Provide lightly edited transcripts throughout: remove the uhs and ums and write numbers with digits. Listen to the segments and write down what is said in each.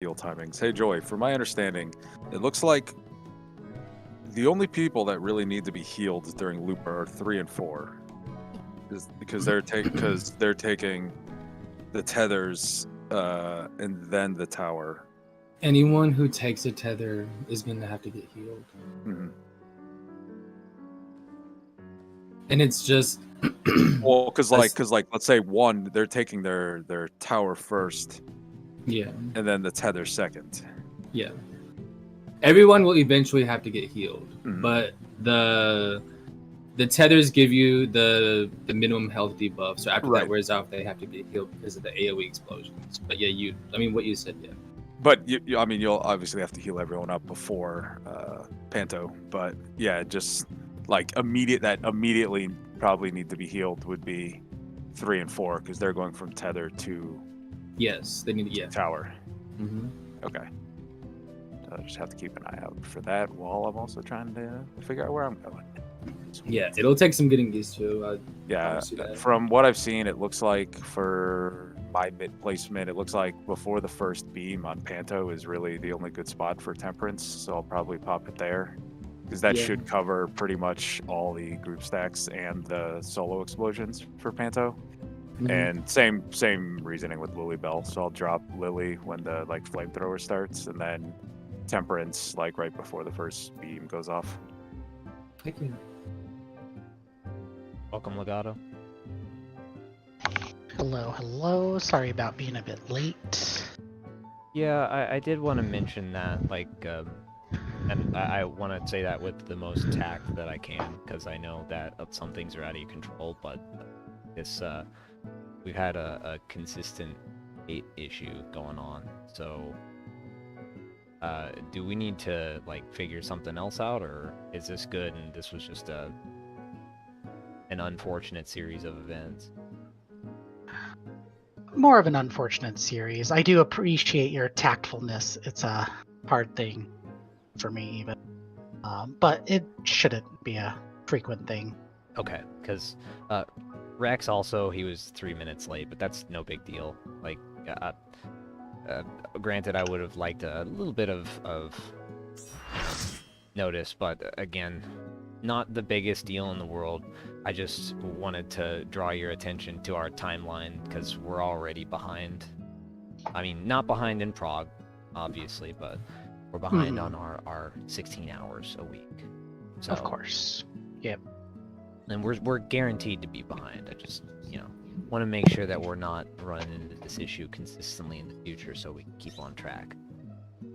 heal timings. Hey, Joy, from my understanding, it looks like the only people that really need to be healed during loop are 3 and 4, because they're taking the tethers and then the tower. Anyone who takes a tether is going to have to get healed. Mm-hmm. And it's just well, because let's say 1, they're taking their tower first. Yeah. And then the tether second. Yeah. Everyone will eventually have to get healed, Mm-hmm. but the tethers give you the minimum health debuff. So after that wears off, they have to get healed because of the AoE explosions. But yeah, what you said, yeah. But you'll obviously have to heal everyone up before Panto. But yeah, just like immediately probably need to be healed would be 3 and 4 because they're going from tether to they need tower. Mm-hmm. Okay. I'll just have to keep an eye out for that while I'm also trying to figure out where I'm going. Yeah, it'll take some getting used to. From what I've seen, it looks like for my mid placement, it looks like before the first beam on Panto is really the only good spot for Temperance, so I'll probably pop it there because that should cover pretty much all the group stacks and the solo explosions for Panto. Mm-hmm. And same reasoning with Lily Bell, so I'll drop Lily when the flamethrower starts, and then Temperance right before the first beam goes off. Thank you. Welcome, Legato. Hello. Sorry about being a bit late. Yeah, I did want to mention that, and I want to say that with the most tact that I can, because I know that some things are out of your control, but this, we've had a consistent hate issue going on, so, do we need to, figure something else out, or is this good and this was just an unfortunate series of events? More of an unfortunate series. I do appreciate your tactfulness. It's a hard thing for me even. But it shouldn't be a frequent thing. Okay, because Rex also, he was 3 minutes late, but that's no big deal. Granted, I would have liked a little bit of notice, but again, not the biggest deal in the world. I just wanted to draw your attention to our timeline because we're already behind. I mean, not behind in Prague, obviously, but we're behind on our 16 hours a week. So, of course. Yep. And we're guaranteed to be behind. I just, want to make sure that we're not running into this issue consistently in the future so we can keep on track.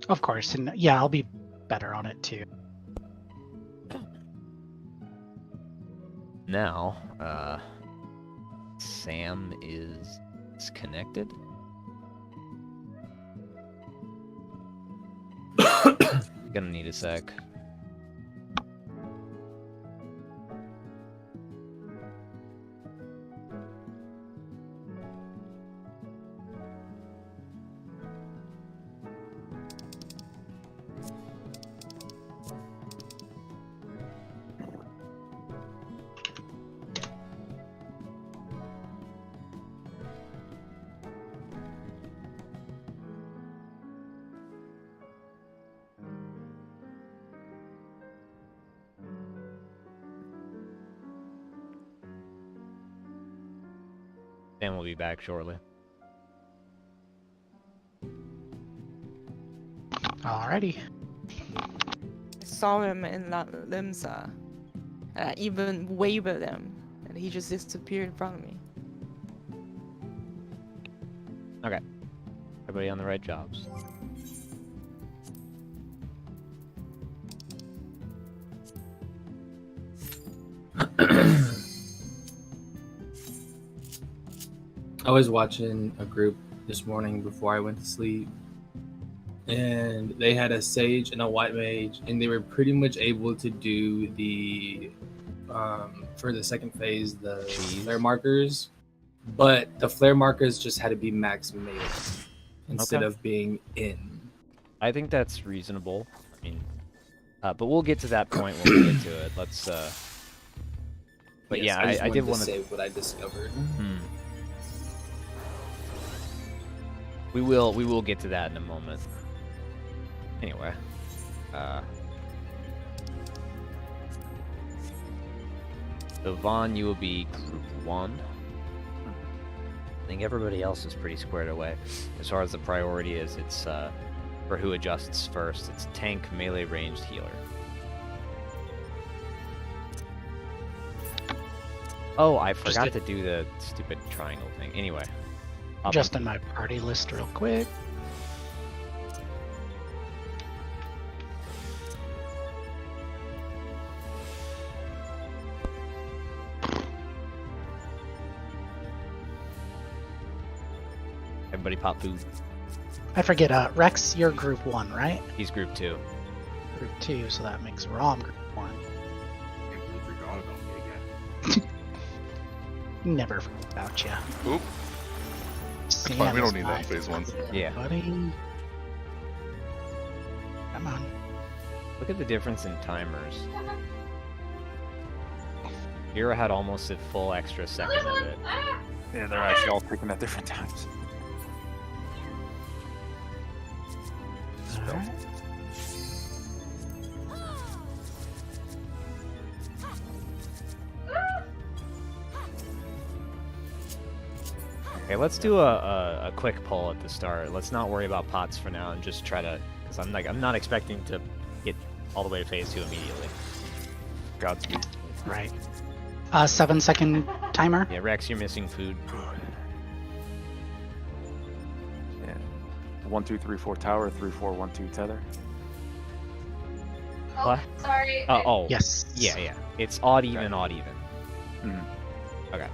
Of course, and yeah, I'll be better on it too. Now, Sam is connected. Gonna need a sec. Sam will be back shortly. Alrighty. I saw him in Limsa, and I even waved at him, and he just disappeared in front of me. Okay. Everybody on the right jobs. I was watching a group this morning before I went to sleep, and they had a sage and a white mage, and they were pretty much able to do the for the second phase the flare markers, but the flare markers just had to be max melee instead of being in. I think that's reasonable. I mean, but we'll get to that point when we get to it. Let's. But yes, yeah, I did want to say what I discovered. We will get to that in a moment. Anyway, so Vaughn, you will be group 1. I think everybody else is pretty squared away. As far as the priority is, it's for who adjusts first. It's tank, melee, ranged, healer. Oh, I forgot to do the stupid triangle thing. Anyway. Just in my party list real quick. Everybody pop food. I forget, Rex, you're group 1, right? He's group 2. Group 2, so that makes Rom group 1. I can't believe we forgot about me again. Never forget about you. Oop. Fine, we don't need that in phase 1. Yeah. Buddy. Come on. Look at the difference in timers. Hero had almost a full extra second of it. Yeah, they're actually all picking at different times. Alright. Okay, let's do a quick poll at the start. Let's not worry about pots for now and just try to, because I'm not expecting to get all the way to phase 2 immediately. Godspeed. Right. 7-second timer. Yeah, Rex, you're missing food. Yeah. 1, 2, 3, 4 tower. 3, 4, 1, 2 tether. What? Sorry. Oh. Yes. Yeah. It's odd even, odd even. Mhm. Okay.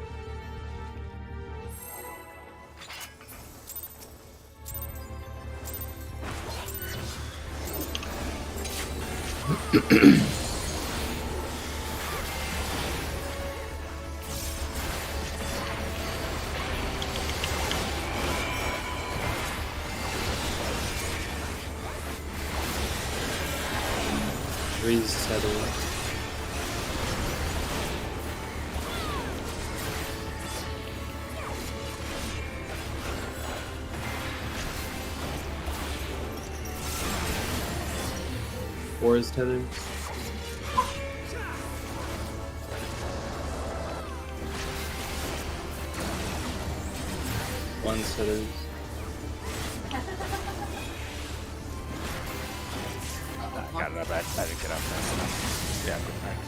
Breeze tether. Four is tethered. One's tethered. Got it up. I didn't get up fast enough. Yeah, good night.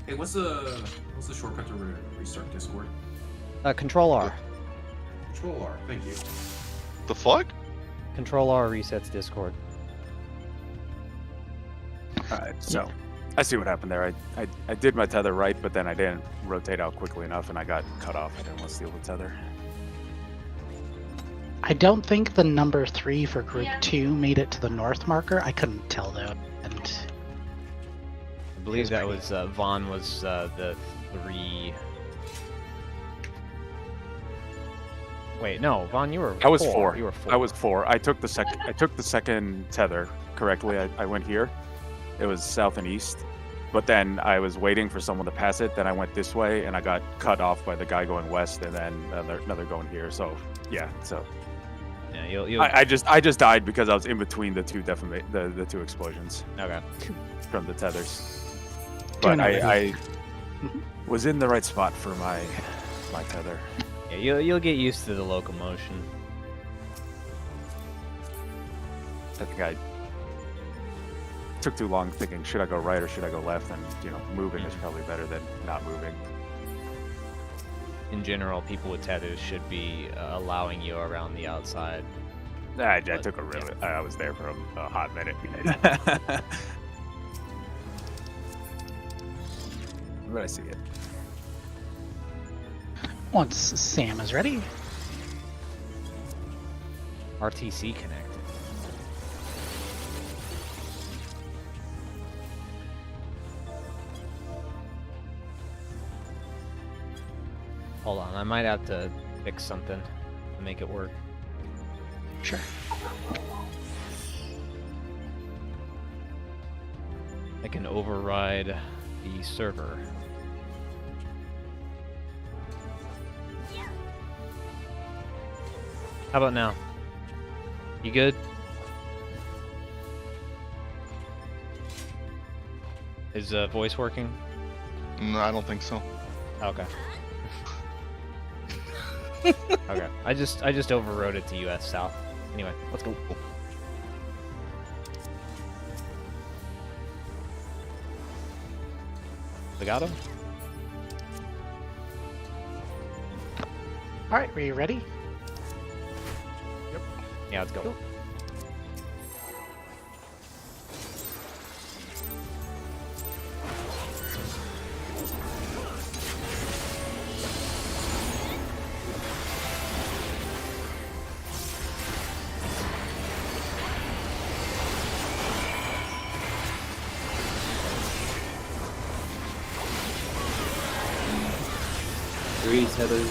Hey, what's the shortcut to restart Discord? Control R. Control R. Thank you. The fuck? Control R resets Discord. Alright, so I see what happened there. I did my tether right, but then I didn't rotate out quickly enough and I got cut off. I didn't want to steal the tether. I don't think the number 3 for group 2 made it to the north marker. I couldn't tell though. And I believe that was Vaughn was the 3. Wait, no, Vaughn, you were. I was 4. 4. You were 4. I was 4. I took the second tether correctly. I went here. It was south and east. But then I was waiting for someone to pass it. Then I went this way and I got cut off by the guy going west and then another going here. So yeah, so Yeah, you'll. I just died because I was in between the two the two explosions Okay. from the tethers. Doing But it I was in the right spot for my tether. Yeah, you'll get used to the locomotion. I think I took too long thinking, should I go right or should I go left? And, moving is probably better than not moving. In general, people with tethers should be allowing you around the outside. I took a really... I was there for a hot minute. But I see it. once Sam is ready, RTC connected. Hold on, I might have to fix something to make it work. sure. I can override the server. How about now? You good? Is voice working? No, I don't think so. Okay. Okay. I just overrode it to US South. Anyway, let's go. Legato? All right, are you ready? Yeah, let's go. Three tethers.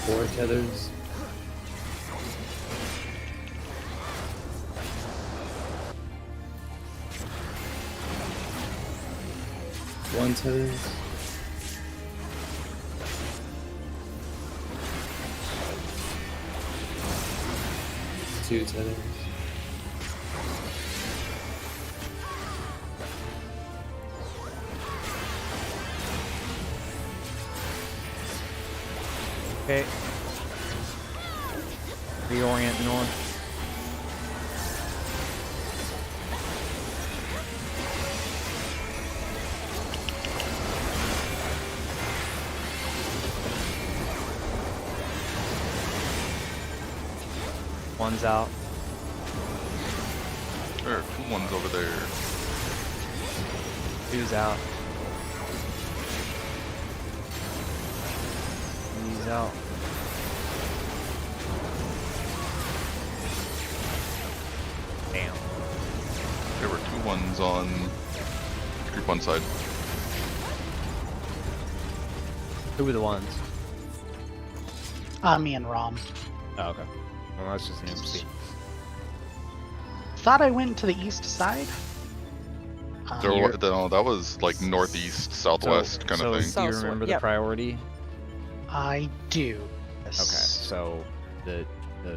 Four tethers. One tethers. Two tethers. Okay. Reorient north. One's out. There are 2 ones over there. Two's out. He's out. Damn. There were 2 ones on group 1 side. Who were the ones? Me and Rom. Oh, okay. Well, that's just an oopsie. Thought I went to the east side. There You're- no, that was like northeast, southwest kind of thing. Do you Southwest, remember the yep. priority? I do. Okay, Yes. so the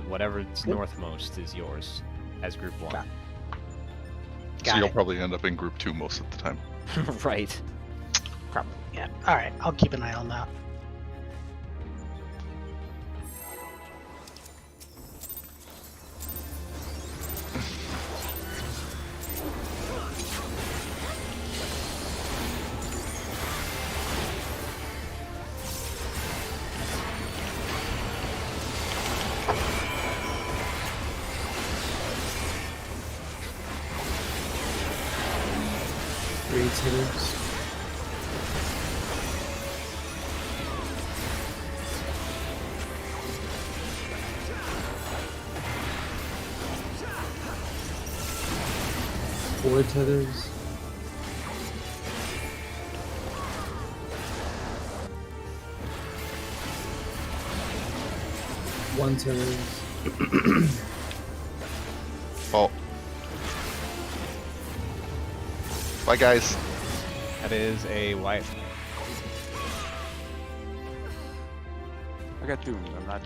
whatever's northmost is yours as group 1. Got So Got you'll it. probably end up in group 2 most of the time. Right. Probably. Yeah. All right. I'll keep an eye on that. Three tethers. Four tethers. One tethers. Oh. Bye, guys. That is a white. I got doomed. I'm not.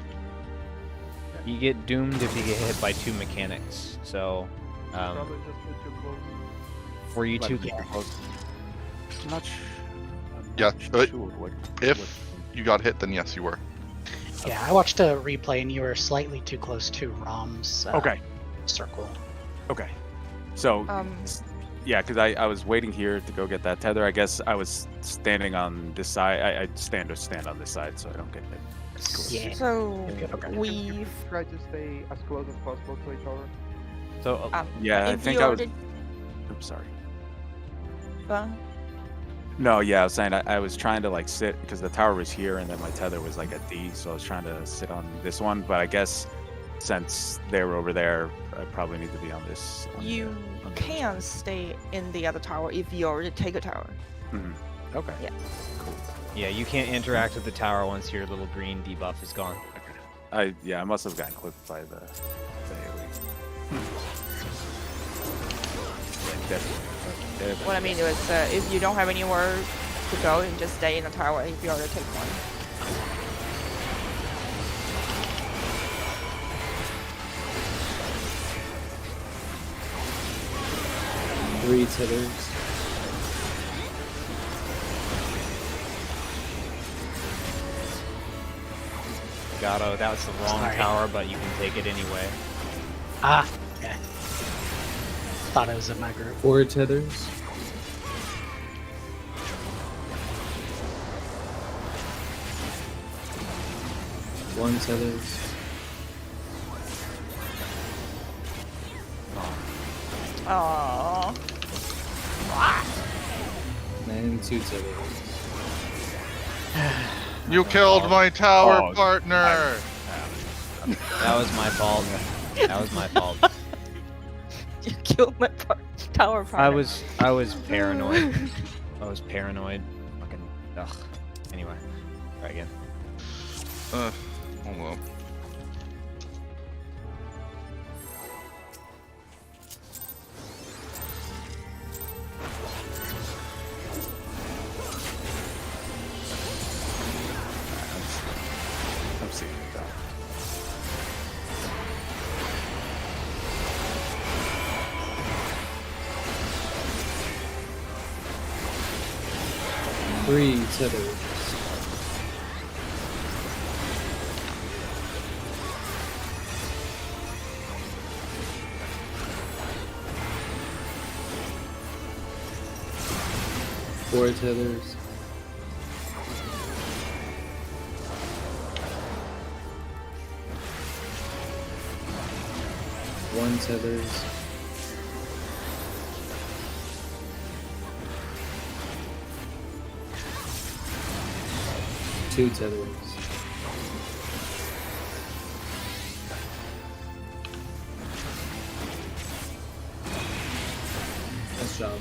You get doomed if you get hit by 2 mechanics. So, Probably just a bit too close. were you two? Yeah. I'm not sure. Yeah, but sure what, If you got hit, then yes, you were. Yeah, I watched a replay and you were slightly too close to Rom's Okay. circle. Okay. So, Um, yeah, because I was waiting here to go get that tether. I guess I was standing on this side. I stand on this side so I don't get hit. Yeah. so Okay. we Try to stay as close as possible to each other. So, Yeah, I if think you I was. already- Oops, sorry. uh, No, yeah, I was saying I was trying to like sit because the tower was here and then my tether was like at D, so I was trying to sit on this one. But I guess since they were over there, I probably need to be on this. you can stay in the other tower if you already take a tower. Mhm. Okay. Yeah. Cool. yeah, you can't interact with the tower once your little green debuff is gone. I must have gotten clipped by the AoE. Definitely. What I mean is, if you don't have anywhere to go, and just stay in the tower if you already take one. Three tethers. Gato, that was the wrong Sorry. tower, but you can take it anyway. Ah, okay. Thought it was in my group. 4 tethers. One tethers. Oh. And 2 tethers. You killed my tower Oh, partner! That was my fault. That was my fault. You killed my tower partner. I was paranoid. I was paranoid. Fucking ugh. Anyway, try again. Oh well. I'm seeing it though. Three tethers. Four tethers. One tethers. Two tethers. Nice job.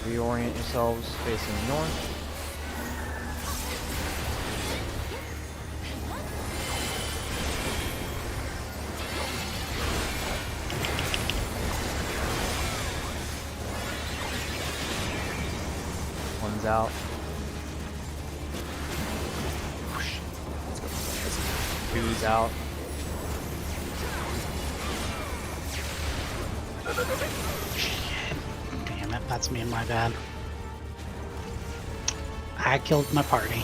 Reorient yourselves facing north. One's out. Two's out. Damn it, that's me and my bad. I killed my party.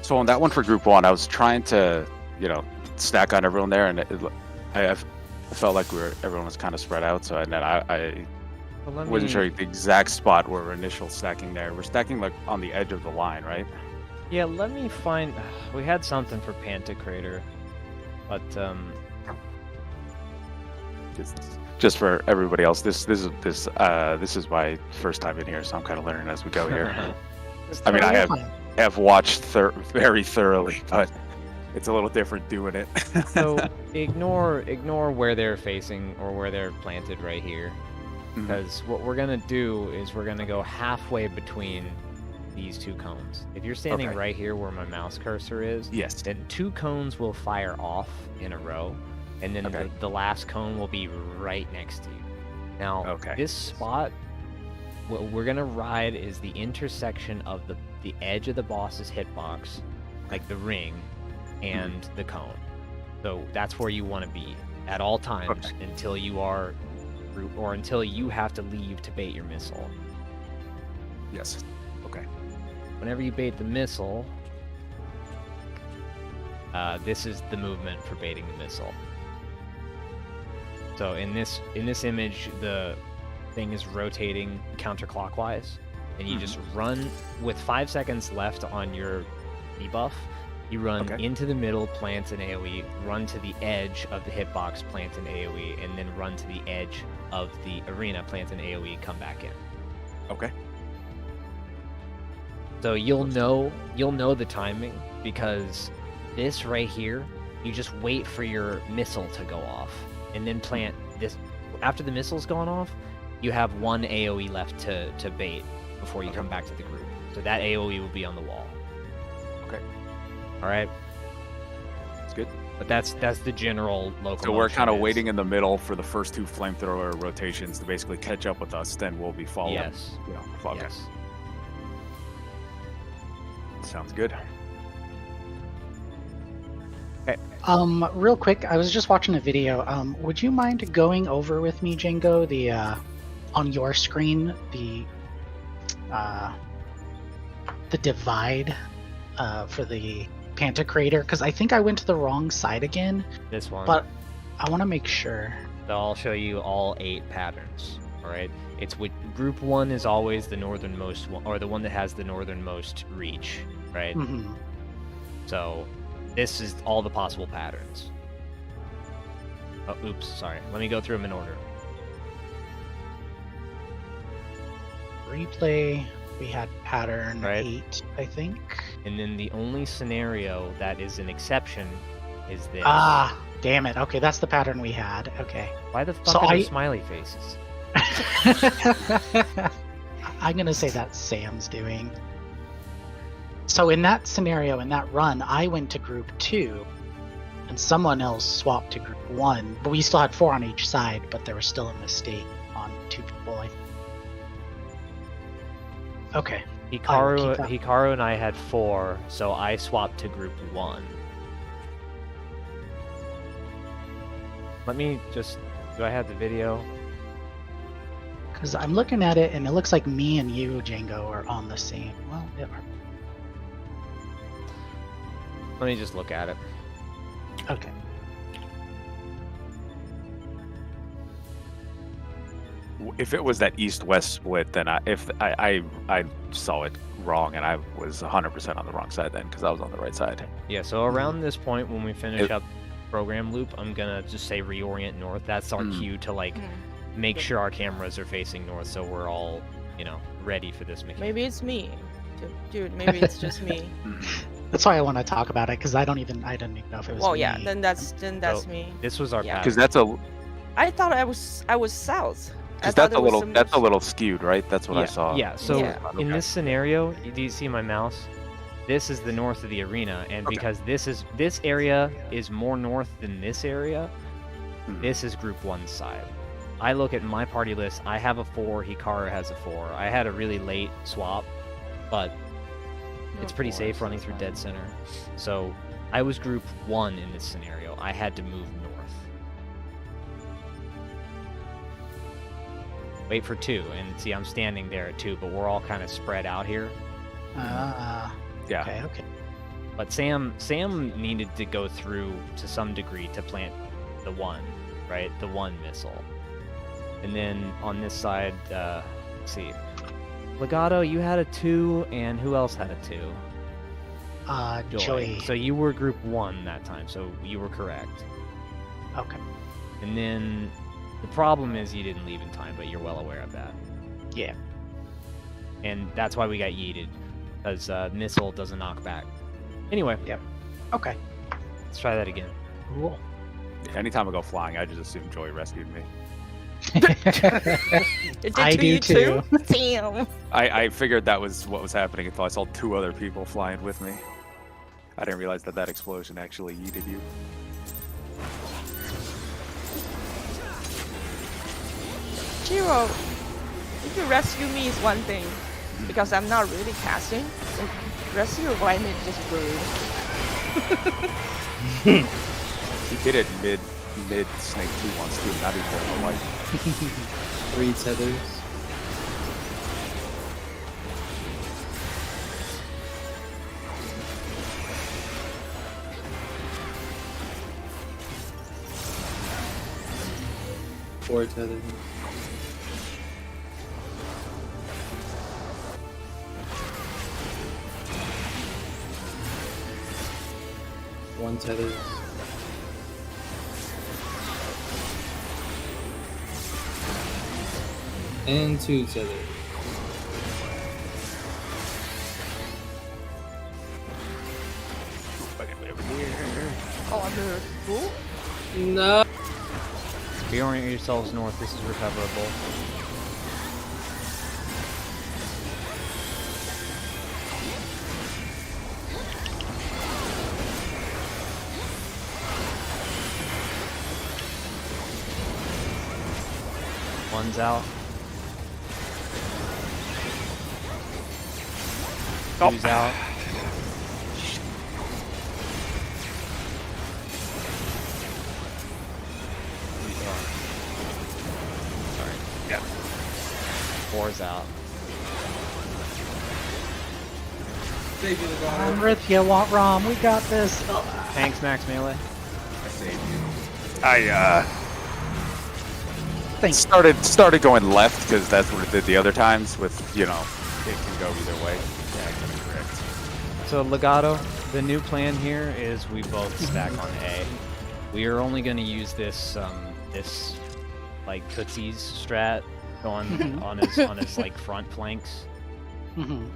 So on that one for group one, I was trying to, stack on everyone there, and I felt like everyone was kind of spread out. So and then I Well, let wasn't me- sure the exact spot where we're initial stacking there. We're stacking like on the edge of the line, right? Yeah, let me find. We had something for Pantocrator, but Just for everybody else, this is my first time in here, so I'm kind of learning as we go here. I mean, I have watched very thoroughly, but it's a little different doing it. so ignore where they're facing or where they're planted right here, Mhm. because what we're gonna do is we're gonna go halfway between these two cones. If you're standing Okay. right here where my mouse cursor is, Yes. then 2 cones will fire off in a row, and then Okay. the last cone will be right next to you. Now, Okay. this spot, what we're gonna ride is the intersection of the edge of the boss's hitbox, like the ring, and the cone. So that's where you want to be at all times Okay. until you are, or until you have to leave to bait your missile. Yes. Okay. Whenever you bait the missile, this is the movement for baiting the missile. So in this image, the thing is rotating counterclockwise, and you just run with 5 seconds left on your debuff. You run Okay. into the middle, plant an AoE, run to the edge of the hitbox, plant an AoE, and then run to the edge of the arena, plant an AoE, come back in. Okay. So you'll know the timing, because this right here, you just wait for your missile to go off, and then plant this. After the missile's gone off, you have 1 AoE left to bait, before you come back to the group. So that AoE will be on the wall. Okay. All right. It's good. But that's the general locomotion. So we're kind of is- waiting in the middle for the first 2 flamethrower rotations to basically catch up with us. Then we'll be following. Yes. You know, okay. Yes. Sounds good. Real quick, I was just watching a video. Would you mind going over with me, Django, the on your screen, the divide for the Panta crater? Because I think I went to the wrong side again, This one. but I want to make sure. So I'll show you all 8 patterns. All right. It's with group 1 is always the northernmost one, or the one that has the northernmost reach, right? Mhm. So this is all the possible patterns. Oh, oops, sorry. Let me go through them in order. Replay. We had pattern Right. 8, I think. And then the only scenario that is an exception is this. Ah, damn it. Okay, that's the pattern we had. Okay. Why the fuck So are there I- smiley faces? I'm gonna say that's Sam's doing. So in that scenario, in that run, I went to group 2, and someone else swapped to group 1. But we still had 4 on each side, but there was still a mistake on 2 people. Okay. Hikaru, keep that. Hikaru and I had 4, so I swapped to group 1. Let me just... Do I have the video? Because I'm looking at it, and it looks like me and you, Django, are on the same. Well, yeah. Let me just look at it. Okay. If it was that east-west split, then I saw it wrong, and I was 100% on the wrong side then, because I was on the right side. Yeah, so around this point, when we finish It- up program loop, I'm gonna just say reorient north. That's our cue to, like, make sure our cameras are facing north, so we're all, you know, ready for this mechanic. Maybe it's me. Dude, maybe it's just me. That's why I want to talk about it, because I didn't even know if it was Well, me. yeah, then that's So, me. This was our Yeah. Because pattern. I thought I was south. I that's thought a it was little some- that's a little skewed, right? That's what I Yeah, saw. yeah, so Yeah. in Okay. this scenario, do you see my mouse? This is the north of the arena, and Okay. because this area is more north than this area, Mhm. this is group 1 side. I look at my party list, I have a 4, Hikaru has a 4. I had a really late swap, but it's pretty safe running through dead center. So I was group 1 in this scenario. I had to move north. Wait for 2, and see I'm standing there at 2, but we're all kind of spread out here. Ah, Yeah. okay. But Sam needed to go through to some degree to plant the 1, right? The 1 missile. And then on this side, let's see. Legato, you had a 2, and who else had a 2? Joy. So you were group 1 that time, so you were correct. Okay. And then the problem is you didn't leave in time, but you're well aware of that. Yeah. And that's why we got yeeted, because missile doesn't knock back. Anyway, Okay. let's try that again. Cool. Anytime I go flying, I just assume Joy rescued me. It did I to do you too. Damn. I figured that was what was happening until I saw 2 other people flying with me. I didn't realize that explosion actually yeeted you. Chiro, if you rescue me is one thing, because I'm not really casting. So rescue your white mid just rude. He did it mid Snake 2 once too, not even in the light. 3 tethers. Four tethers. One tethers. And 2 tethers. Oh, the fool? No. Reorient yourselves north. This is recoverable. one's out. Two's out. Sorry. Yeah. Four's out. Save you, I'm Legato. with you, want Rom. We got this. Thanks, Max Melee. I saved you. I Thanks. started going left because that's what it did the other times. With it can go either way. Yeah, I can be correct. So Legato, the new plan here is we both stack on A. We are only going to use this this like Tootsie's strat on his like front flanks,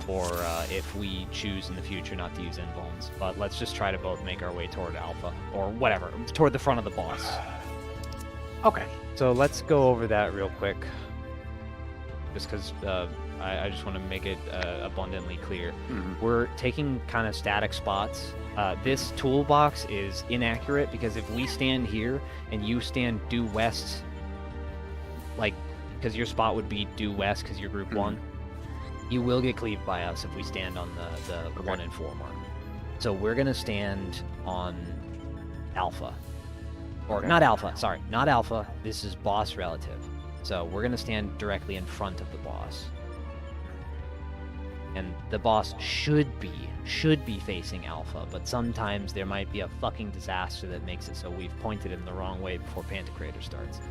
or if we choose in the future not to use invulns. But let's just try to both make our way toward alpha or whatever, toward the front of the boss. Okay. So let's go over that real quick, just because I just want to make it abundantly clear. We're taking kind of static spots. This toolbox is inaccurate because if we stand here and you stand due west, like, because your spot would be due west because you're group 1, you will get cleaved by us if we stand on the 1 and 4 mark. So we're going to stand on alpha. Or not alpha, sorry, not alpha. This is boss relative. So we're going to stand directly in front of the boss. And the boss should be facing alpha, but sometimes there might be a fucking disaster that makes it so we've pointed him the wrong way before Pantocrator starts.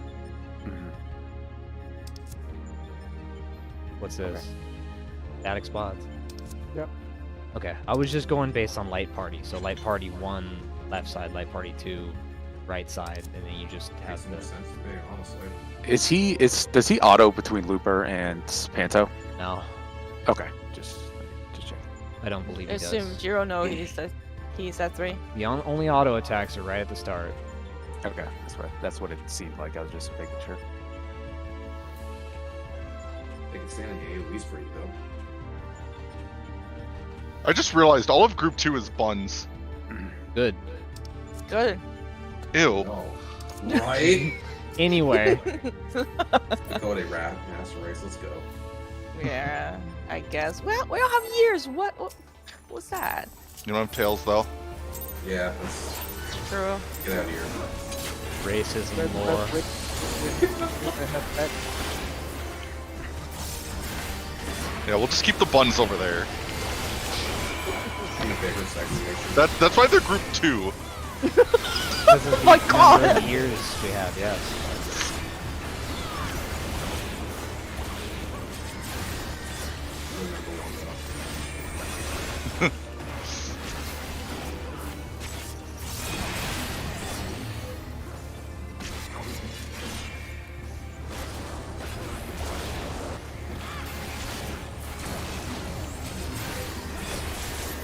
What's this? Okay. Static spots? Yep. Okay, I was just going based on light party. So light party 1, left side, light party 2, right side, and then you just have Makes no the... sense to me, honestly. Does he auto between Looper and Panto? No, Okay, just check. I don't believe he Assume does. Jiro knows he's at 3. The only auto attacks are right at the start. Okay, that's what it seemed like. I was just making sure. They can stand in the AoEs for you, though. I just realized all of Group 2 is buns. Good. Good. Ew. Oh, right? Anyway, Dakota rap, master race, let's go. Yeah, I guess. Well, we don't have years. What's that? You don't have tails though. Yeah, let's True. get out of here. racism lore. Yeah, we'll just keep the buns over there. I'm a bigger sex station. That's why they're Group 2. Oh my god! Number of years we have, yes.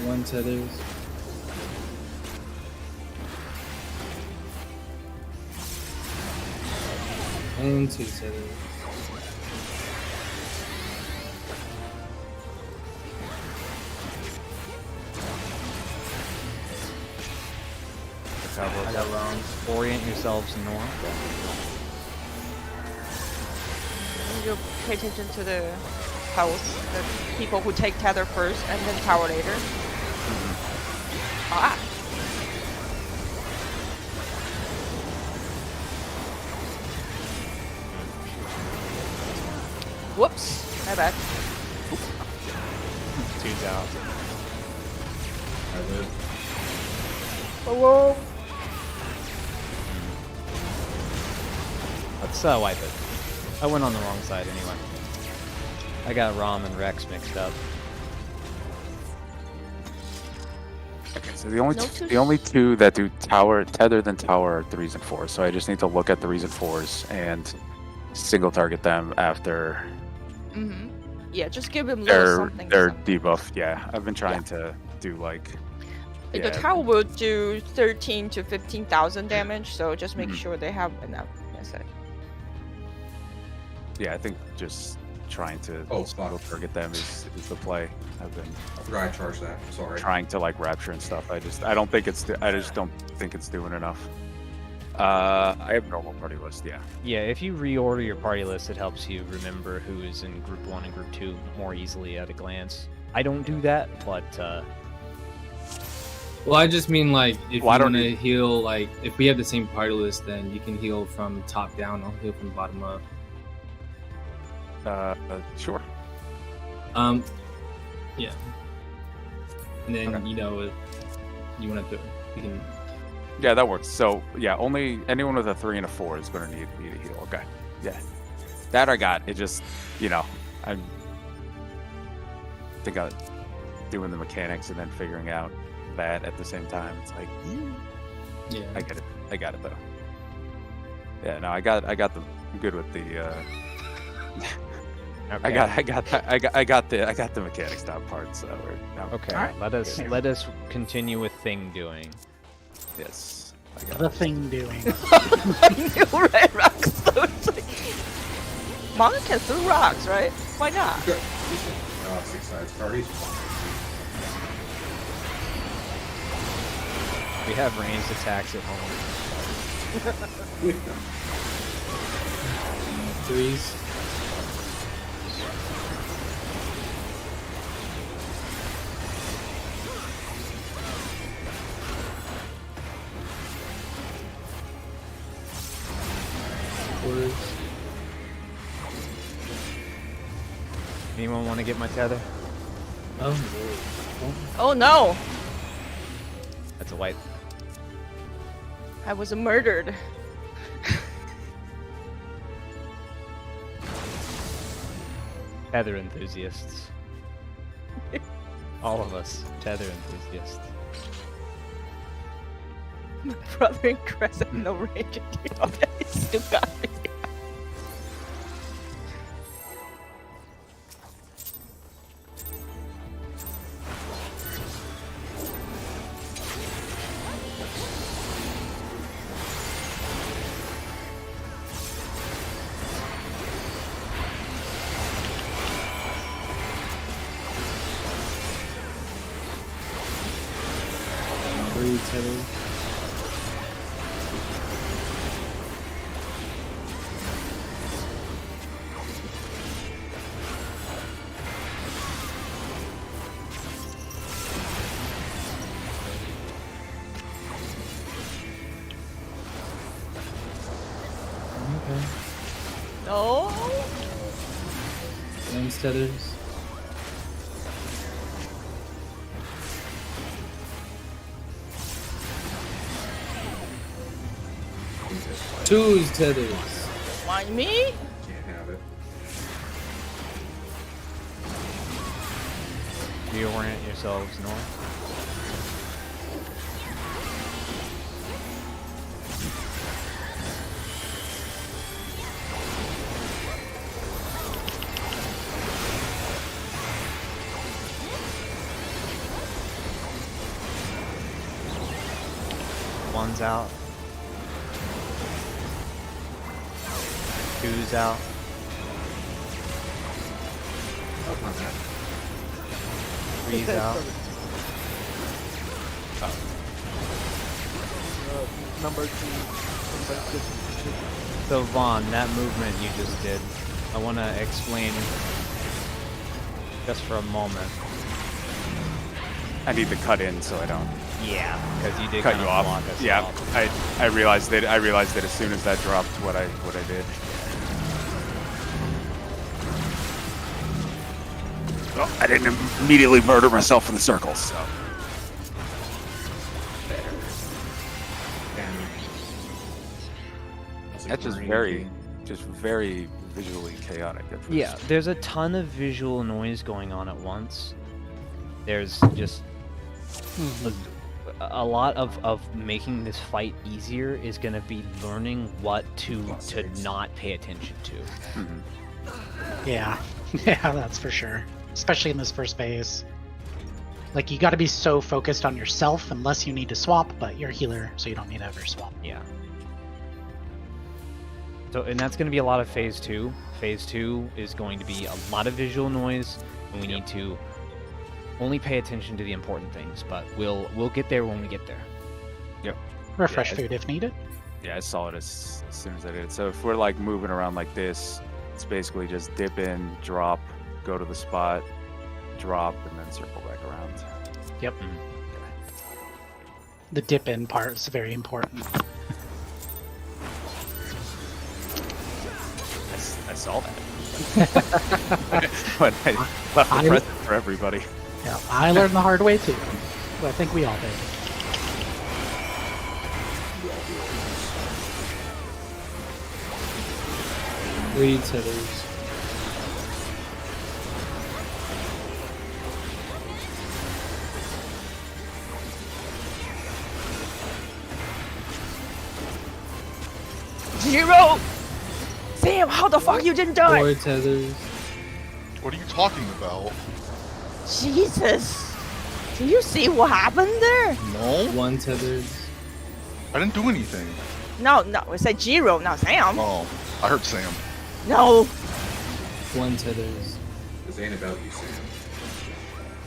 One tethers. And 2 tethers. I got wrong. Orient yourselves north. You pay attention to the house, the people who take tether first and then tower later. Ah! Whoops! My bad. Two's out. I live. Hello? Let's wipe it. I went on the wrong side anyway. I got Rom and Rex mixed up. Okay, so the only No the only two that do tether than tower are 3s and 4s. So I just need to look at 3s and 4s and single target them after Mm-hmm. Yeah, just give him little something. their something. debuff. Yeah, I've been trying to do like. The Yeah. tower will do 13 to 15,000 damage, so just make sure they have enough. That's it. Yeah, I think just trying to Oh, single fuck. target them is the play. I've been I forgot I charged that. Sorry. trying to like rapture and stuff. I just don't think it's doing enough. I have normal party list, yeah. Yeah, if you reorder your party list, it helps you remember who is in Group 1 and Group 2 more easily at a glance. I don't do that, but Well, I just mean like if Well, I you don't want to heal, like if we have the same party list, then you can heal from top down. I'll heal from bottom up. Sure. Yeah. And then Okay. you know if you want to, you can. Yeah, that works. So yeah, only anyone with a 3 and a 4 is going to need a heal. Okay. Yeah. That I got. It just, I think I'm doing the mechanics and then figuring out that at the same time. It's like, Yeah. I get it. I got it though. Yeah, no, I got the. I'm good with the. okay. I got the mechanics down part. So we're Okay, Alright. let us continue with thing doing. Yes. I got The it. thing doing. New red rocks. So it's like, Manga can throw rocks, right? Why not? 6 sides parties. We have ranged attacks at home. Threes. Fours. Anyone want to get my tether? Oh. Oh no! That's a white. I was murdered. Tether enthusiasts. All of us, tether enthusiasts. My brother in Crescent, no range. Okay, he still got me. Three tether. Okay. No. Lance tethers. Twos tethers. Mind me? Can't have it. Reorient yourselves north. One's out. Two's out. That's not bad. Three's out. Number 2. So Vaughn, that movement you just did, I want to explain just for a moment. I need to cut in so I don't Yeah, because you did cut kind you of off. block us Yeah, off. I realized that. I realized that as soon as that dropped, what I did. Oh, I didn't immediately murder myself in the circles. So And that's that's just very visually chaotic. At first. Yeah, there's a ton of visual noise going on at once. There's just a lot of making this fight easier is going to be learning what to not pay attention to. Mhm. Yeah. Yeah, that's for sure. Especially in this first phase. Like, you gotta be so focused on yourself unless you need to swap, but you're a healer, so you don't need to ever swap. Yeah. So, and that's going to be a lot of phase 2. Phase 2 is going to be a lot of visual noise, and we need to only pay attention to the important things, but we'll get there when we get there. Refresh Yeah, food if needed. Yeah, I saw it as soon as I did. So if we're like moving around like this, it's basically just dip in, drop, go to the spot, drop, and then circle back around. Yep. The dip in part is very important. I saw that. But I left the present for everybody. Yeah, I learned the hard way too. Well, I think we all did. Three tethers. Zero! Sam, how the fuck you didn't die? 4 tethers. What are you talking about? Jesus! Do you see what happened there? No, 1 tethers. I didn't do anything. No, I said Jiro, not Sam. Oh, I heard Sam. No. 1 tethers. This ain't about you, Sam.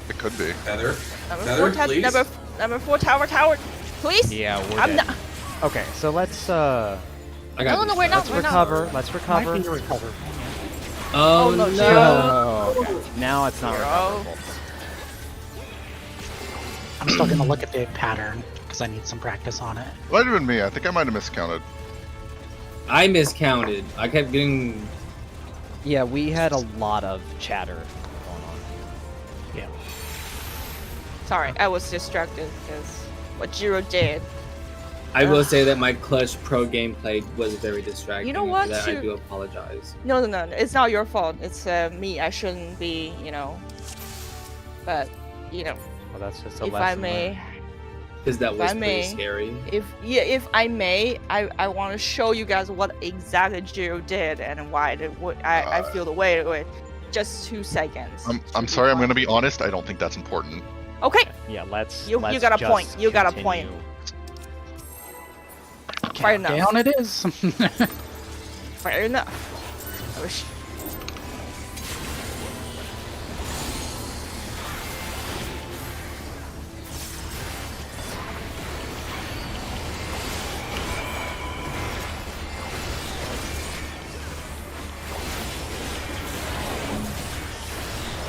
It could be. Heather? Number Heather, 4, please? number 4 tower. Please? Yeah, we're I'm dead. not. Okay, so let's I got No, this. we're not. let's recover. Let's recover. Might be a recover. Oh, Oh, no, no. Zero. Oh, okay. Now it's not Zero. recoverable. I'm still gonna look at the pattern because I need some practice on it. Might have been me. I think I might have miscounted. I miscounted. I kept getting. Yeah, we had a lot of chatter going on. Yeah. Sorry, I was distracted because what Jiro did. I will say that my clutch pro gameplay was very distracting. You know and what, For that, I you- do apologize. No, it's not your fault. It's me. I shouldn't be, But, Well, that's just a if lesson I may, Because that If was I may. pretty scary. if I may, I want to show you guys what exactly Jiro did and why I feel the way it would. Just 2 seconds. I'm sorry. I'm gonna be honest. I don't think that's important. Okay. learned. Yeah, let's. You let's got a just point. You got a point. continue. Fair enough. Down it is. Fair enough. I wish.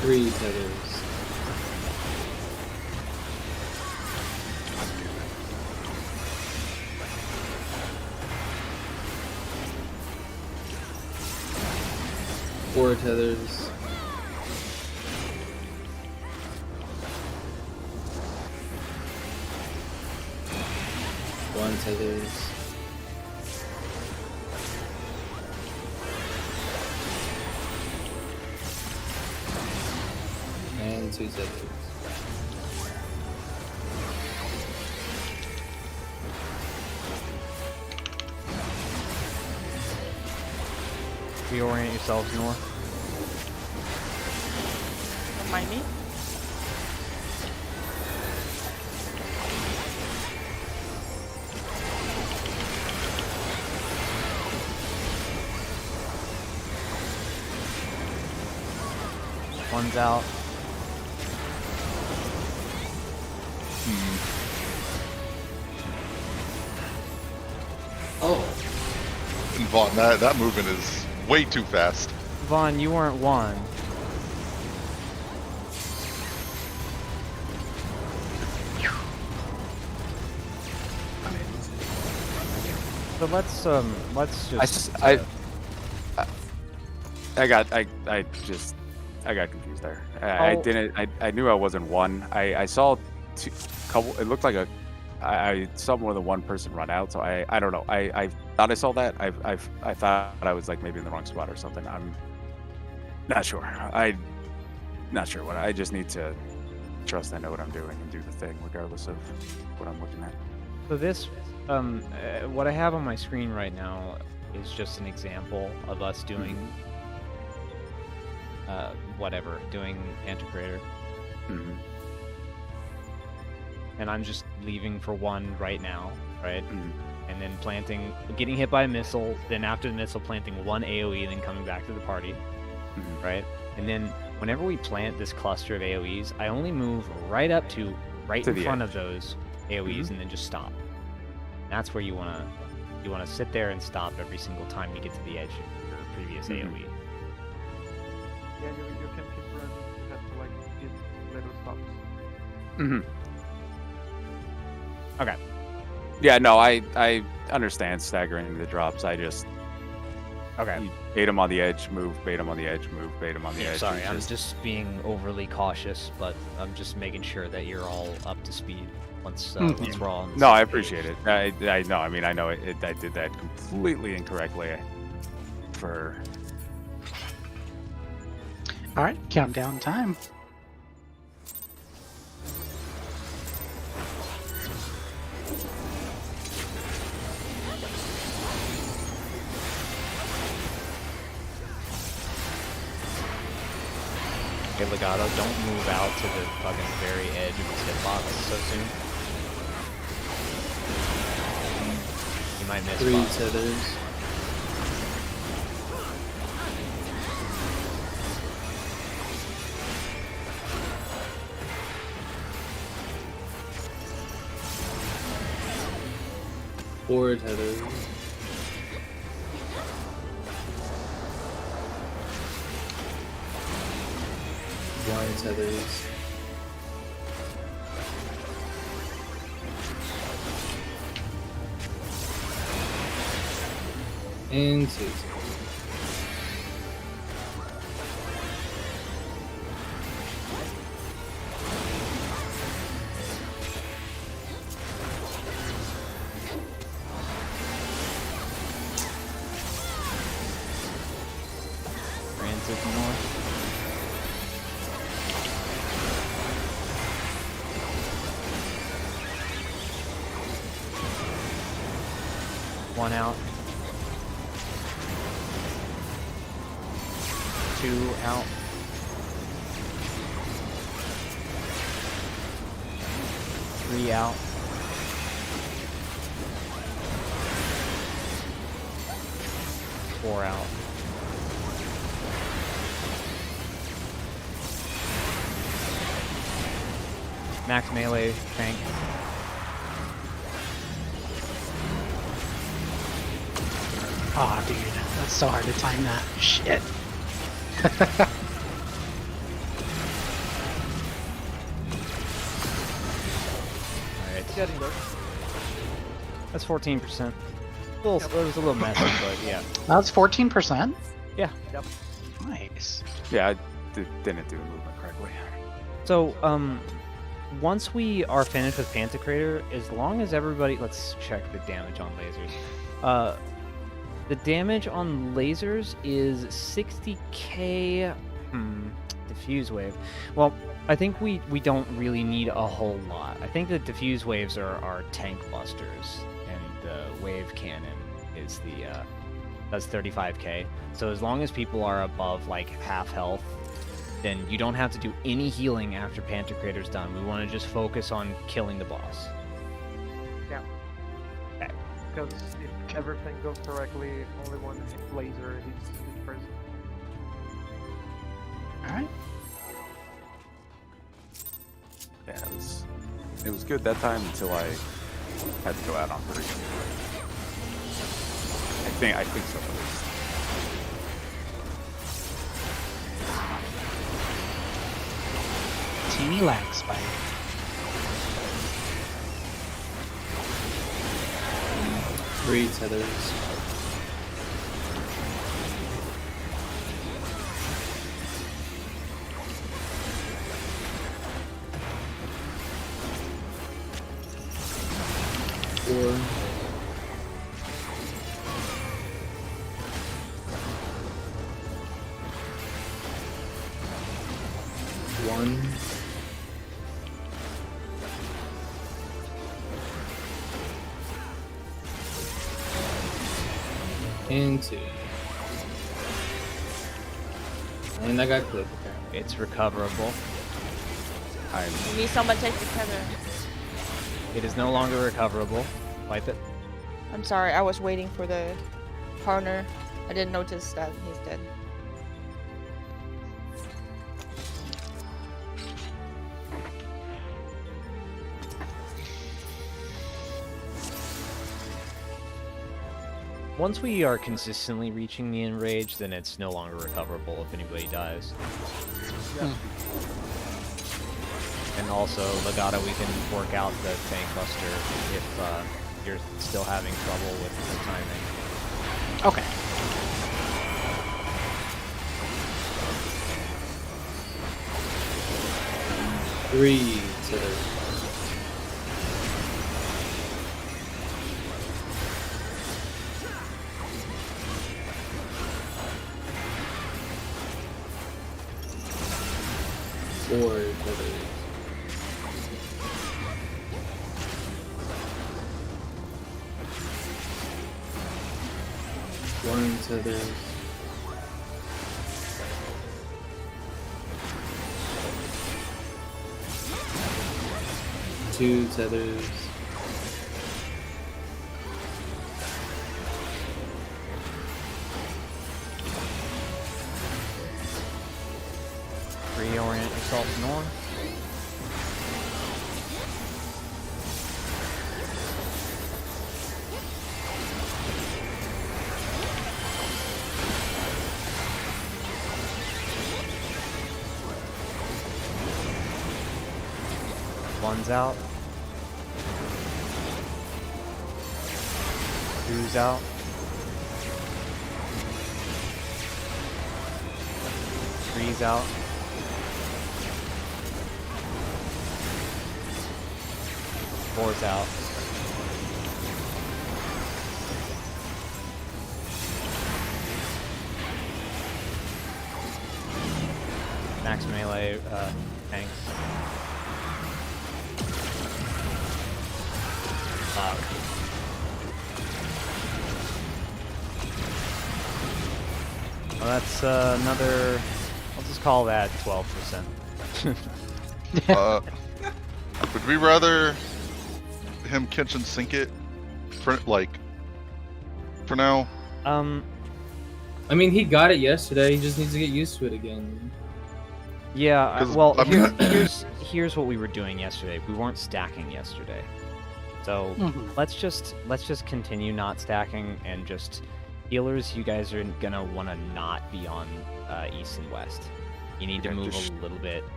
Three tethers. Four tethers. One tethers. And 2 tethers. Reorient yourselves, Noah. Remind me. One's out. Oh. And Vaughn, that movement is way too fast. Vaughn, you weren't one. So let's just. I got confused there. I Oh. didn't. I knew I wasn't one. I saw couple. It looked like I saw more than one person run out. So I don't know. I thought I saw that. I thought I was like maybe in the wrong spot or something. I'm not sure. Not sure what. I just need to trust I know what I'm doing and do the thing regardless of what I'm looking at. So this, what I have on my screen right now is just an example of us doing, doing Anticrator. Mm-hmm. And I'm just leaving for one right now, right? Mhm. And then getting hit by a missile, then after the missile planting one AoE, and then coming back to the party, Mhm. right? And then whenever we plant this cluster of AoEs, I only move right up to To in the front edge. of those AoEs and then just stop. That's where you want to You want to sit there and stop every single time you get to the edge of your previous Mhm. AoE. Yeah, you can keep running. You have to like get little stops. Hmm. Okay. Yeah, no, I understand staggering the drops. I just Okay. you bait him on the edge, move, bait him on the edge, move, bait him on the Yeah, edge. sorry, It's I'm just being overly cautious, but I'm just making sure that you're all up to speed once once we're all on the No, same I page. appreciate it. I know. I mean, I know it. I did that completely incorrectly. For All right, countdown time. Hey, Legato, don't move out to the fucking very edge of his hitbox so soon. You might miss 3 spots. tethers. Four tethers. One tethers. And 2 tethers. Transit north. One out. 2 out. Three out. Four out. Max melee tank. Oh, dude, that's so hard to time that. Shit. Alright. Getting there. That's 14%. It was a little messy, but yeah. That's 14%. Yeah. Nice. yeah, I didn't do the movement correctly. So, once we are finished with Pantocrator, as long as everybody... Let's check the damage on lasers. The damage on lasers is 60k... diffuse wave. Well, I think we don't really need a whole lot. I think the diffuse waves are tank busters, and the wave cannon is the... that's 35k. So as long as people are above, like, half health, then you don't have to do any healing after Pantocrator's done. We want to just focus on killing the boss. Because if everything goes correctly, only one laser hits each person. All right. Yeah, it was good that time until I had to go out on 3. I think so at least. Teeny lag spike. Three tethers. Four. One. And 2. And I got clipped apparently. It's recoverable. You need someone to take the tether. It is no longer recoverable. Wipe it. I'm sorry, I was waiting for the partner. I didn't notice that he's dead. Once we are consistently reaching the enrage, then it's no longer recoverable if anybody dies. And also, Legato, we can work out the tank buster if you're still having trouble with the timing. Okay. Three tethers. Four tethers. One tethers. Two tethers. Reorient yourself north. One's out. Two's out. Three's out. Four's out. Max melee tanks. Well, that's another. I'll just call that 12%. Would we rather him catch and sink it for now? I mean, he got it yesterday. He just needs to get used to it again. Yeah. 'Cause, Well, I mean- here's what we were doing yesterday. We weren't stacking yesterday, so let's just continue not stacking and just healers. You guys are gonna want to not be on east and west. You need to move a little bit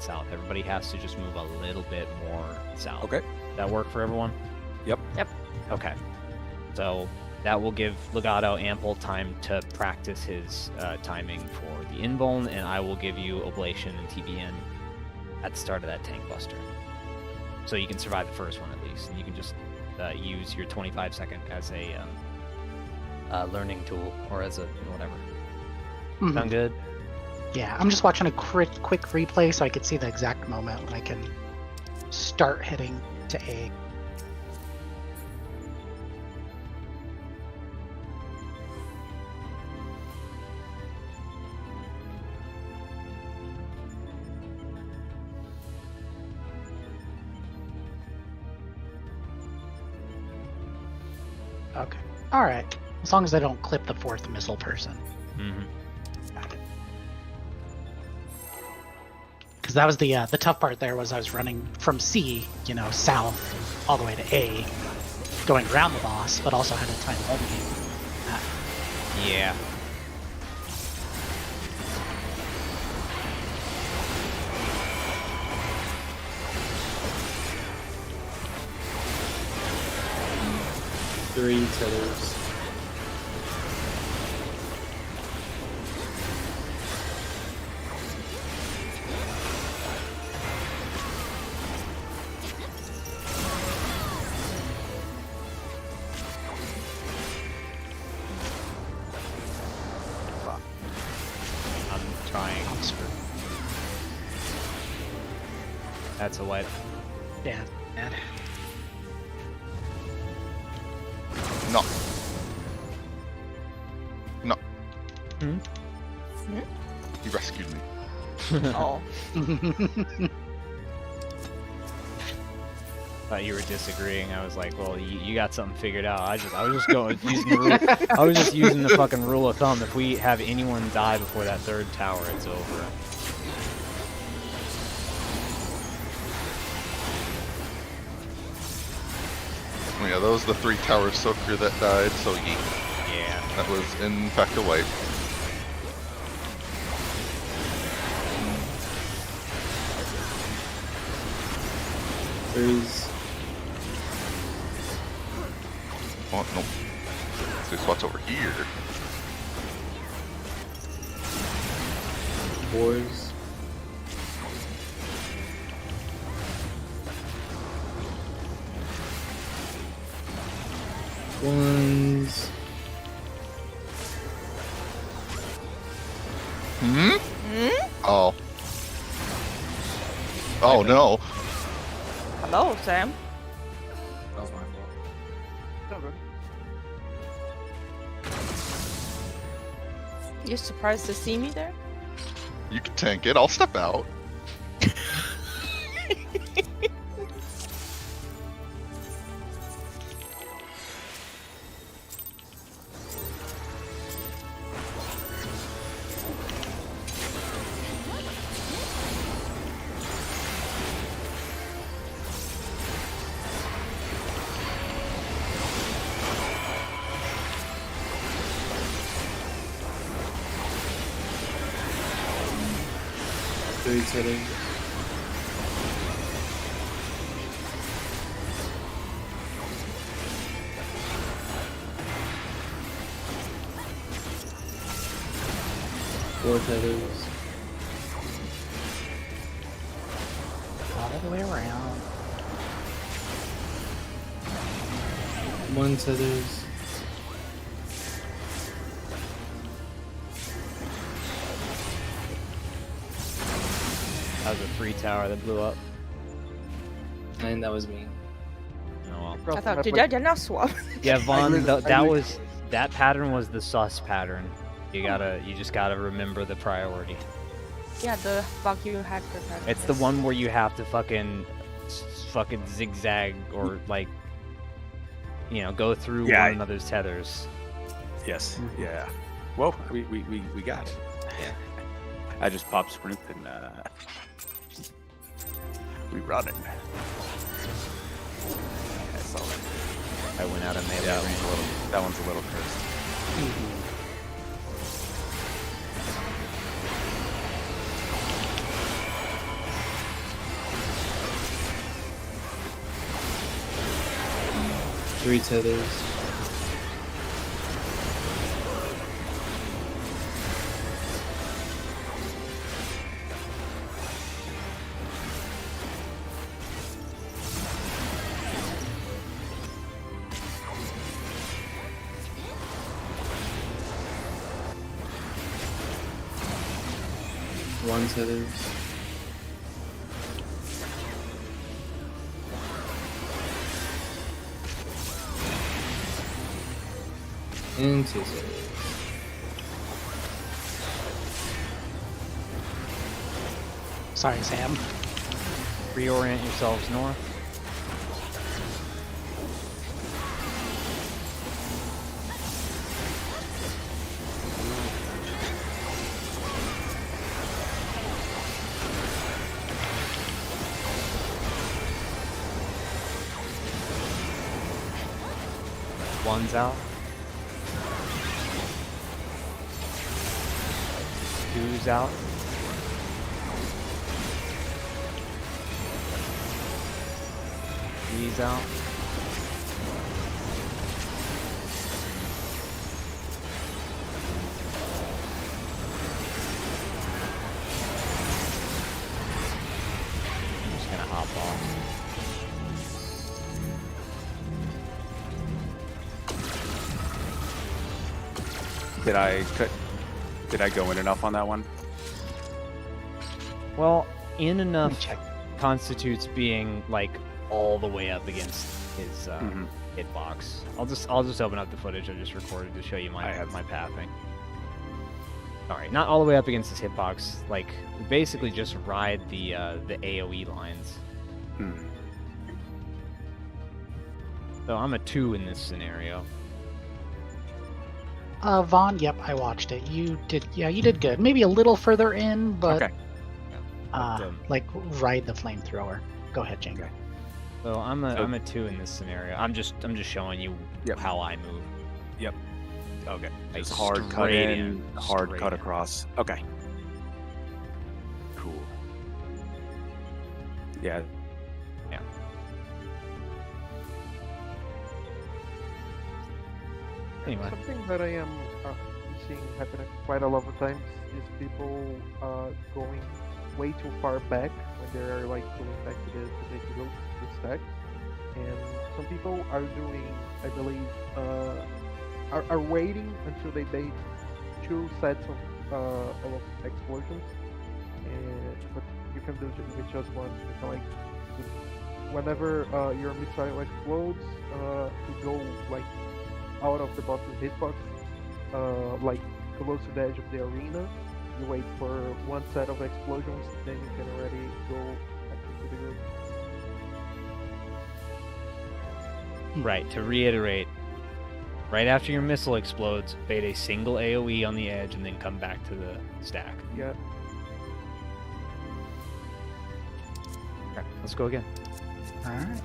south. Everybody has to just move a little bit more south. Okay. That work for everyone? Yep. Okay. So that will give Legato ample time to practice his timing for the invuln, and I will give you Oblation and TBN at the start of that tank buster. So you can survive the first one at least, and you can just use your 25 second as a learning tool, or as a whatever. Sound good? Yeah, I'm just watching a quick replay so I could see the exact moment when I can start heading to A. Okay. Alright. As long as I don't clip the fourth missile person. Got it. Because that was the tough part there was I was running from C, south, all the way to A, going around the boss, but also had a time holding it. Yeah. Three tethers. I'm trying. That's a wipe. Yeah. Bad. No. No. Hmm? He rescued me. Oh. Thought you were disagreeing. I was like, well, you got something figured out. I was just going using the rule. I was just using the fucking rule of thumb. If we have anyone die before that third tower, it's over. Yeah, those are the 3 tower soaker that died, so yeet. Yeah. That was in fact a wipe. There's Oh, nope. So what's over here? fours. Ones. Hmm? Hmm? Oh. Oh no. Hello, Sam. That was my fault. No, good. You surprised to see me there? You can tank it. I'll step out. Three tethers. Four tethers. All the way around. One tethers. That was a 3 tower that blew up. And that was me. Oh well. I thought, did not swap? Yeah, Vaughn, lose- that pattern was the sus pattern. You just gotta remember the priority. Yeah, the fuck you had the pattern. It's the one where you have to fucking zigzag or like, go through Yeah, one another's tethers. Yes. Yeah. Well, we got it. Yeah. I just popped sprint and we run it. I saw that. I went out of melee Yeah, range. that one's a little cursed. Three tethers. One tethers. And two tethers. Sorry, Sam. Reorient yourselves north. One's out. Two's out. Three's out. I'm just gonna hop off. Did I go in enough on that one? Well, in Let me enough check. constitutes being like all the way up against his Mhm. hitbox. I'll just open up the footage I just recorded to show you I have- my pathing. All right, not all the way up against his hitbox. Like we basically just ride the AOE lines. Hmm. So I'm a 2 in this scenario. Vaughn, yep, I watched it. You did good. Maybe a little further in, but Okay. like ride the flamethrower. Go ahead, Django. So I'm So- a 2 in this scenario. I'm just showing you Yep. how I move. Yep. Okay. Like Just hard cut straight in, hard straight cut in. across. Okay. Cool. Yeah. Anyway. Something that I am seeing happen quite a lot of times is people going way too far back when they are like going back to the stack, and some people are doing, I believe, are waiting until they bait 2 sets of explosions, but you can do it with just one. You can like whenever your missile explodes, to go like out of the boss's hitbox, like close to the edge of the arena. You wait for 1 set of explosions, then you can already go back into the group. Right, to reiterate, right after your missile explodes, bait a single AoE on the edge and then come back to the stack. Yeah. Okay, let's go again. All right.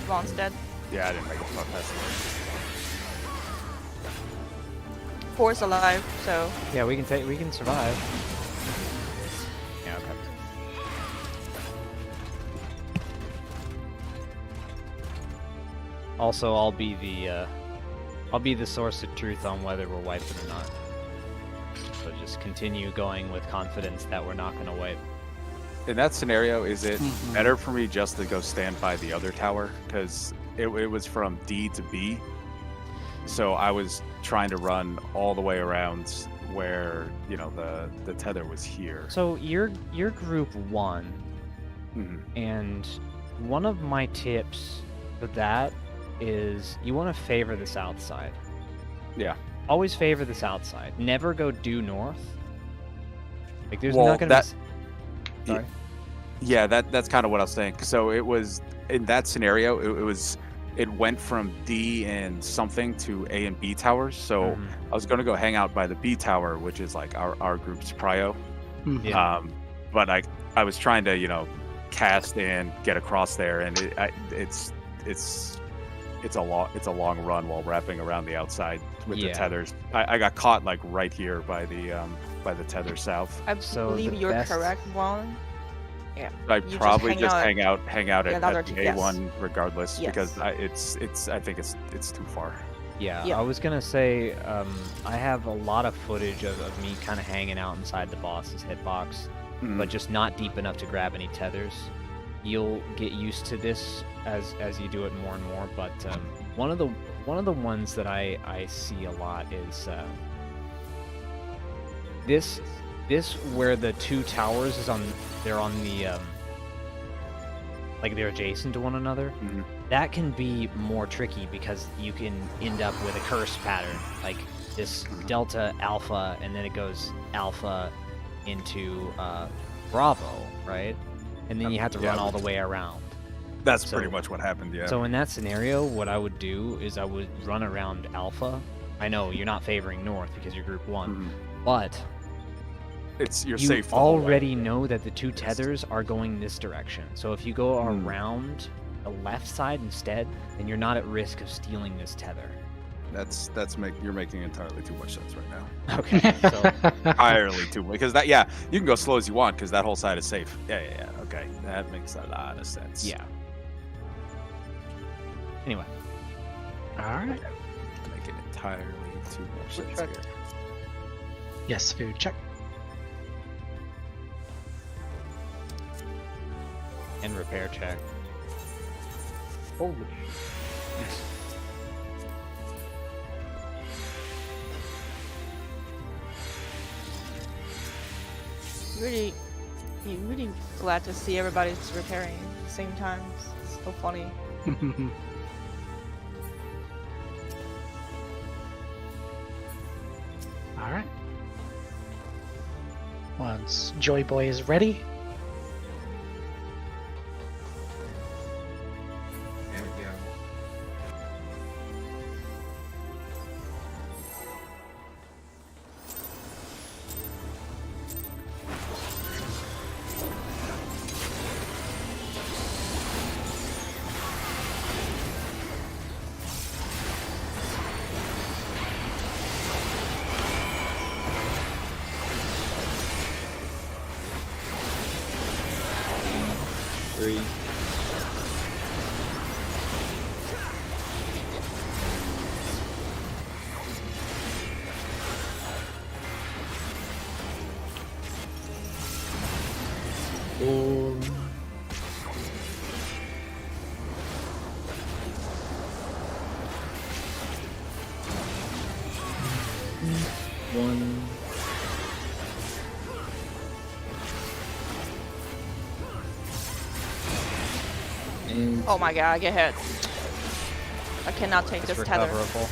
Vaughn's dead. Yeah, I didn't make it past the 4's alive, so Yeah, we can survive. Yeah, okay. Also, I'll be the source of truth on whether we're wiping or not. So just continue going with confidence that we're not going to wipe. In that scenario, is it Mhm. better for me just to go stand by the other tower? Because it was from D to B. So I was trying to run all the way around where, the tether was here. So you're group 1, Mhm. and one of my tips for that is you want to favor the south side. Yeah. Always favor the south side. Never go due north. Like there's Well, not going to that- be. Sorry. Yeah, that's kind of what I was saying. So it was in that scenario, it went from D and something to A and B towers. So Mhm. I was going to go hang out by the B tower, which is like our group's prio. Mhm. Yeah. But I was trying to cast and get across there, and it's a long run while wrapping around the outside with the Yeah. tethers. I got caught like right here by the tether south. I So believe the you're best- correct, Vaughn. I just probably hang just out- hang out Yeah, at another the two- yes. A1 regardless because Yes. I think it's too far. Yeah, Yeah. I was gonna say, I have a lot of footage of me kind of hanging out inside the boss's hitbox, Mm. but just not deep enough to grab any tethers. You'll get used to this as you do it more and more. But one of the ones that I see a lot is this where the 2 towers is on. They're on the like they're adjacent to one another. Mhm. That can be more tricky because you can end up with a curse pattern, like this delta alpha, and then it goes alpha into Bravo, right? And then you have to Yeah. run all the way around. That's So- pretty much what happened. Yeah. So in that scenario, what I would do is I would run around alpha. I know you're not favoring north because you're group 1, Mhm. but You're you safe. the whole way. already know that the 2 tethers are going this direction. So if you go Hmm. around the left side instead, then you're not at risk of stealing this tether. You're making entirely too much sense right now. Okay. So Entirely too much because you can go slow as you want because that whole side is safe. Yeah. Okay, that makes a lot of sense. yeah. Anyway, All right. Making entirely too much Good sense check. here. Yes, food check. And repair check. Holy Really, really glad to see everybody's repairing at the same time. It's so funny. All right. Once Joy Boy is ready, There we go. Three. Four. One. And Oh my god, I get hit. I cannot take It's this tether. recoverable.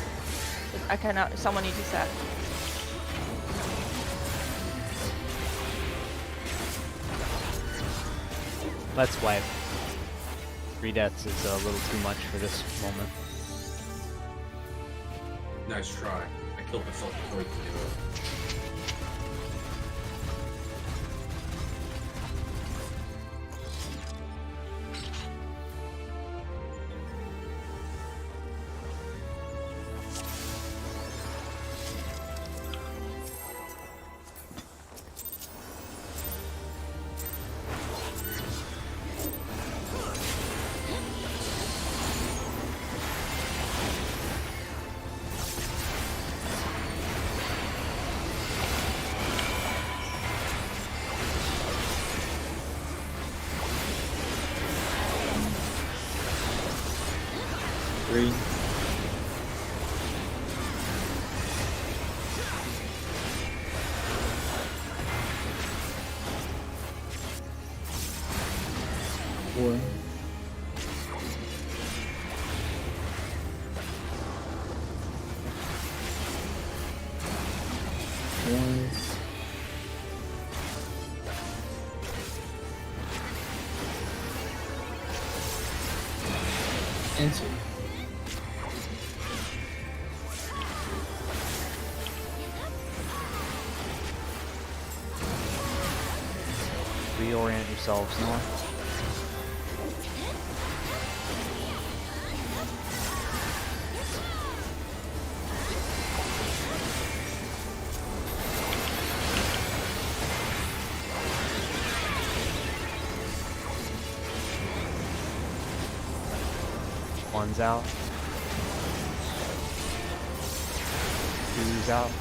I cannot. Someone needs to set. Let's wipe. 3 deaths is a little too much for this moment. Nice try. I killed myself before you could do it. three. Four. One. And two. Reorient yourselves north. One's out. Two's out.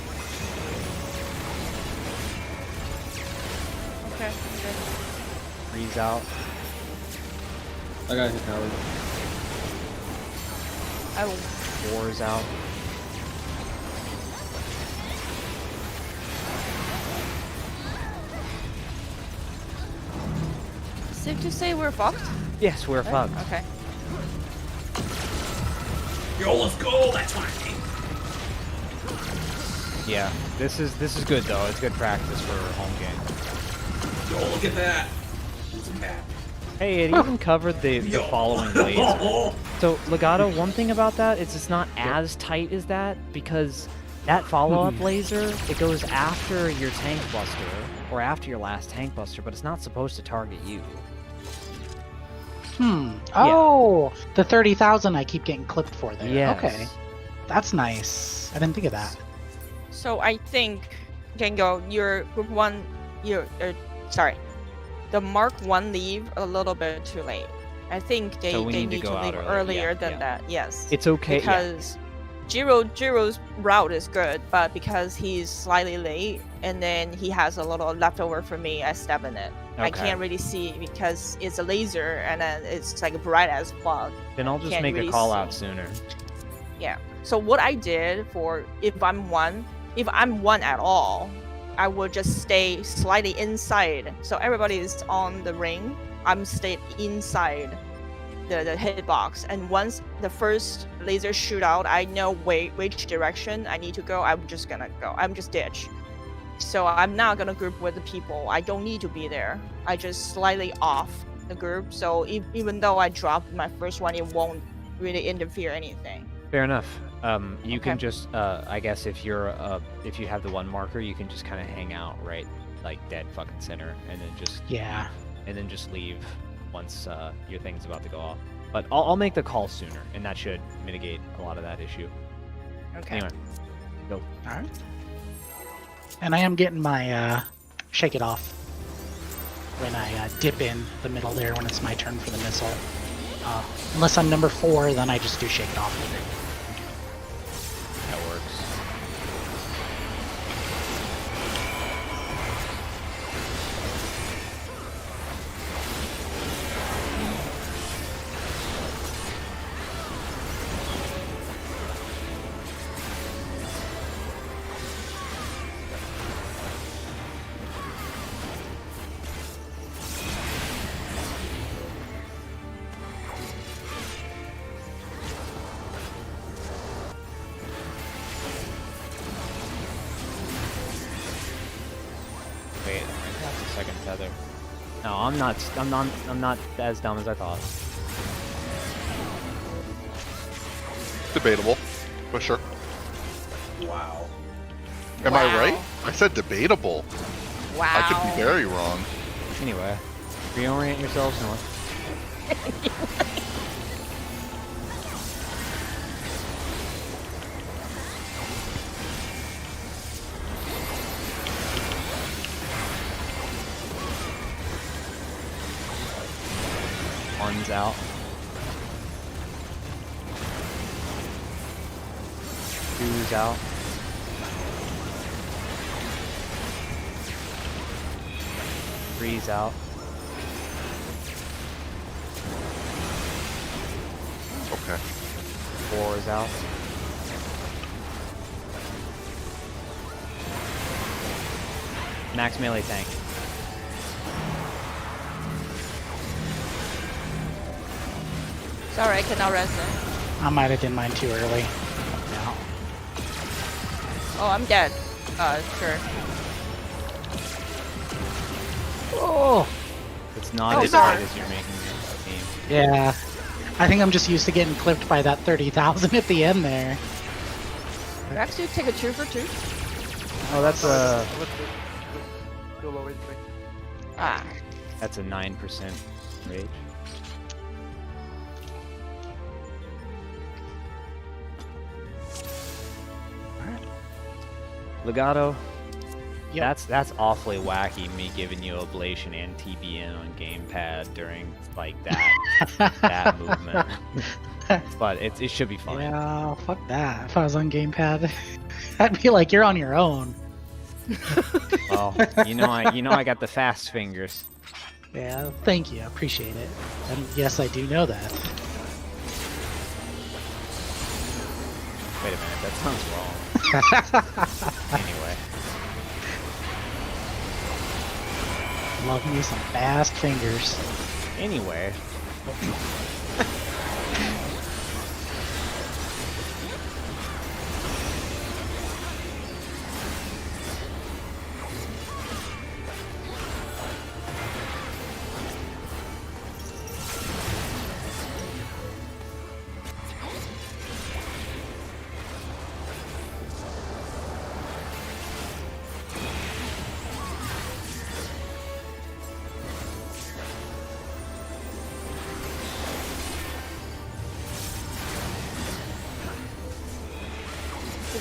Okay, good. Three's out. I got hit, Howard. I will. Four's out. Safe to say we're fucked. Yes, we're Right? fucked. Okay. Yo, let's go! That's my team! Yeah, this is good though. It's good practice for a home game. Yo, look at that! It's a cat. Hey, it even covered the Yo. following laser. So, Legato, one thing about that is it's not as tight as that because that follow-up laser, it goes after your tank buster or after your last tank buster, but it's not supposed to target you. Oh, the 30,000 I keep getting clipped for there. Yes. Okay. That's nice. I didn't think of that. So I think, Django, your group one, sorry, the Mark 1 leave a little bit too late. I think they So we need need to to go out leave earlier. earlier Yeah, than yeah. that. Yes. It's okay. Yeah. Because Jiro's route is good, but because he's slightly late and then he has a little leftover for me, I step in it. I Okay. can't really see because it's a laser and then it's like bright as fuck. Then I'll just Can't make really a call out see. sooner. Yeah. So what I did for if I'm one at all, I would just stay slightly inside. So everybody is on the ring. I'm stayed inside the hitbox, and once the first laser shoot out, I know which direction I need to go. I'm just gonna go. I'm just ditch. So I'm not gonna group with the people. I don't need to be there. I just slightly off the group. So even though I dropped my first one, it won't really interfere anything. Fair enough. You can Okay. just, I guess if you have the one marker, you can just kind of hang out right, like dead fucking center, and then just leave once your thing's about to go off. But I'll make the call sooner, and that should mitigate a lot of that issue. Okay. Anyway, go. All right. And I am getting my shake it off when I dip in the middle there when it's my turn for the missile. Unless I'm number 4, then I just do shake it off. That works. Wait, that's the second tether. No, I'm not as dumb as I thought. Debatable, for sure. Wow. Am I Wow. right? I said debatable. Wow. I could be very wrong. Anyway, reorient yourselves north. One's out. Two's out. Three's out. Okay. 4 is out. Max melee tank. Sorry, I cannot rest it. I might have done mine too early. Yeah. Oh, I'm dead. Sure. Oh! It's not Oh, as sorry. hard as you're making it seem. Yeah. I think I'm just used to getting clipped by that 30,000 at the end there. Max, you take a 2 for 2. Oh, that's Still always bring. Ah. that's a 9% rage. Legato. Yep. That's awfully wacky. Me giving you ablation and TBN on gamepad during like that movement. But it should be fine. Yeah, fuck that. If I was on gamepad, I'd be like, you're on your own. Well, you know I got the fast fingers. Yeah, thank you. I appreciate it. And yes, I do know that. Wait a minute, that sounds wrong. Anyway, Love me some fast fingers. anyway.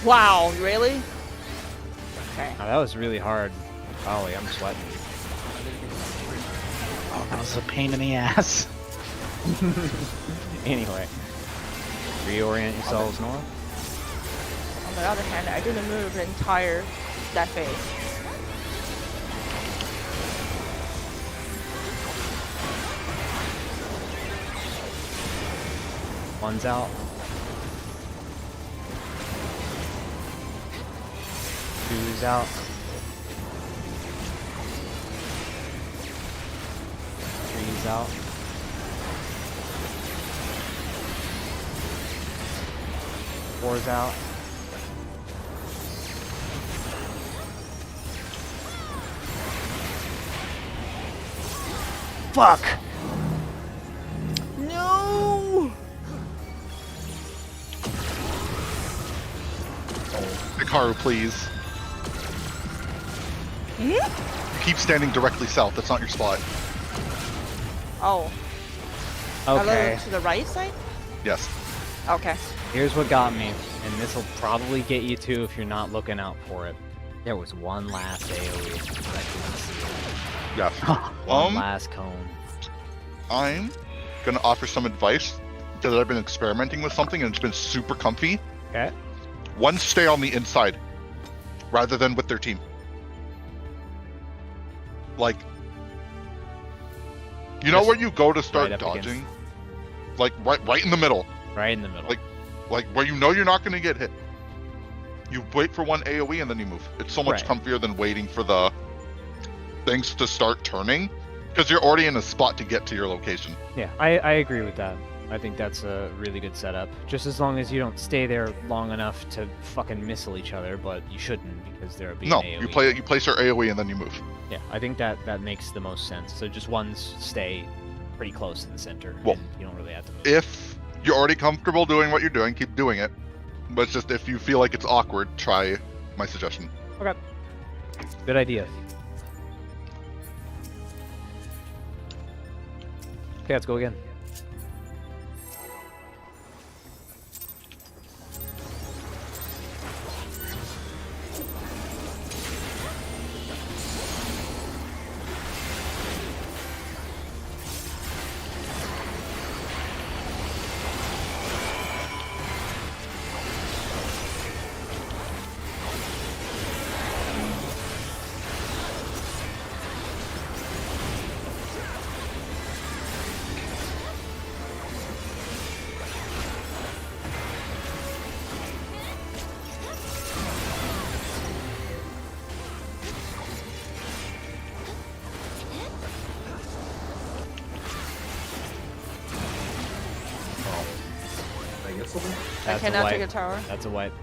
Wow, really? Okay. Oh, that was really hard. Golly, I'm sweating. Oh, that was a pain in the ass. Anyway, reorient yourselves north. On the other hand, I didn't move the entire that phase. One's out. Two's out. Three's out. Four's out. Fuck! No. Hikaru, please. Hmm? Keep standing directly south. That's not your spot. Oh. A Okay, little to the right side? Yes. Okay. here's what got me, and this will probably get you too if you're not looking out for it. There was one last AoE that I didn't see. Yes. One last cone. I'm gonna offer some advice because I've been experimenting with something and it's been super comfy. Okay. One, stay on the inside rather than with their team. Like, you know Just where you go to start right up against- dodging? Like right in the middle. Right in the middle. Like where you know you're not gonna get hit. You wait for one AoE and then you move. It's so much Right. comfier than waiting for the things to start turning because you're already in a spot to get to your location. Yeah, I agree with that. I think that's a really good setup. Just as long as you don't stay there long enough to fucking missile each other, but you shouldn't because there'll be No, an AoE. you place your AoE and then you move. Yeah, I think that makes the most sense. So just ones stay pretty close to the center. Well, and you don't really have to move. If you're already comfortable doing what you're doing, keep doing it. But it's just if you feel like it's awkward, try my suggestion. Good idea. Okay, let's go again. Did I get something? I That's a cannot wipe. take a tower. That's a wipe.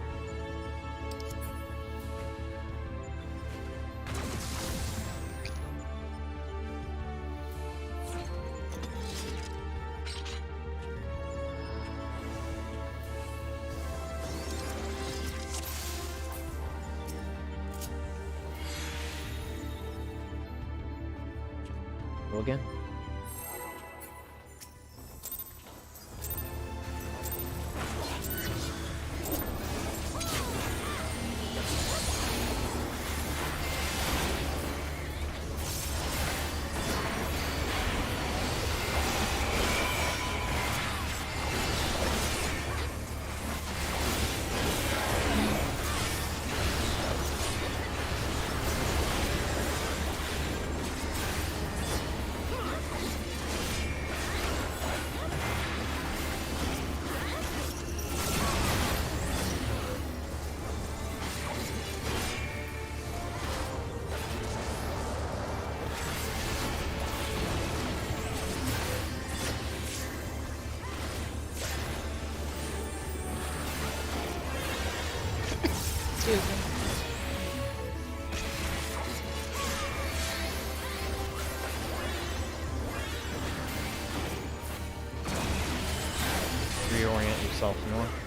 Go again. Excuse me. Reorient yourself north.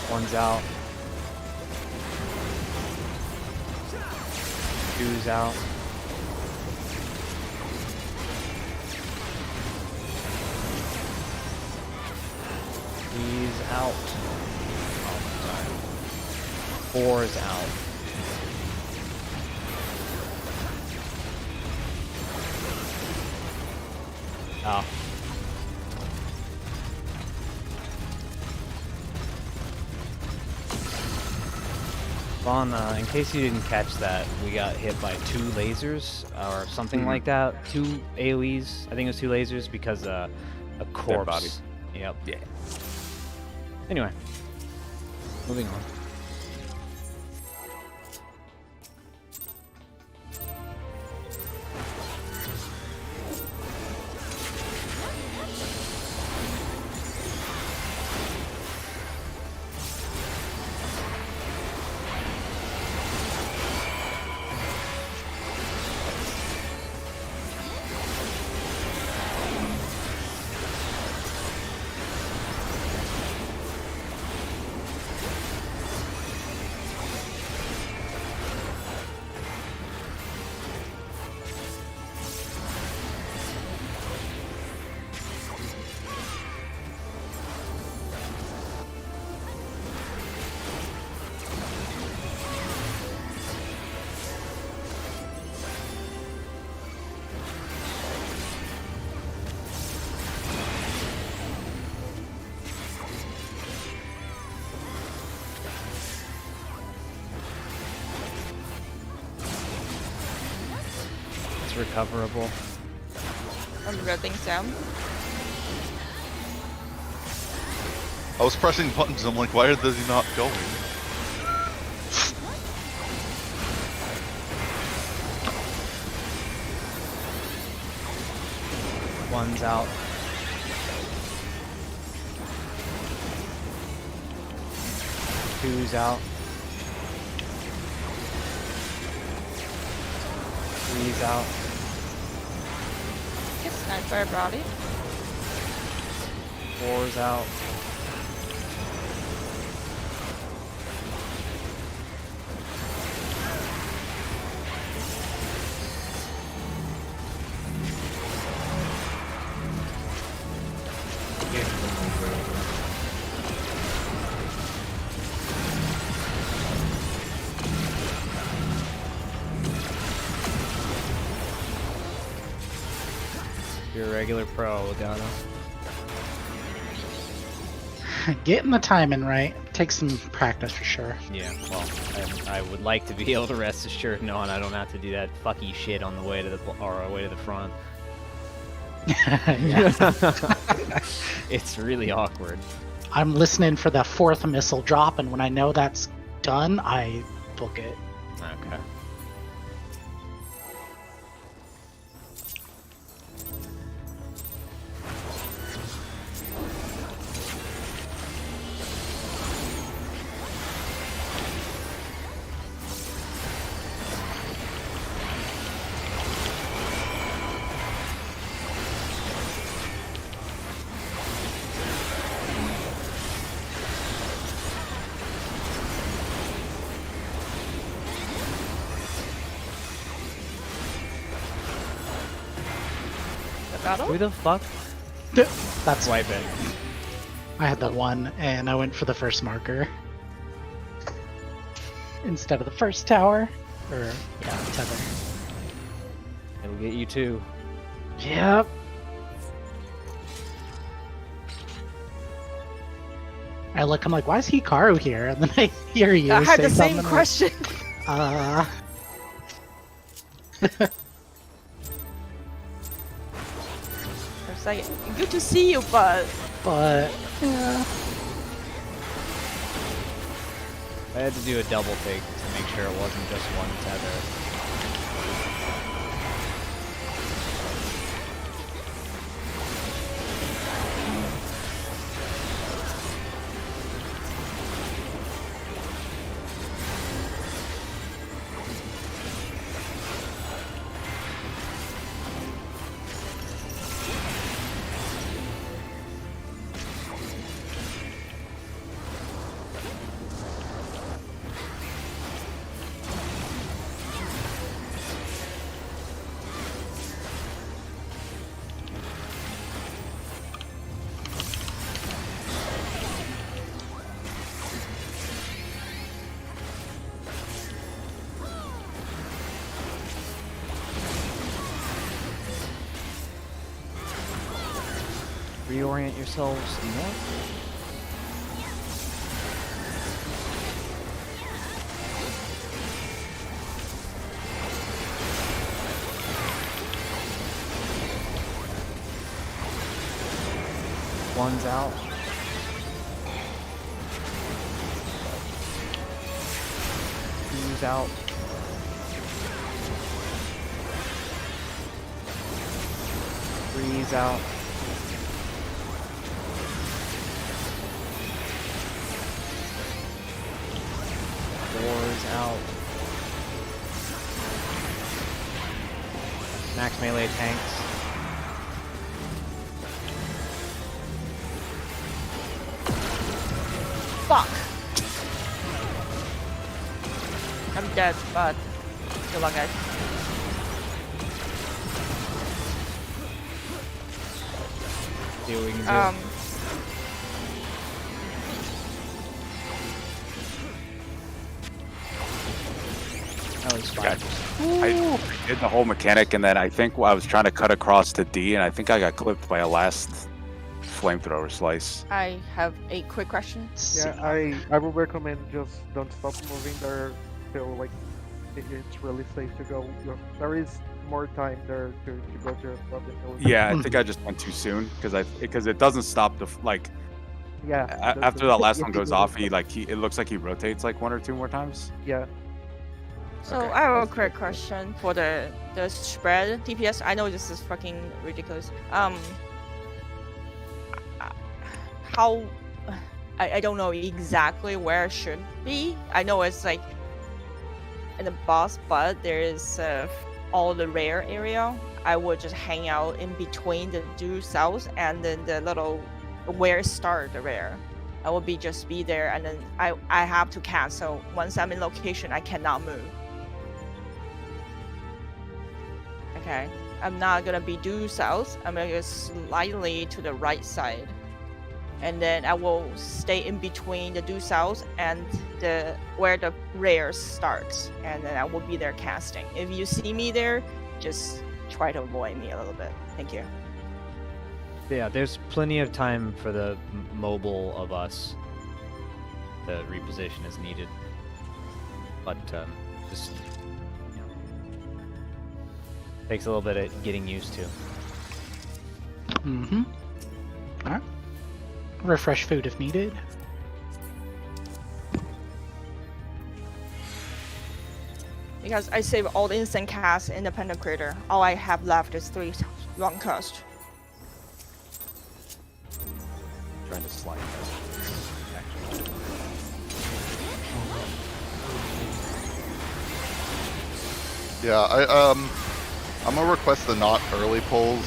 One's out. Two's out. He's out. Four's out. Oh. Vaughn, in case you didn't catch that, we got hit by 2 lasers or something like that. 2 AoEs. I think it was 2 lasers because a corpse. body. Yep. Yeah. Anyway, moving on. It's recoverable. Regretting Sam. I was pressing buttons. I'm like, why is he not going? One's out. Two's out. Three's out. Yes, sniper body. 4's out. You're a regular pro, Logano. Getting the timing right takes some practice for sure. Yeah, well, I would like to be able to rest assured knowing I don't have to do that fucky shit on the way to the way to the front. It's really awkward. I'm listening for the 4th missile drop, and when I know that's done, I book it. Okay. Battle? Who the fuck? That's Wipe it. I had that one, and I went for the first marker instead of the first tower. Or yeah, tether. It'll get you too. Yep. I look, I'm like, why is Hikaru here? And then I hear you I had say the same something question. Like, It's like, good to see you, but but yeah. I had to do a double take to make sure it wasn't just one tether. Reorient yourselves north. One's out. Two's out. Three's out. Four's out. Max melee tanks. Fuck. I'm dead, but good luck, guys. See what we can do. That was Okay. fine. I did the whole mechanic, and then I think I was trying to cut across to D, and I think I got clipped by a last flamethrower slice. I have a quick question. Yeah, I would recommend just don't stop moving there till like it's really safe to go. There is more time there to go to Yeah, I think I just went too soon because it doesn't stop yeah. after that last one goes off. It looks like he rotates like 1 or 2 more times. Yeah. So Okay. I have a quick question for the spread DPS. I know this is fucking ridiculous. How I don't know exactly where it should be. I know it's like in the boss, but there is all the rare area. I would just hang out in between the due south and then the little where start the rare. I will just be there, and then I have to cast. So once I'm in location, I cannot move. Okay, I'm not gonna be due south. I'm gonna go slightly to the right side, and then I will stay in between the due south and where the rare starts, and then I will be there casting. If you see me there, just try to avoid me a little bit. Thank you. Yeah, there's plenty of time for the mobile of us to reposition as needed. But just takes a little bit of getting used to. Mm-hmm. Alright. Refresh food if needed. Because I save all the instant casts in the Panda Crater. All I have left is 3 long cast. Trying to slide this. Yeah, I'm gonna request the not early pulls.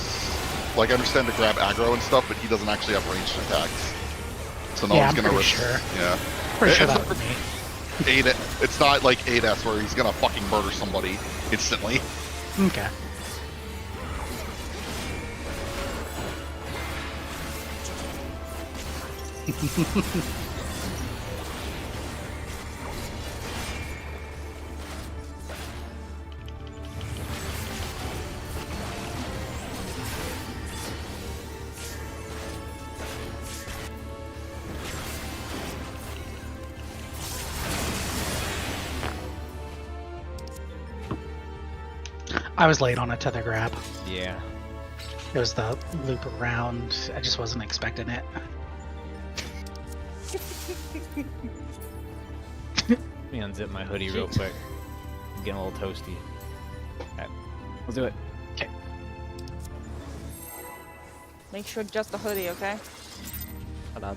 Like, I understand to grab aggro and stuff, but he doesn't actually have ranged attacks. So no Yeah, one's I'm gonna pretty sure. Yeah. Pretty sure It's that was me. 8. It's not like 8S where he's gonna fucking murder somebody instantly. Okay. I was late on a tether grab. Yeah. It was the loop around. I just wasn't expecting it. Let me unzip my hoodie real quick. I'm getting a little toasty. Okay, let's do it. Make sure just the hoodie, okay? Hold on.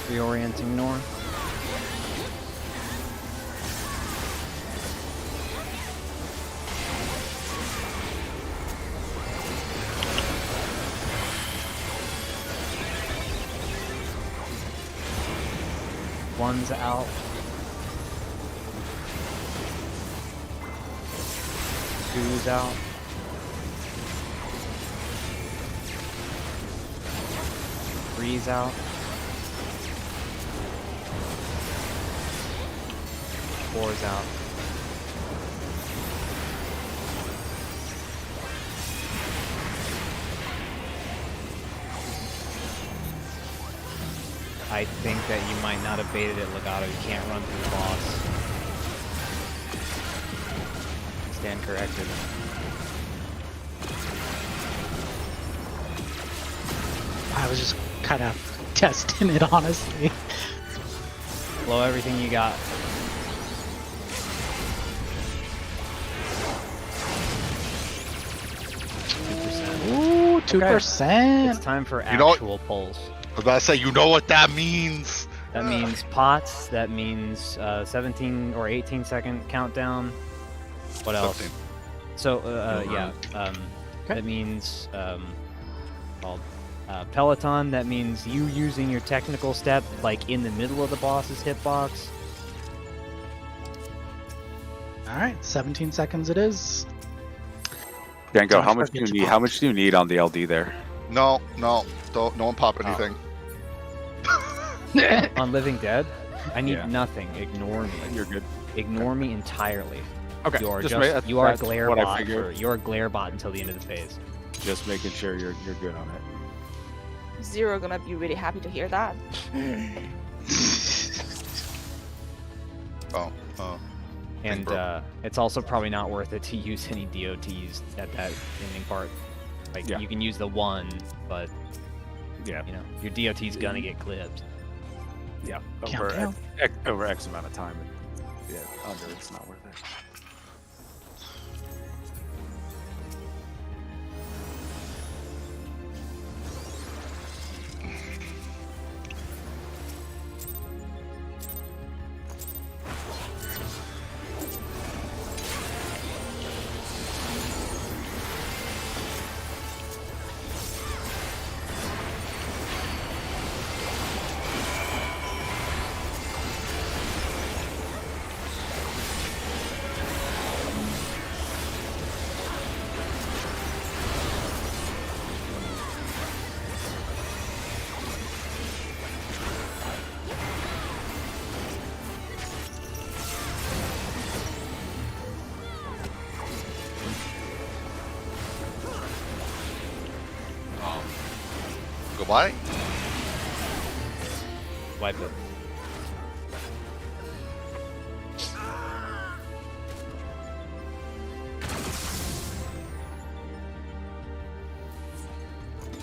Reorienting north. One's out. Two's out. Three's out. Four's out. I think that you might not have baited it, Legato. You can't run through the boss. Stand corrected. I was just kind of testing it, honestly. Blow everything you got. Ooh, 2%. It's time for You know what? actual polls. I was about to say, you know what that means. That means pots. That means 17 or 18 second countdown. What else? 17. So yeah, that means Peloton. That means you using your technical step like in the middle of the boss's hitbox. All right, 17 seconds it is. Django, how much do you need? How much do you need on the LD there? No, no, don't. No one pop anything. On Living Dead, I need Yeah. nothing. Ignore me. You're good. Ignore me entirely. Okay. You are just just you are a that's glare what I bot. figured. You're a glare bot until the end of the phase. Just making sure you're good on it. Zero gonna be really happy to hear that. Oh. And bro. it's also probably not worth it to use any DOTs at that ending part. Like Yeah. you can use the one, but Yeah. you know your DOT's gonna get clipped. Yeah. Countdown. Over X amount of time. Yeah. Under it's not worth it. Goodbye. Wipe it.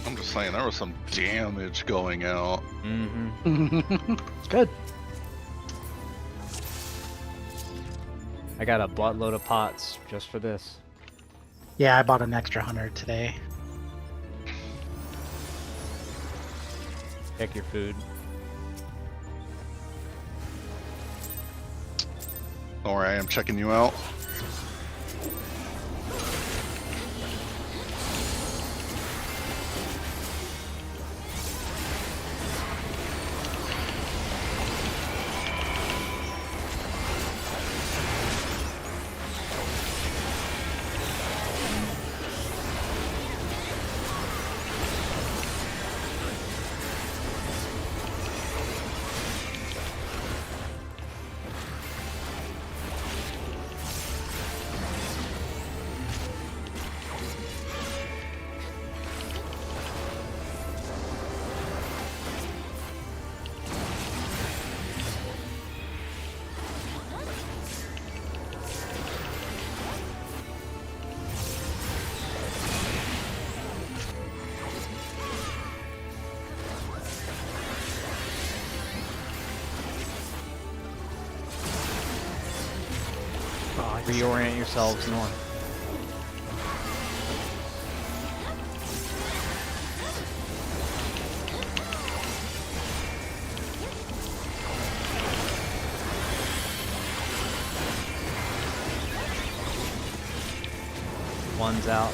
I'm just saying, there was some damage going out. Mm-hmm. Good. I got a buttload of pots just for this. Yeah, I bought an extra 100 today. Check your food. Don't worry, I am checking you out. Reorient yourselves north. One's out.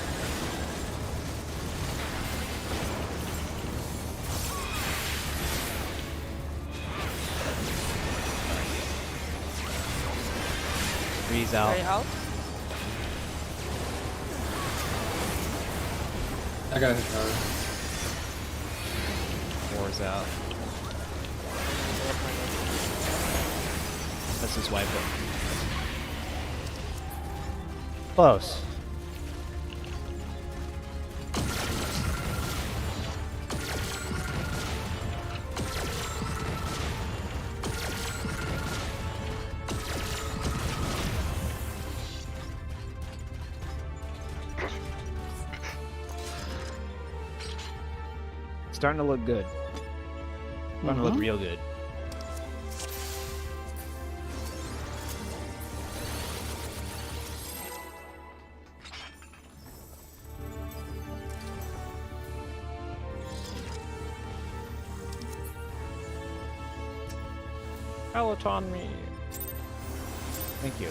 Three's out. Very out. I got a hit card. Four's out. Let's just wipe it. Close. Starting to look good. Starting to look real good. Peloton me. Thank you.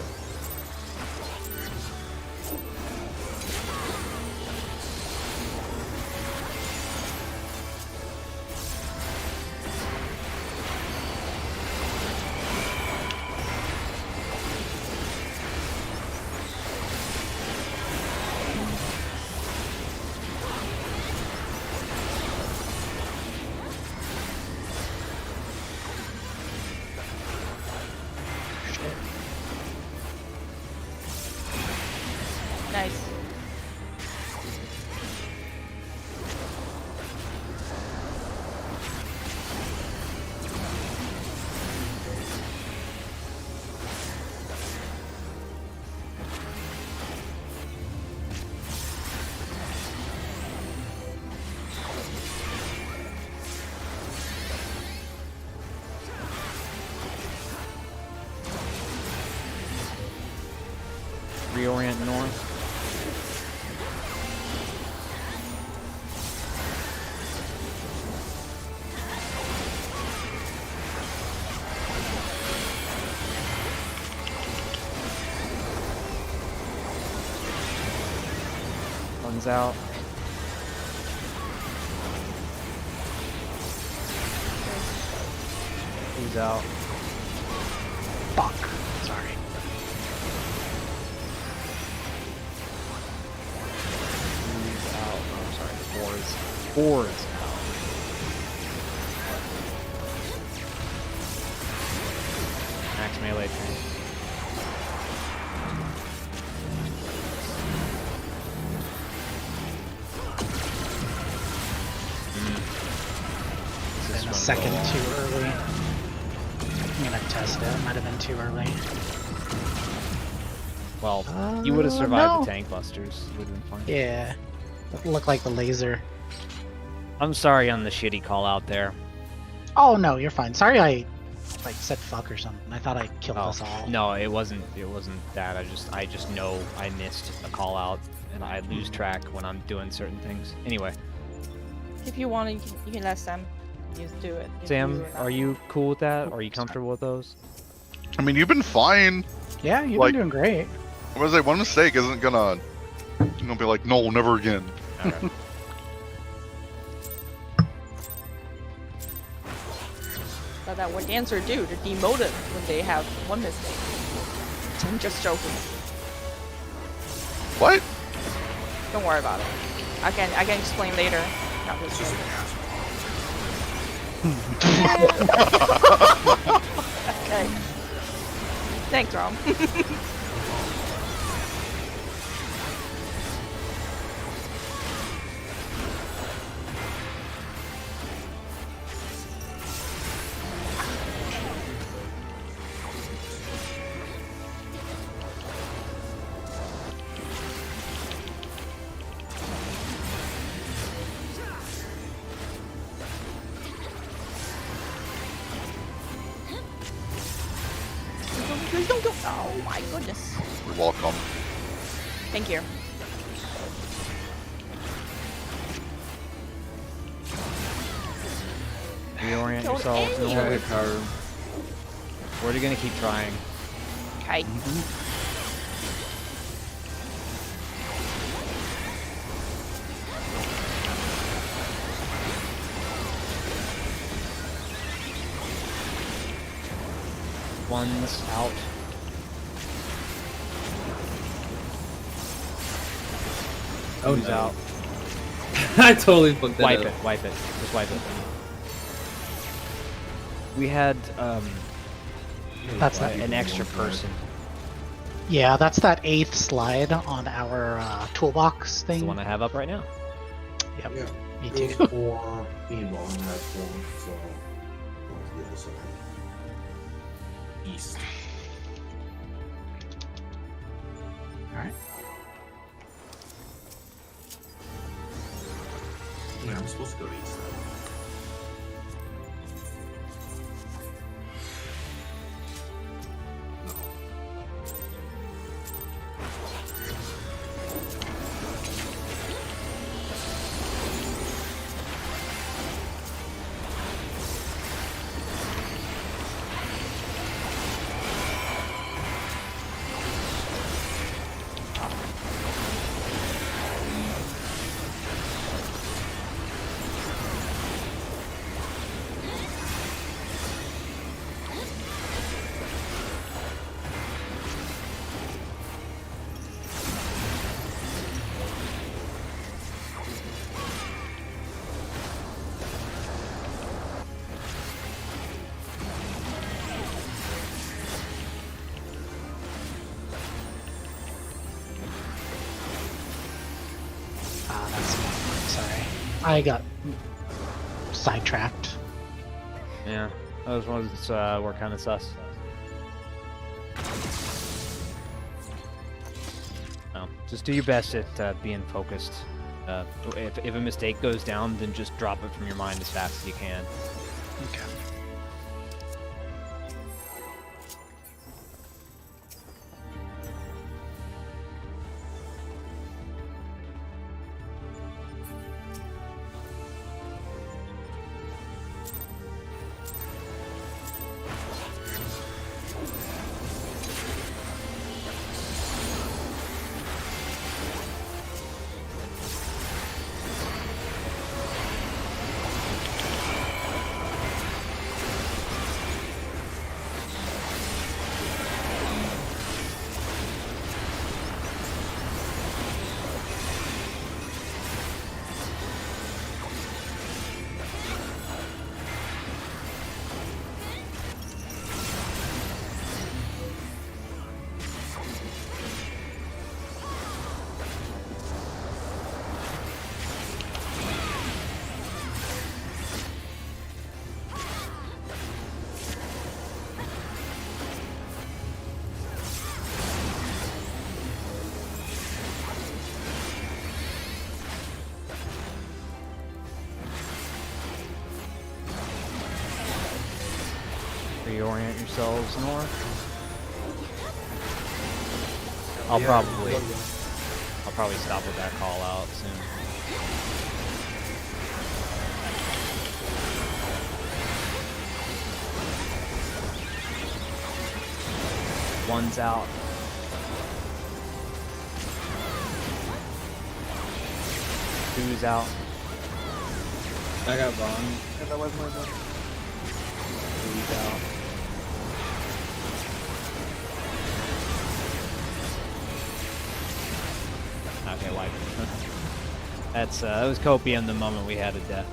Nice. Reorient north. One's out. He's out. Fuck. Sorry. He's out. Oh, I'm sorry. Four is out. Max melee tank. Been a second too early. I'm gonna test it. Might have been too early. Well, you would have survived no. the tank busters. You would have been fine. Yeah. It looked like the laser. I'm sorry on the shitty call out there. Oh no, you're fine. Sorry I like said fuck or something. I thought I killed Oh, us all. no, it wasn't that. I just know I missed a call out and I lose track when I'm doing certain things. Anyway, If you want, you can let Sam just do it. if Sam, you are you cool with that? Are you comfortable with those? I mean, you've been fine. Yeah, you've Like- been doing great. I was like, one mistake isn't gonna be like, no, never again. Okay. But that what dancer do? They're demoted when they have one mistake. I'm just joking. What? Don't worry about it. I can explain later. Not It's just an asshole. okay. Thanks, Rom. Don't. Oh my goodness. You're welcome. Thank you. Reorient Killed yourselves. any. Got a hit card. We're gonna keep trying. Okay. One's out. Oh, Two's no. out. I totally fucked that Wipe up. it, wipe it. Just wipe it. We had That's that. an extra person. Yeah, that's that 8th slide on our toolbox It's thing. the one I have up right now. Yep, Yeah. me It was too. 4 paintball and I had 4, so going to the other side. East. Alright. Yeah, I'm supposed to go to east. No. That's my fault, sorry. I got sidetracked. Yeah, those ones were kind of sus. No, just do your best at being focused. If a mistake goes down, then just drop it from your mind as fast as you can. Okay. Reorient yourselves north. I'll probably stop with that call out soon. One's out. Two's out. I got bombed. And that was my number. Three's out. Okay, wipe. That was copium the moment we had a death.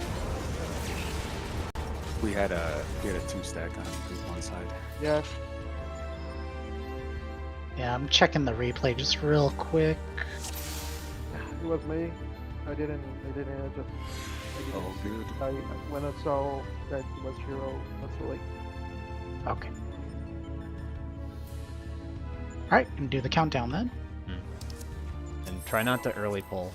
We had a 2-stack on group one side. Yeah, Yeah, I'm checking the replay just real quick. it was me. I didn't adjust. Oh, good. When I saw that it was Hero, I was so like, Okay. Alright, and do the countdown then. And try not to early pull.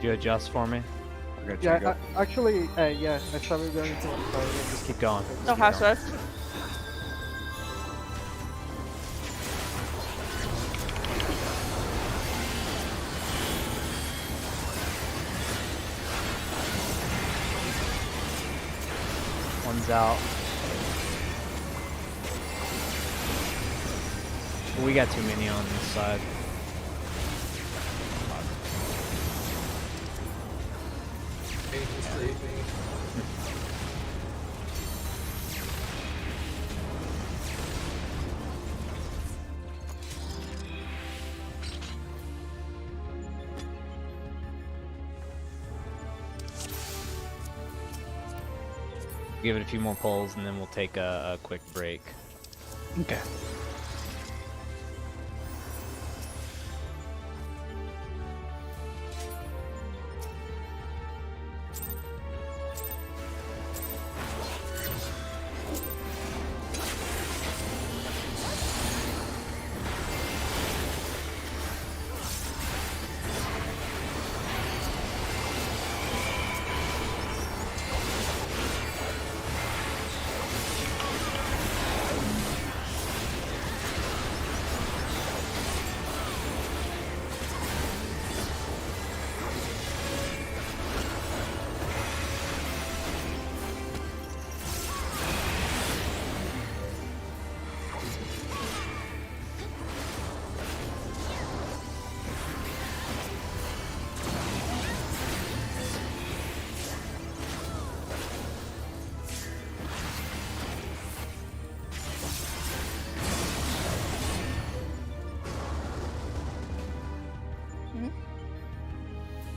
you adjust for me? I got Yeah, Django. actually, yeah, I started going to one side. Just keep going. No Keep house going. left. One's out. We got too many on this side. Give it a few more pulls and then we'll take a quick break. Okay.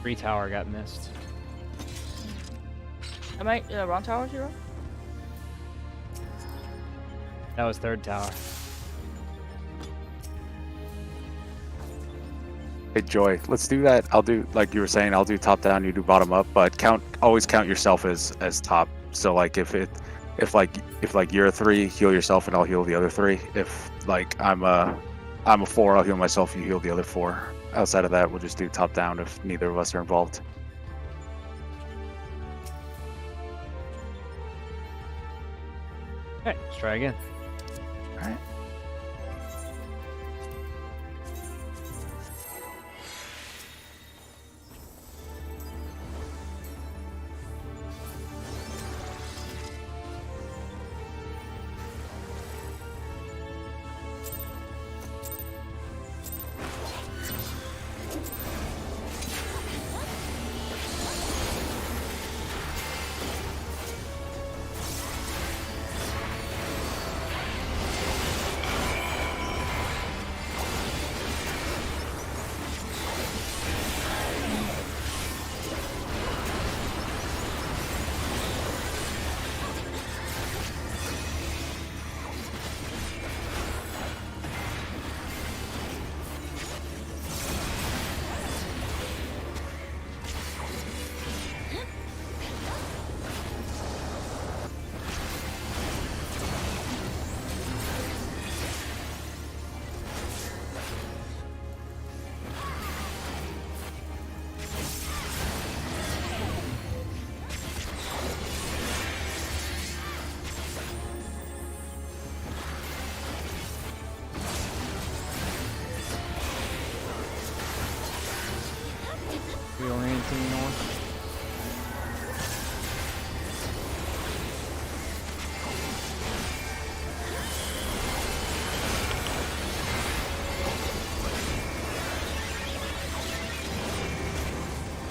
Three tower got missed. Am I wrong tower, Hero? That was third tower. Hey Joy, let's do that. I'll do like you were saying. I'll do top down. You do bottom up, but always count yourself as top. So like if you're a 3, heal yourself and I'll heal the other 3. If like I'm a 4, I'll heal myself. You heal the other 4. Outside of that, we'll just do top down if neither of us are involved. Okay, let's try again. All right. Reorienting north.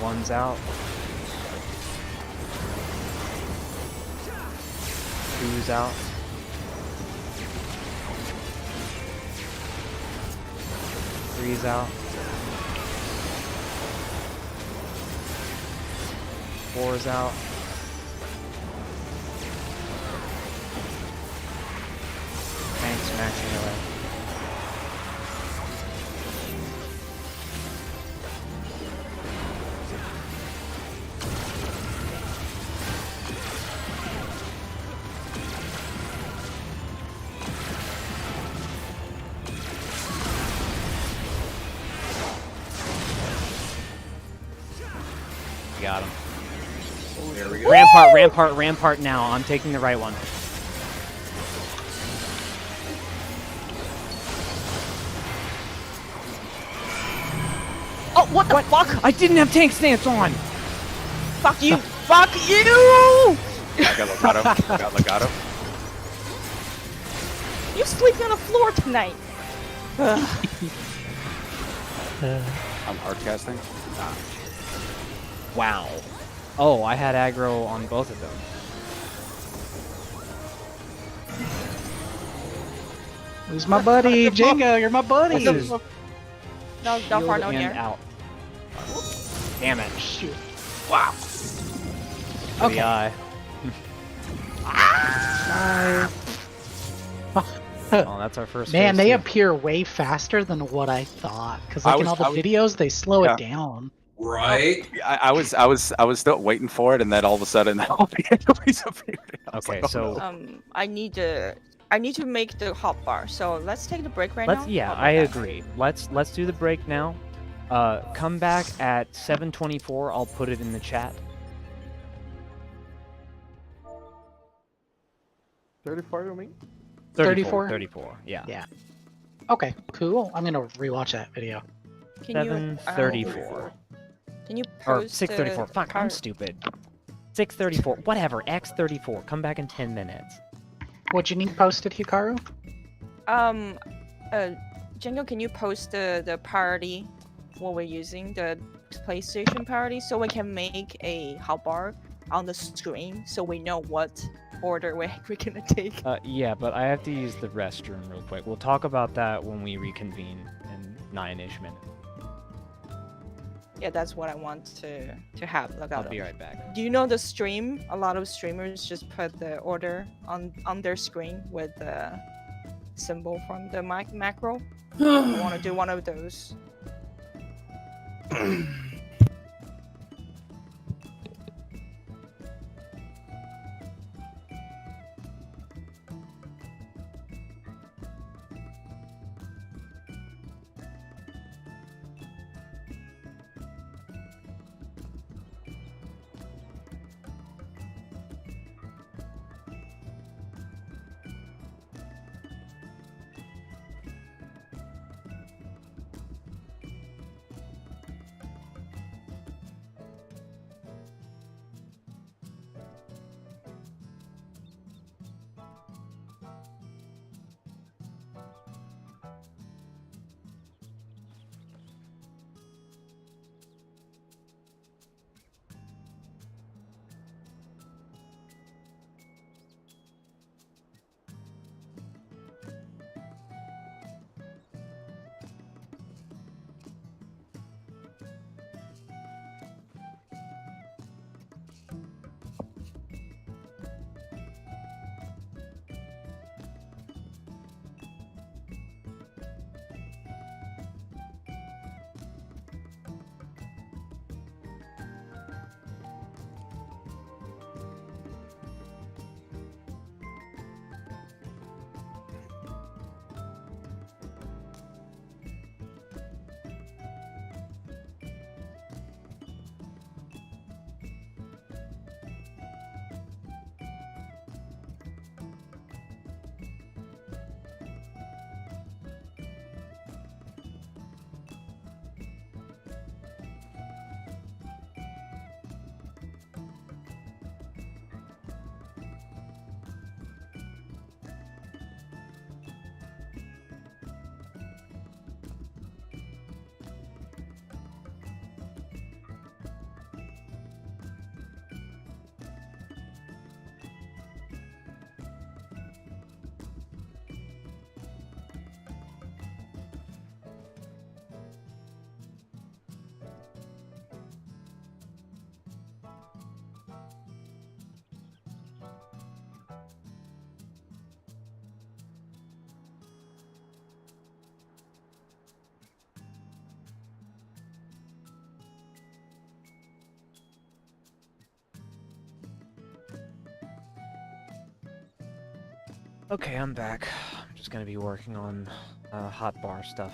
One's out. Two's out. Three's out. 4's out. Tank smashing away. Rampart now. I'm taking the right one. Oh, what the fuck? I didn't have tank stance on! Fuck you! Fuck you! I got legato. Got legato. You sleeping on the floor tonight. I'm hard casting. Wow. Oh, I had aggro on both of them. Who's my buddy? Django, you're my buddy. This is No, not far, no shield near. and out. Damn it. Shoot. Wow. Okay. Okay. Bye. Oh, that's our first. Man, phase they two. appear way faster than what I thought. Because I like in was- all I the was- videos, they slow yeah. it down. Right? I was still waiting for it, and then all of a sudden, all the enemies appeared. I was Okay, like, oh, so no. I need to make the hot bar. So let's take the break right now. yeah, How about I that? agree. Let's do the break now. Come back at 7:24. I'll put it in the chat. 34, you mean? 34? 34. Yeah. Yeah. Okay, cool. I'm gonna rewatch that video. Can you, 7:34. Can you Or post 6:34. the Fuck, I'm card? stupid. 6:34. Whatever. X34. Come back in 10 minutes. What you need posted, Hikaru? Django, can you post the party what we're using, the PlayStation party, so we can make a hotbar on the screen so we know what order we're gonna take. Yeah, but I have to use the restroom real quick. We'll talk about that when we reconvene in 9-ish minutes. Yeah, that's what I want to have. I'll be right back. Do you know the stream? A lot of streamers just put the order on their screen with the symbol from the macro. I want to do one of those. Okay, I'm back. I'm just gonna be working on hot bar stuff.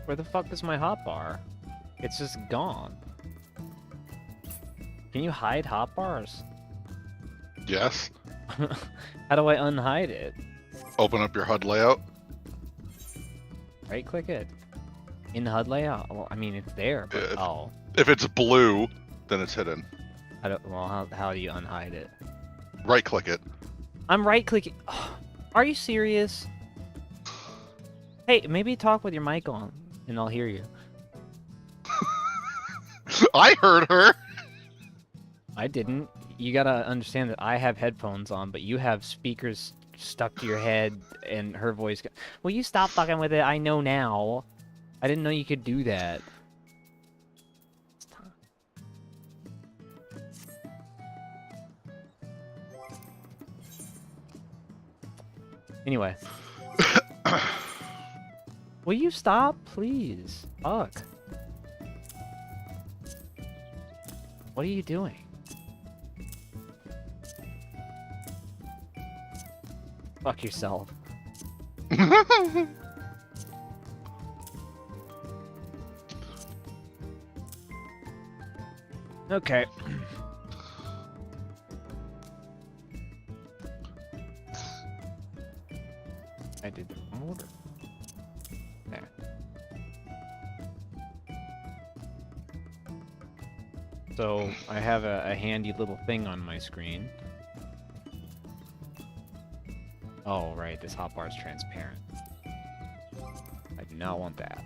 Where the fuck is my hotbar? It's just gone. Can you hide hotbars? Yes. How do I unhide it? Open up your HUD layout. Right click it. In HUD layout? Well, I mean, it's there, but If- oh. If it's blue, then it's hidden. How do you unhide it? Right click it. I'm right clicking. Are you serious? Hey, maybe talk with your mic on, and I'll hear you. I heard her. I didn't. You gotta understand that I have headphones on, but you have speakers stuck to your head, and her voice. Will you stop fucking with it? I know now. I didn't know you could do that. Anyway. Will you stop, please? Fuck. What are you doing? Fuck yourself. Okay. I did the wrong order. There. So I have a handy little thing on my screen. Oh, right, this hotbar is transparent. I do not want that.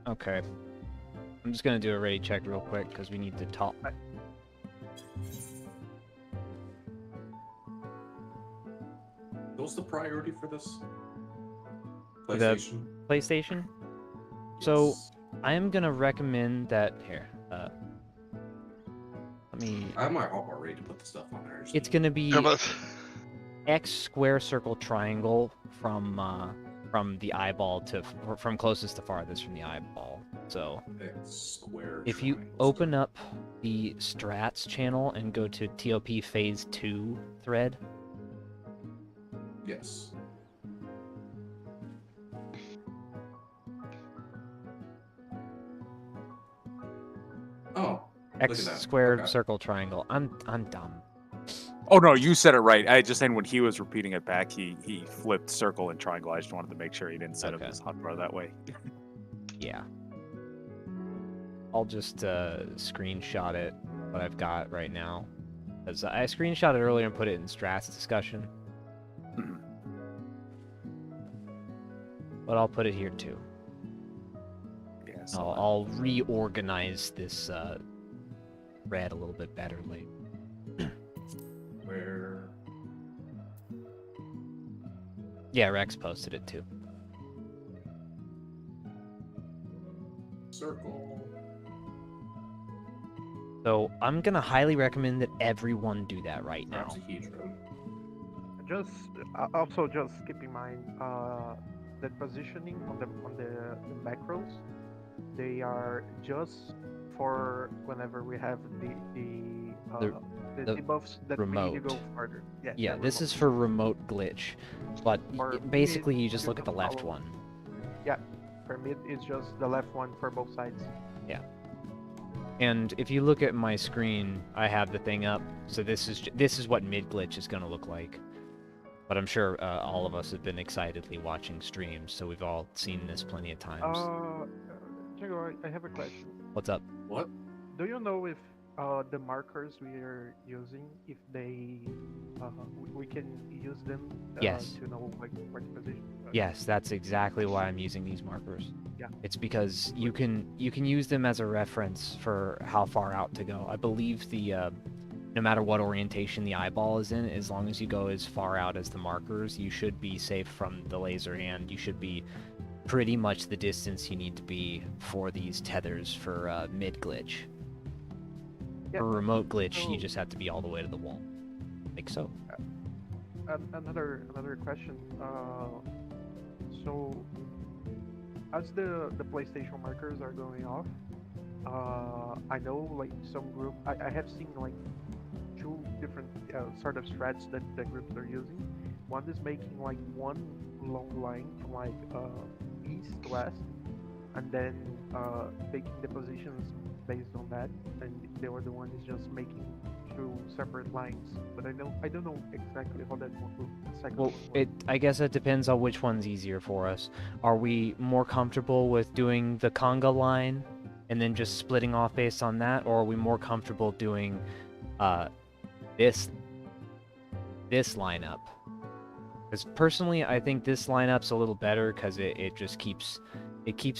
Okay. I'm just gonna do a ready check real quick because we need to talk. What's the priority for this? The PlayStation. PlayStation? So Yes. I am gonna recommend that here. Let me. I have my hotbar ready to put the stuff on there. It's gonna be Yeah, but X square circle triangle from the eyeball to from closest to farthest from the eyeball. So square. if you triangles. open up the strats channel and go to TOP phase 2 thread, Yes. Oh. X Look at that. squared Okay. circle triangle. I'm dumb. Oh no, you said it right. I just saying when he was repeating it back, he flipped circle and triangle. I just wanted to make sure he didn't set up Okay. his hotbar that way. Yeah. I'll just screenshot it, what I've got right now. Because I screenshot it earlier and put it in strats discussion. Mhm. But I'll put it here too. Yeah, so I'll reorganize this thread a little bit better later. Where? Yeah, Rex posted it too. Circle. So I'm gonna highly recommend that everyone do that right now. Perhaps a hedron. Also just keep in mind, that positioning on the macros, they are just for whenever we have the debuffs that we need to go remote. further. Yeah, Yeah, the this remote. is for remote glitch, but For basically mid, you just you look at the can left follow. one. Yeah, for mid it's just the left one for both sides. Yeah. And if you look at my screen, I have the thing up. So this is what mid glitch is going to look like. But I'm sure all of us have been excitedly watching streams, so we've all seen this plenty of times. Django, I have a question. What's up? What? Do you know if the markers we are using, if they we can use them Yes. to know like where to position? Yes, that's exactly why I'm using these markers. Yeah. It's because you can use them as a reference for how far out to go. I believe the no matter what orientation the eyeball is in, as long as you go as far out as the markers, you should be safe from the laser, and you should be pretty much the distance you need to be for these tethers for mid glitch. Yeah. For remote glitch, you So- just have to be all the way to the wall. Like so. Another question. So as the PlayStation markers are going off, I know like some group I have seen like two different sort of strats that the groups are using. One is making like one long line from like east to west, and then taking the positions based on that, and the other one is just making two separate lines. But I don't know exactly how that one will. The second Well, one will. I guess it depends on which one's easier for us. Are we more comfortable with doing the conga line and then just splitting off based on that, or are we more comfortable doing this lineup? Because personally, I think this lineup's a little better because it just keeps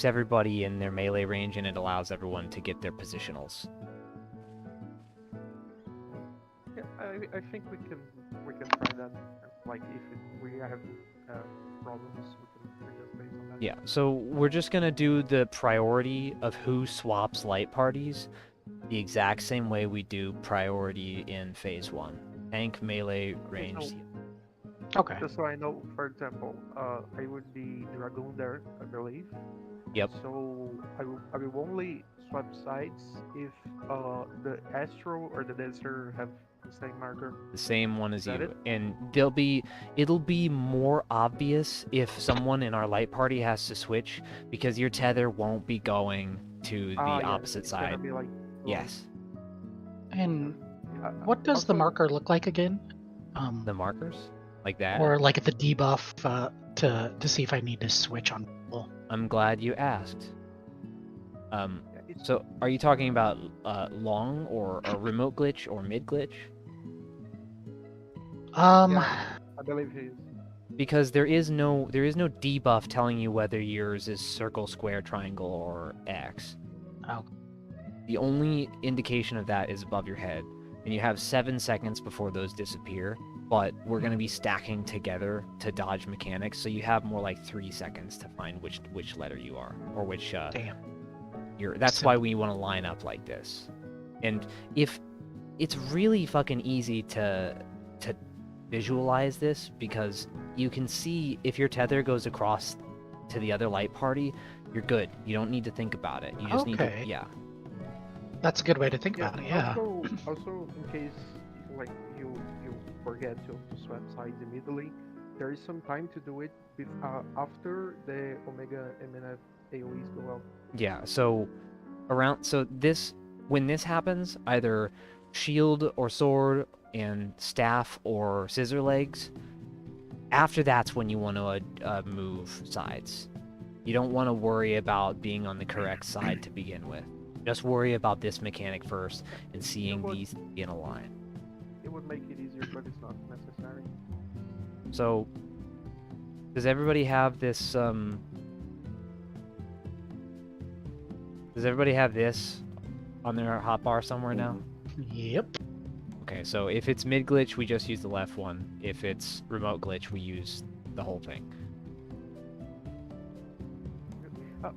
everybody in their melee range, and it allows everyone to get their positionals. Yeah, I think we can try that. Like if we have problems, we can just based on that. Yeah, so we're just gonna do the priority of who swaps light parties the exact same way we do priority in phase 1. Tank, melee, range. so- Okay. Just so I know, for example, I would be Dragoon there, I believe. Yep. So I will only swap sides if the Astro or the Desert have the same marker. The same one as Is that you. it? And it'll be more obvious if someone in our light party has to switch, because your tether won't be going to the Yeah, opposite it's gonna side. be like Yes. And uh, what does the also- marker look like again? The markers? Like that? Or like the debuff to see if I need to switch on people. I'm glad you asked. Yeah, it's- So are you talking about long or a remote glitch or mid glitch? Yeah. I believe he is. Because there is no debuff telling you whether yours is circle, square, triangle, or X. Oh. The only indication of that is above your head, and you have 7 seconds before those disappear. But we're gonna be stacking together to dodge mechanics, so you have more like 3 seconds to find which letter you are, or which Damn. That's why we want to line up like this. And if it's really fucking easy to visualize this, because you can see if your tether goes across to the other light party, you're good. You don't need to think about it. You just need Okay. to, yeah. That's a good way to think about it. Yeah. Also, in case like you forget to swap sides immediately, there is some time to do it after the Omega MNF AoEs go out. Yeah, so when this happens, either shield or sword and staff or scissor legs, after that's when you want to move sides. You don't want to worry about being on the correct side to begin with. Just worry about this mechanic first and seeing what? these in a line. It would make it easier, but it's not necessary. So, does everybody have this? Does everybody have this on their hotbar somewhere now? Yep. Okay, so if it's mid glitch, we just use the left one. If it's remote glitch, we use the whole thing.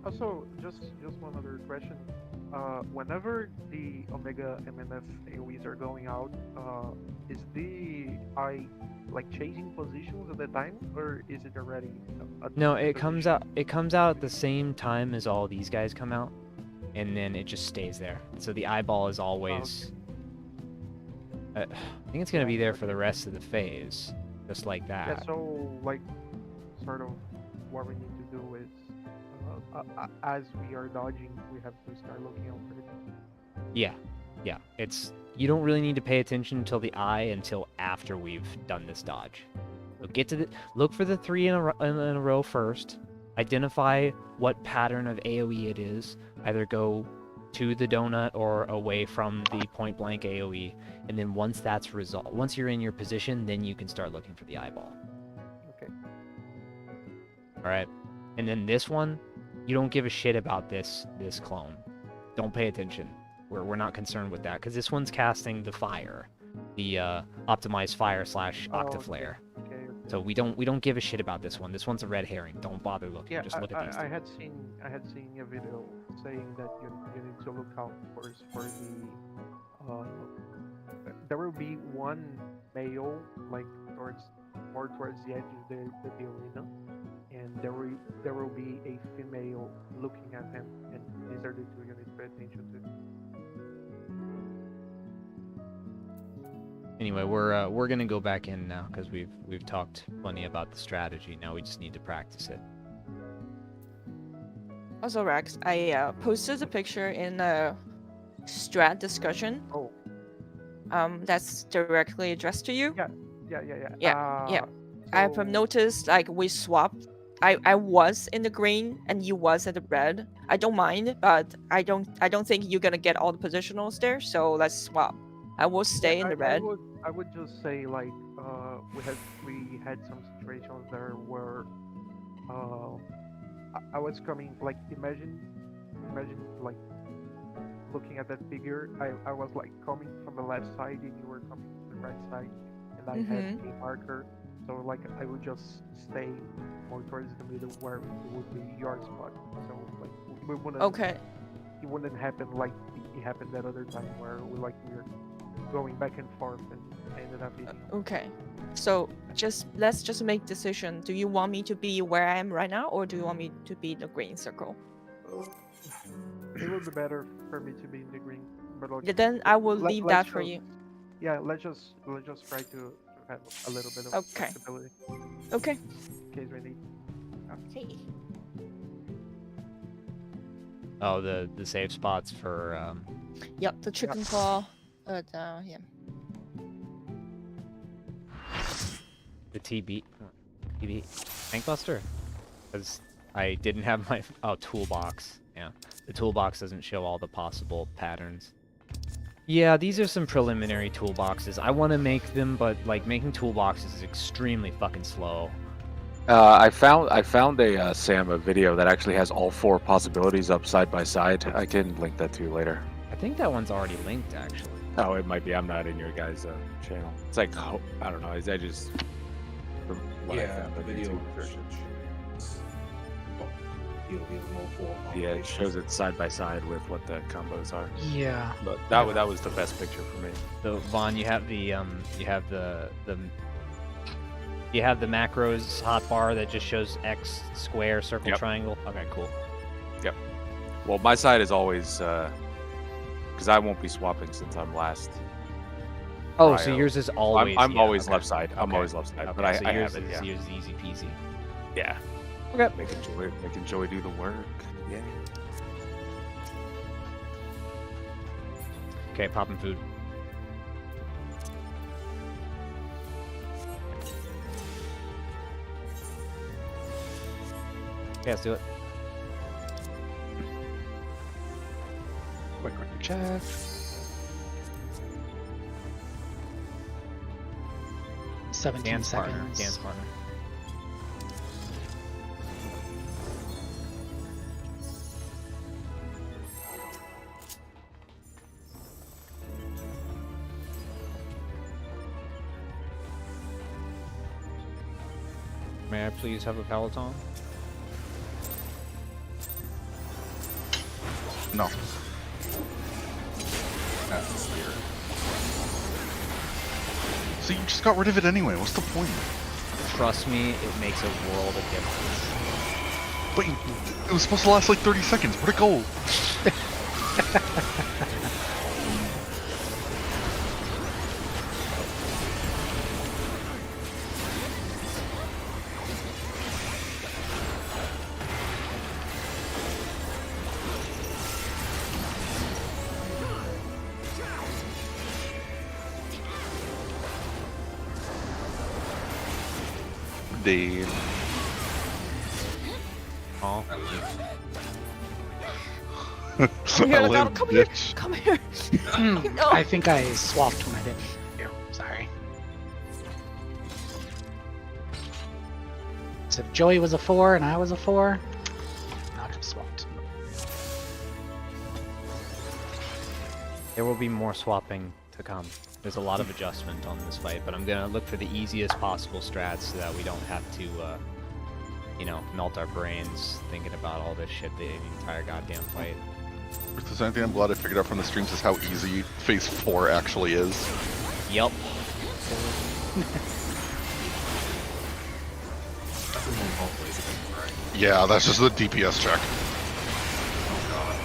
Also, just one other question. whenever the Omega MNF AoEs are going out, is the eye like changing positions at the time, or is it already? No, it comes out. It comes out at the same time as all these guys come out, and then it just stays there. So the eyeball is always. I think it's gonna be there for the rest of the phase, just like that. Yeah. So like, sort of, what we need to do is, as we are dodging, we have to start looking out for it. Yeah. It's you don't really need to pay attention until the eye until after we've done this dodge. So get to the look for the 3 in a row first. Identify what pattern of AoE it is. Either go to the donut or away from the point blank AoE, and then once that's resolved, once you're in your position, then you can start looking for the eyeball. Okay. All right, and then this one, you don't give a shit about this clone. Don't pay attention. We're not concerned with that because this one's casting the fire, the optimized fire / Octaflare. Okay. So we don't give a shit about this one. This one's a red herring. Don't bother looking. Yeah, Just look at these. I had seen a video saying that you need to look out first for the there will be one male like more towards the edge of the arena, and there will be a female looking at him, and these are the two you need to pay attention to. Anyway, we're gonna go back in now because we've talked plenty about the strategy. Now we just need to practice it. Also, Rex, I posted a picture in a strat discussion. Oh. That's directly addressed to you. Yeah. I've So- noticed like we swapped. I was in the green and you was at the red. I don't mind, but I don't think you're gonna get all the positionals there. So let's swap. I will stay in the red. I would just say like we had some situations there where I was coming like imagine like looking at that figure. I was like coming from the left side and you were coming from the right side, and I had a marker. So like I would just stay more towards the middle where it would be your spot. So like we wouldn't. Okay. It wouldn't happen like it happened that other time where we were going back and forth and I ended up eating. Okay. So let's just make decision. Do you want me to be where I am right now, or do you want me to be in the green circle? It would be better for me to be in the green, but like, Then I will leave that let's for just- you. Yeah, let's just try to have a little bit of Okay. flexibility Okay. in case we need. Okay. Oh, the save spots for Yep, the chicken claw. Yeah. the TB Tank Buster, because I didn't have my toolbox. Yeah, the toolbox doesn't show all the possible patterns. Yeah, these are some preliminary toolboxes. I want to make them, but like making toolboxes is extremely fucking slow. I found a Sam a video that actually has all 4 possibilities up side by side. I can link that to you later. I think that one's already linked actually. Oh, it might be. I'm not in your guys' channel. It's like I don't know. I just from what I Yeah, found the on video YouTube. version. You'll be more for Yeah, it shows it side by side with what the combos are. Yeah. But that was the best picture for me. So Vaughn, you have the macros hotbar that just shows X, square, circle, Yep. triangle. Okay, cool. Well, my side is always because I won't be swapping since I'm last. Oh, so Cryo. yours is always. I'm yeah, always okay. left side. I'm Okay. always left side. Okay, But so I yours have it. is Yeah. yours is easy peasy. Yeah. Okay. Making Joey do the work. Yeah. Okay, popping food. Okay, let's do it. Quick check. Dance partner. Seconds. Dance partner. May I please have a Peloton? No. That's the spear. So you just got rid of it anyway. What's the point? Trust me, it makes a world of difference. But it was supposed to last like 30 seconds. Where'd it go? Dave. Oh. I live. Come here, I Nagato, live, come here, bitch. come here. No. I think I swapped when I didn't. Sorry. So if Joey was a 4 and I was a 4, I would have swapped. There will be more swapping to come. There's a lot of adjustment on this fight, but I'm gonna look for the easiest possible strats so that we don't have to, you know, melt our brains thinking about all this shit the entire goddamn fight. If there's anything I'm glad I figured out from the streams is how easy Phase 4 actually is. Yup. That's a one call place again, right? Yeah, that's just the DPS check. Oh god.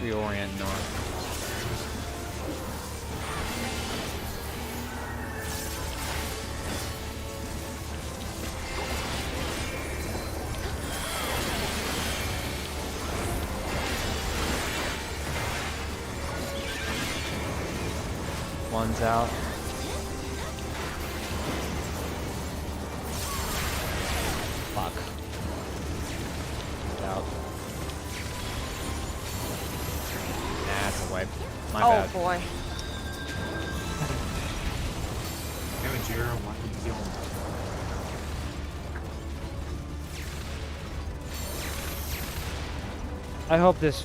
Reorient north. One's out. Fuck. One's out. Nah, it's a wipe. My Oh bad. boy. Damn it, Jiro, why did you kill him? I hope this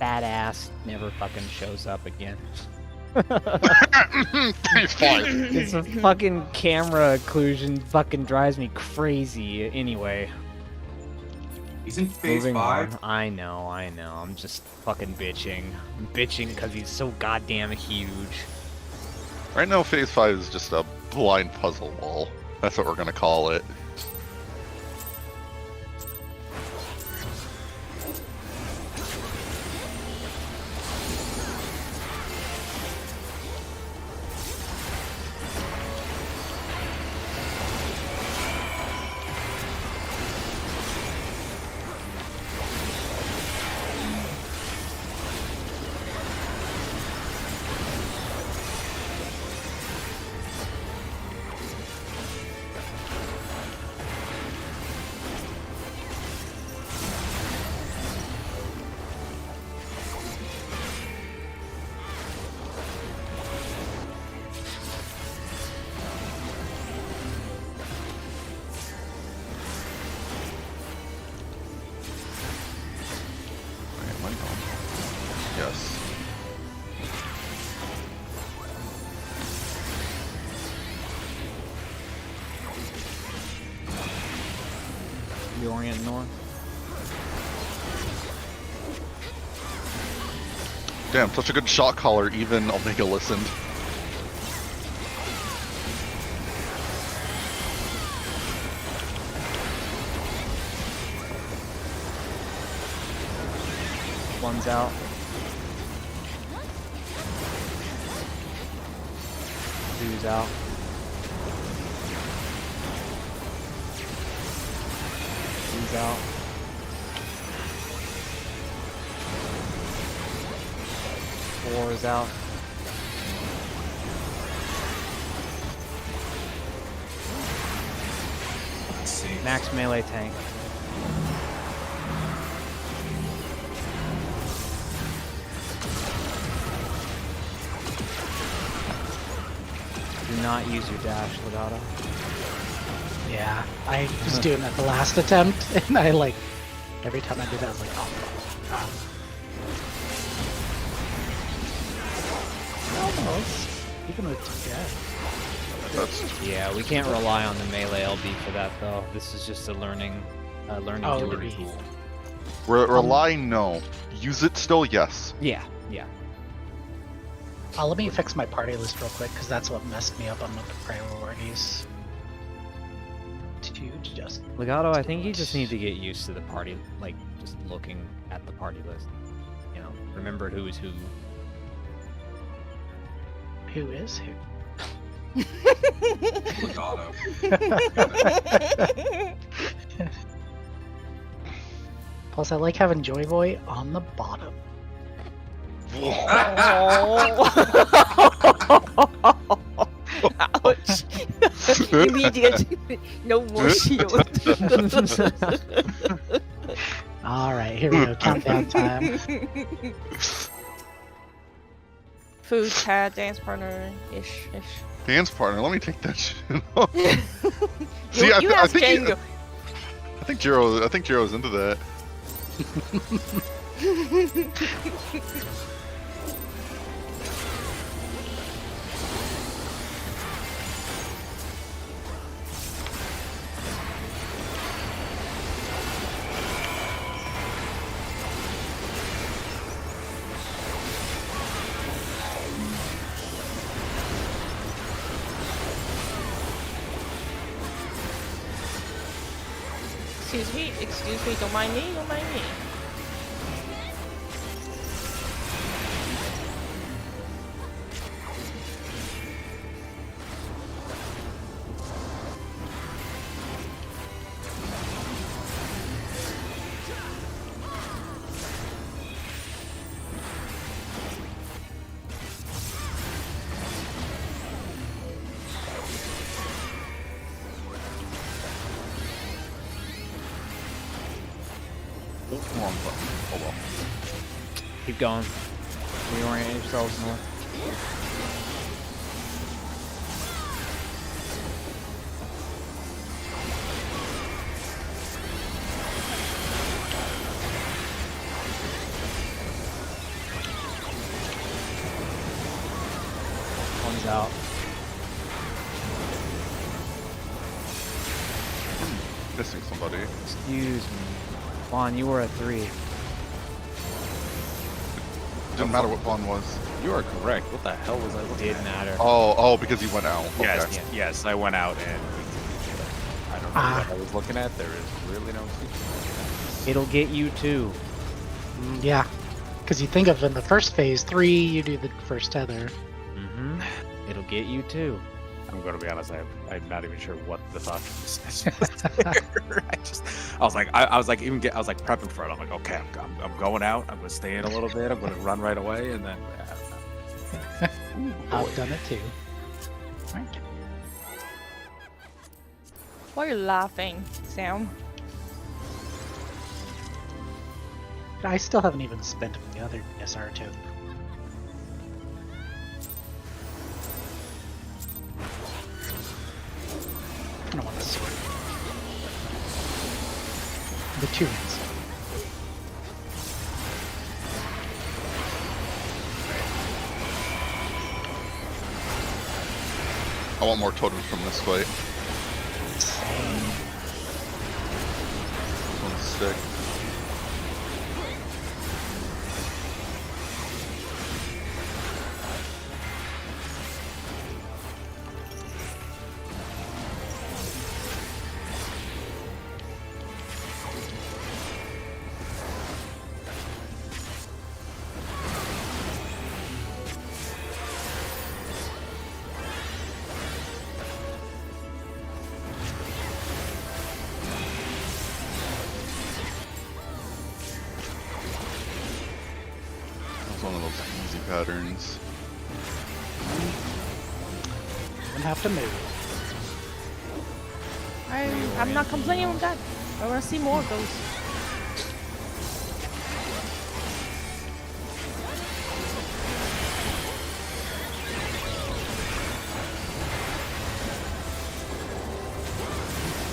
badass never fucking shows up again. Phase 5. It's a fucking camera occlusion fucking drives me crazy anyway. He's in phase Moving 5. on. I know. I'm just fucking bitching. I'm bitching because he's so goddamn huge. Right now, Phase 5 is just a blind puzzle wall. That's what we're gonna call it. Am I gone? Yes. Reorient north. Damn, such a good shot caller, even Omega listened. One's out. Two's out. Three's out. 4 is out. Let's see. Max melee tank. Do not use your dash, Legato. Yeah, I was doing that the last attempt, and I like every time I did that, I was like, oh. Almost. Even with Yeah, we can't rely on the melee LB for that though. This is just a learning Oh, tool. learning tool. Rely, no. Use it still, yes. Yeah, yeah. let me fix my party list real quick, because that's what messed me up on the priorities. To just Legato, I think you just need to get used to the party, like just looking at the party list. You know, remember who is who. Who is who? Legato. Plus, I like having Joy Boy on the bottom. Ouch. Immediate. No more shield. Alright, here we go. Countdown time. Food, pad, dance partner, ish. Dance partner, let me take that shit off. See, You I ask think Django. I think Jiro's into that. Excuse me, don't mind me. Wrong button. Oh well. Keep going. Reorient yourselves north. One's out. Missing somebody. Excuse me. Juan, you were a 3. Didn't matter what one was. You are correct. What the hell was I looking Did at? matter. Oh, because he went out. Yes, Okay. yes, I went out and I don't know what I was looking at. There is really no secret. It'll get you too. Yeah, because you think of in the first phase 3, you do the first tether. Mm-hmm. It'll get you too. I'm going to be honest. I'm not even sure what the thought process was there. I was like prepping for it. I'm like, okay, I'm going out. I'm going to stay in a little bit. I'm going to run right away, and then I don't know. I've done it too. Right. Why are you laughing, Sam? I still haven't even spent the other SR token. I don't want to sword. The 2 rings. I want more totems from this fight. Same. This one's sick. one of those easy patterns. Don't have to move. I'm not complaining with that. I want to see more of those.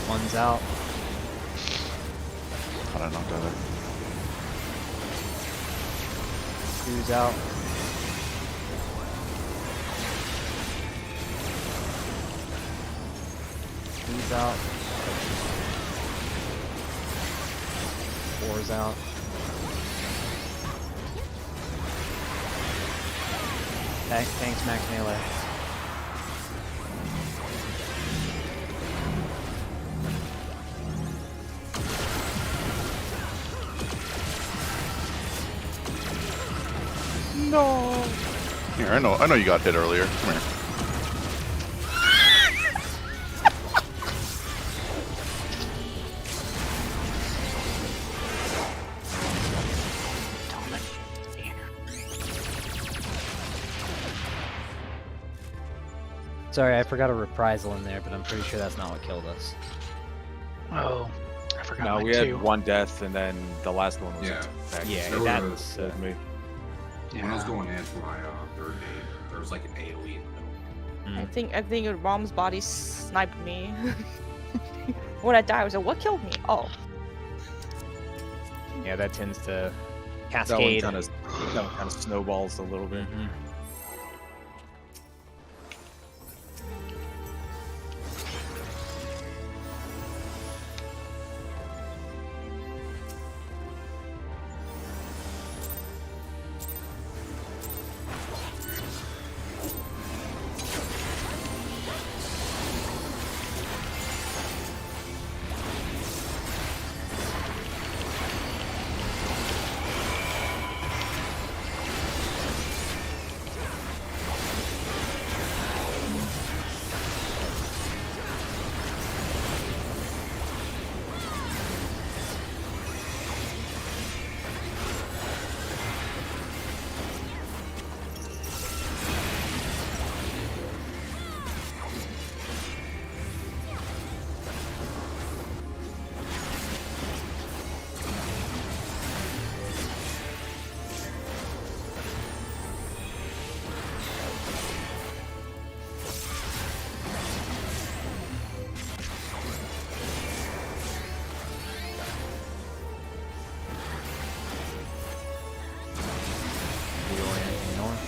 One's out. Thought I knocked out it. Two's out. Three's out. Four's out. Thanks, Max Melee. No. Here, I know you got hit earlier. Come here. Sorry, I forgot a reprisal in there, but I'm pretty sure that's not what killed us. Oh, I forgot. No, mine we had too. one death, and then the last one was Yeah. back. Yeah, There that was, was. Killed me. When I was going in for my third day, there was like an AoE in the middle. I think Rom's body sniped me. When I died, I was like, what killed me? Oh. Yeah, that tends to That one cascade. kind of snowballs a little bit. Mhm. Reorienting north.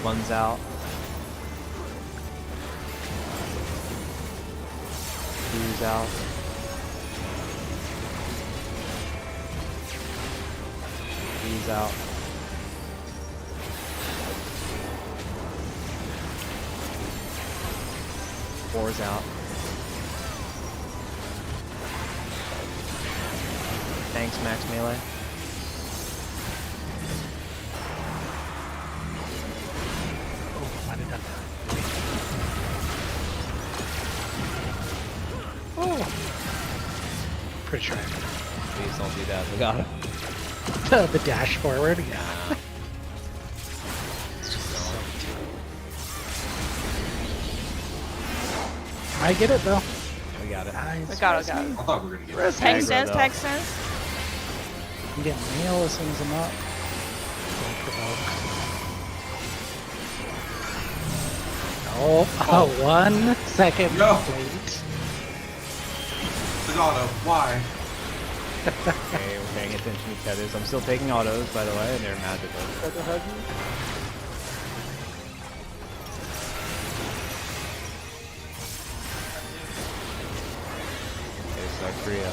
One's out. Two's out. Three's out. Four's out. Thanks, Max Melee. Oh, might have done that. Oh, pretty sure. Please don't do that. We got him. The dash forward. Yeah. It's just so I get it though. We got it. I got it. I thought we were gonna get Rest Tank Aggro, sense, though. tank sense. I'm getting nail as soon as I'm up. Don't provoke. Oh, 1 second No. late. Sagado, why? Okay, we're paying attention to each other's. I'm still taking autos, by the way, and they're magical. Try to hug you. Okay, so Korea.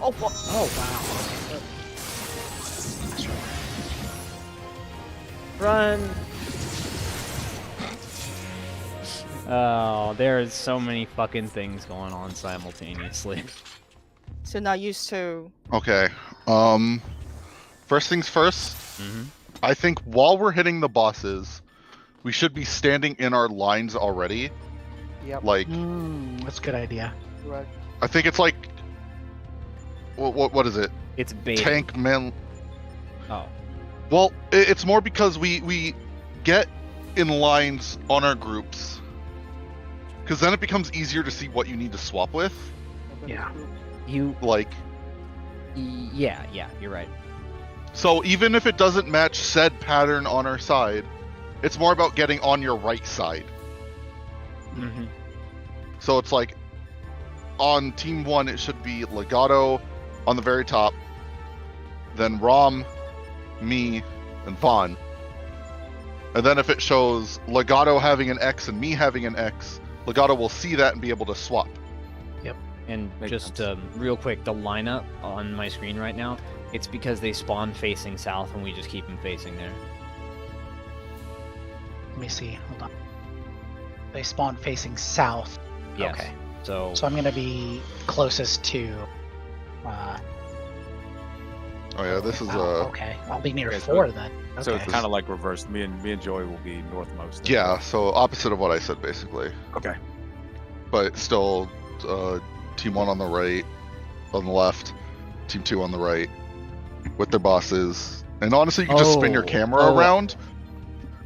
Oh, what? Oh wow. Okay, Run! Oh, there's so many fucking things going on simultaneously. So not used to. Okay. First things first. Mm-hmm. I think while we're hitting the bosses, we should be standing in our lines already. Yep. Like, That's a good idea. Right. I think it's like, what is it? It's bait. Tank men. Oh. Well, it's more because we get in lines on our groups, because then it becomes easier to see what you need to swap with. Yeah. You. Like, Yeah, you're right. so even if it doesn't match said pattern on our side, it's more about getting on your right side. Mm-hmm. So it's like, on Team 1, it should be Legato on the very top, then Rom, me, and Vaughn. And then if it shows Legato having an X and me having an X, Legato will see that and be able to swap. And Makes just sense. real quick, the lineup on my screen right now, it's because they spawn facing south and we just keep them facing there. Let me see. Hold on. They spawn facing south. Yes. Okay. So, So I'm gonna be closest to. Oh yeah, this is Okay, I'll be near Okay, so- 4 then. Okay. So it's kind of like reversed. Me and Joy will be northmost. yeah, so opposite of what I said basically. Okay. But still, Team 1 on the right, on the left, Team 2 on the right, with their bosses. And honestly, you can just spin your camera around,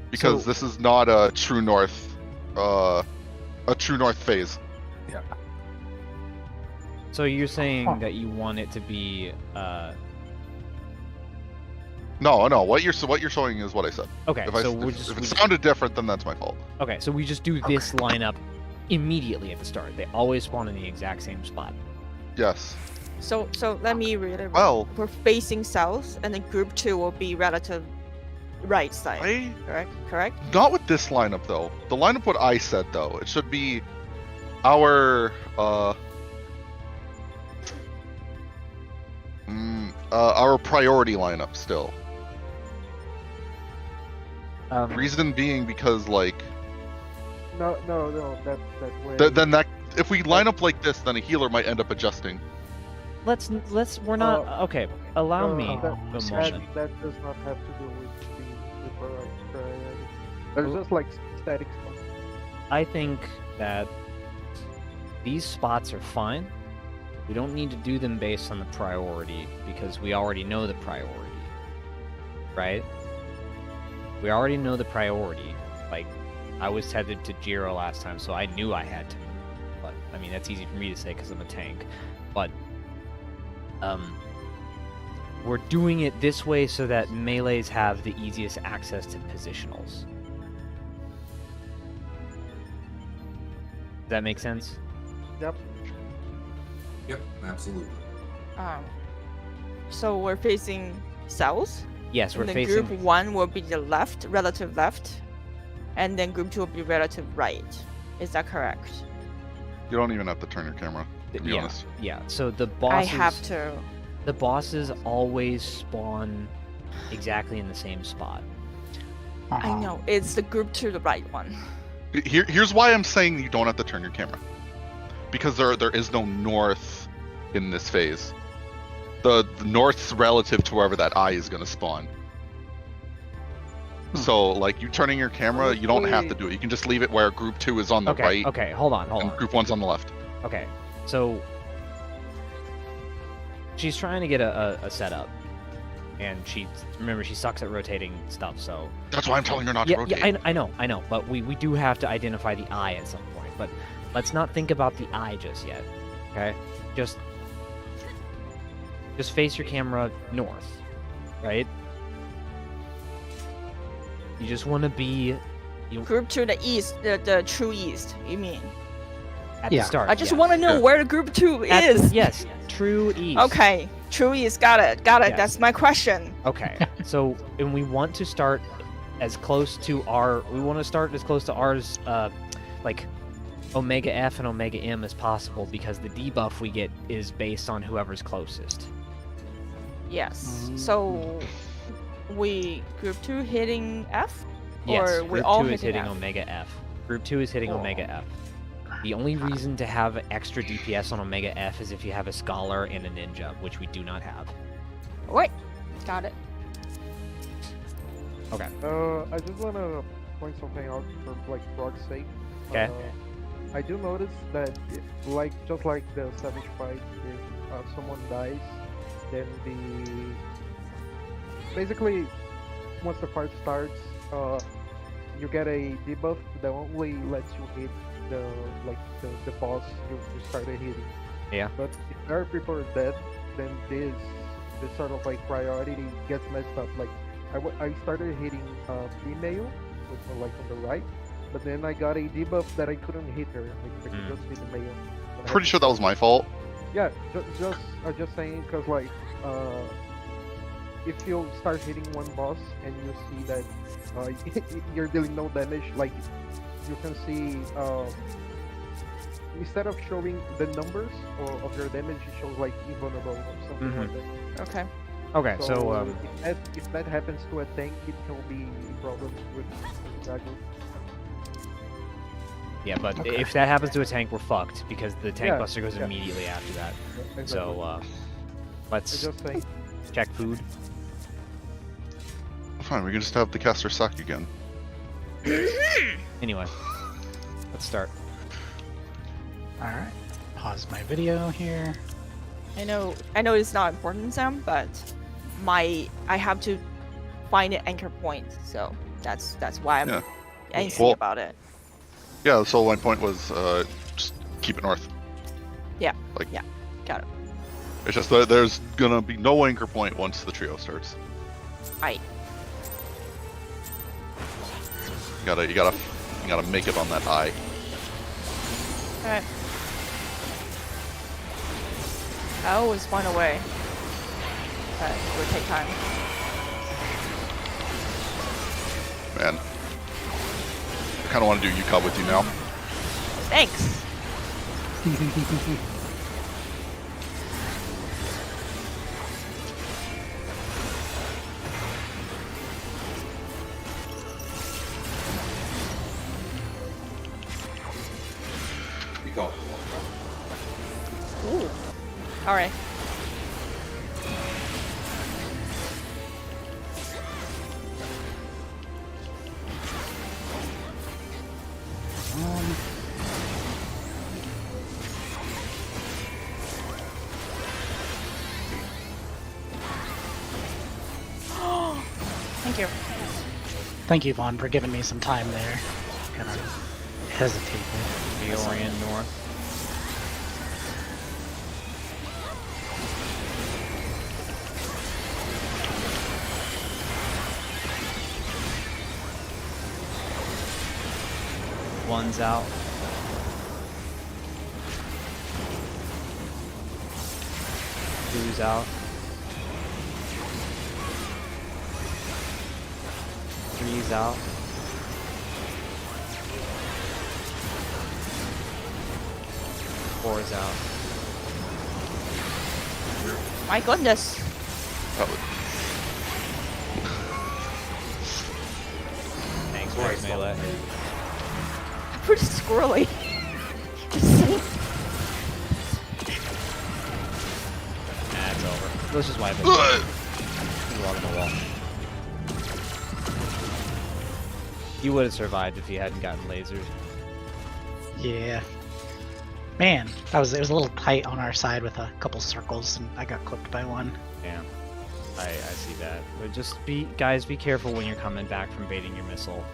because So- this is not a true north, phase. Yeah. so you're saying Huh. that you want it to be No, what you're showing is what I said. okay. If, So if, we're if just it we just- sounded different, then that's my fault. okay. So we just do this lineup immediately at the start. They always spawn in the exact same spot. Yes. So let me reiterate. Well, We're facing south, and then group 2 will be relative right side. Correct. not with this lineup though. The lineup what I said though, it should be our priority lineup still. Reason being because like No, that way. then that if we line up like this, then a healer might end up adjusting. Let's we're not okay. Allow me that, a that, moment. that does not have to do with the priority. There's just like static stuff. I think that these spots are fine. We don't need to do them based on the priority because we already know the priority. Right? We already know the priority. Like, I was tethered to Jiro last time, so I knew I had to move. But, I mean, that's easy for me to say because I'm a tank. But, we're doing it this way so that melees have the easiest access to positionals. Does that make sense? Yep. Yep, absolutely. So we're facing south. Yes, we're And then facing... group 1 will be the left, relative left, and then group 2 will be relative right. Is that correct? You don't even have to turn your camera, to be honest. Yeah, so the bosses... I have to. The bosses always spawn exactly in the same spot. I know. It's the group 2, the right one. Here's why I'm saying you don't have to turn your camera. Because there is no north in this phase. The north's relative to wherever that eye is going to spawn. So, like, you turning your camera, you don't have to do it. You can just leave it where group 2 is on the right. Okay, hold on. And group 1's on the left. Okay, so... She's trying to get a setup. And remember, she sucks at rotating stuff, so... That's why I'm telling her not to rotate. Yeah, I know. But we do have to identify the eye at some point. But let's not think about the eye just yet, okay? Just face your camera north, right? You just want to be... Group 2, the east, the true east, you mean? At the start, I just yes. want to know Yeah. where the group 2 is. Yes, true east. Okay, true east, got it. Yes. That's my question. Okay, so, and we want to start as close to ours, like, Omega F and Omega M as possible, because the debuff we get is based on whoever's closest. Yes. So, we group 2 hitting F? Yes, Or we group all 2 is hitting hitting F? Omega F. Group 2 is hitting Omega F. The only reason to have extra DPS on Omega F is if you have a Scholar and a Ninja, which we do not have. Wait, got it. Okay. I just wanna point something out for like Frog's sake. Okay. I do notice that, just like the Savage fight, if someone dies, then basically once the fight starts, you get a debuff that only lets you hit the boss you started hitting. Yeah. But if there are people dead, then this sort of like priority gets messed up. Like I started hitting female, which was like on the right, but then I got a debuff that I couldn't hit her. Like I could just hit the male. Pretty sure that was my fault. Yeah, just saying, because like if you start hitting one boss and you see that you're dealing no damage, like you can see instead of showing the numbers of your damage, it shows like invulnerable or something like that. Okay. Okay, so if that happens to a tank, it can be a problem with Dragon. yeah, but if that happens to a tank, we're fucked because the tank Yeah, buster goes yeah. immediately after that. Exactly. So let's just saying. check food. Fine, we can just have the caster suck again. Anyway, let's start. Alright. Pause my video here. I know it's not important, Sam, but I have to find an anchor point, so that's why I'm Yeah. antsy Well- about it. Yeah, so my point was just keep it north. Yeah. Like, Yeah. Got it. It's just that there's gonna be no anchor point once the trio starts. Aight. You gotta make it on that eye. Alright. I always find a way. But it will take time. Man, I kind of want to do UCOB with you now. Thanks. You go. Ooh. Alright. Thank you. Thank you, Vaughn, for giving me some time there. Kind of hesitated. Reorient north. One's out. Two's out. Three's out. Four's out. My goodness. Thanks, Greg Melee. Pretty squirrely. Just saying. Nah, it's over. Let's just wipe it. He's walking the wall. You would have survived if you hadn't gotten lasers. Yeah. Man, it was a little tight on our side with a couple circles, and I got clipped by one. Yeah, I see that. But just be careful when you're coming back from baiting your missile.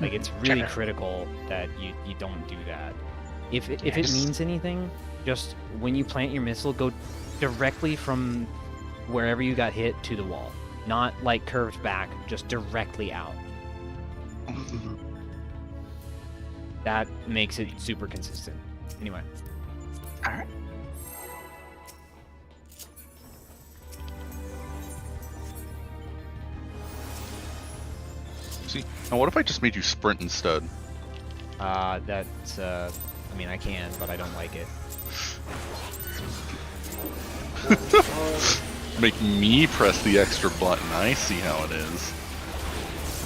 Like, it's really Sure. critical that you don't do that. If it just- means anything, just when you plant your missile, go directly from wherever you got hit to the wall. Not like curved back, just directly out. Mhm. That makes it super consistent. Anyway. Alright. See, now what if I just made you sprint instead? That's I mean, I can, but I don't like it. Make me press the extra button. I see how it is.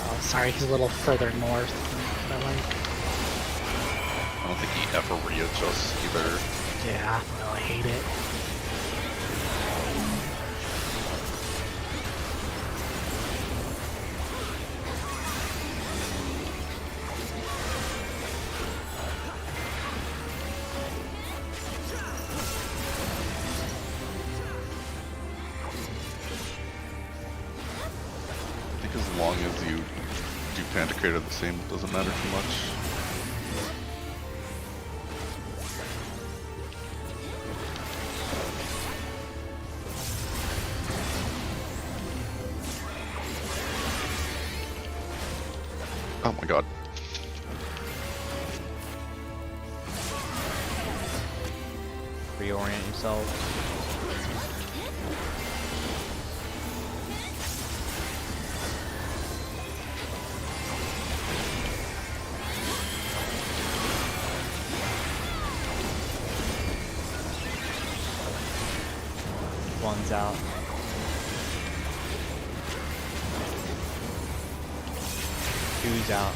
Oh, sorry, he's a little further north than I like. don't think he ever readjusts either. Yeah, no, I hate it. I think as long as you do Panda Crater the same, it doesn't matter too much. Oh my god. Reorient yourself. One's out. Two's out.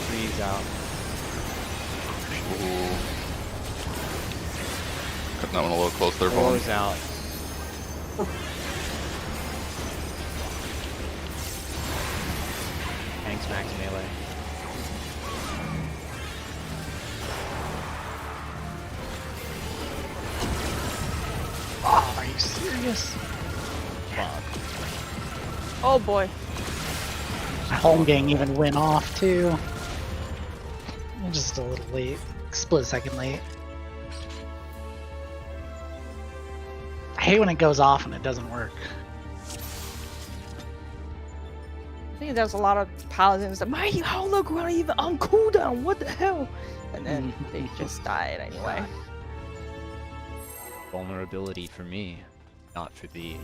Three's out. Ooh. Cutting that one a little close there, Vaughn. Four's out. Thanks, max melee. Oh, are you serious? Fuck. Oh boy. Holmgang even went off too. Just a little late. Split second late. I hate when it goes off and it doesn't work. I think there's a lot of paladins that my hologram even on cooldown. What the hell? And then they just died anyway. Vulnerability for me, not for thee.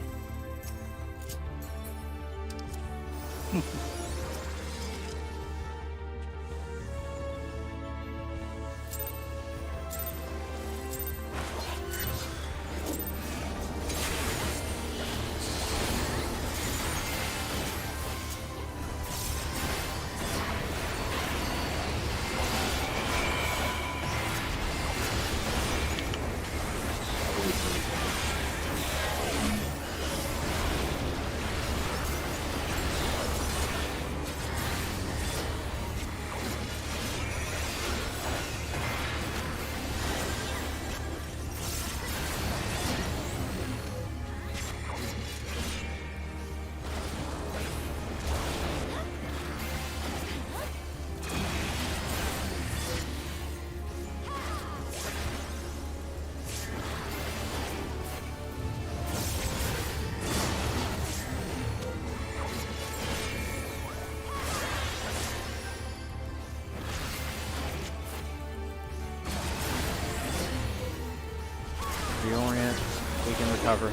Reorient, we can recover.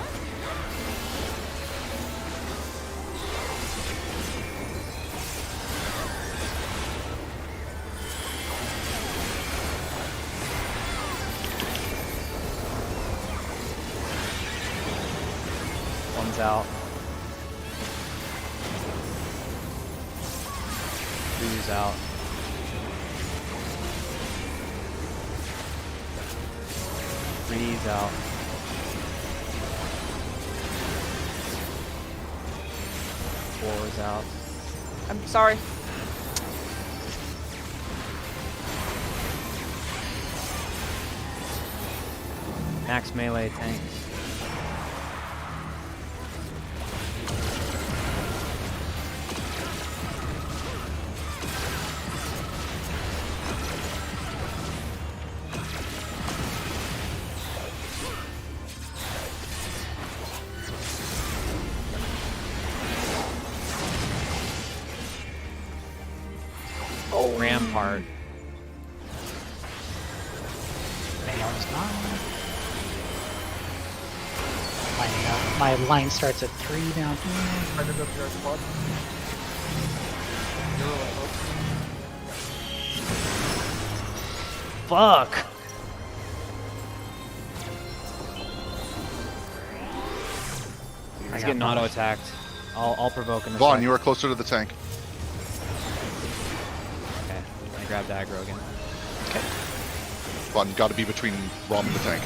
One's out. Two's out. Three's out. Four's out. I'm sorry. Max melee tanks. Rampart. My line starts at 3 down here. Right up your spot. Fuck! He's getting auto attacked. I'll provoke him. Vaughn, you are closer to the tank. gonna grab the aggro again. Fun, gotta be between Rom and the tank.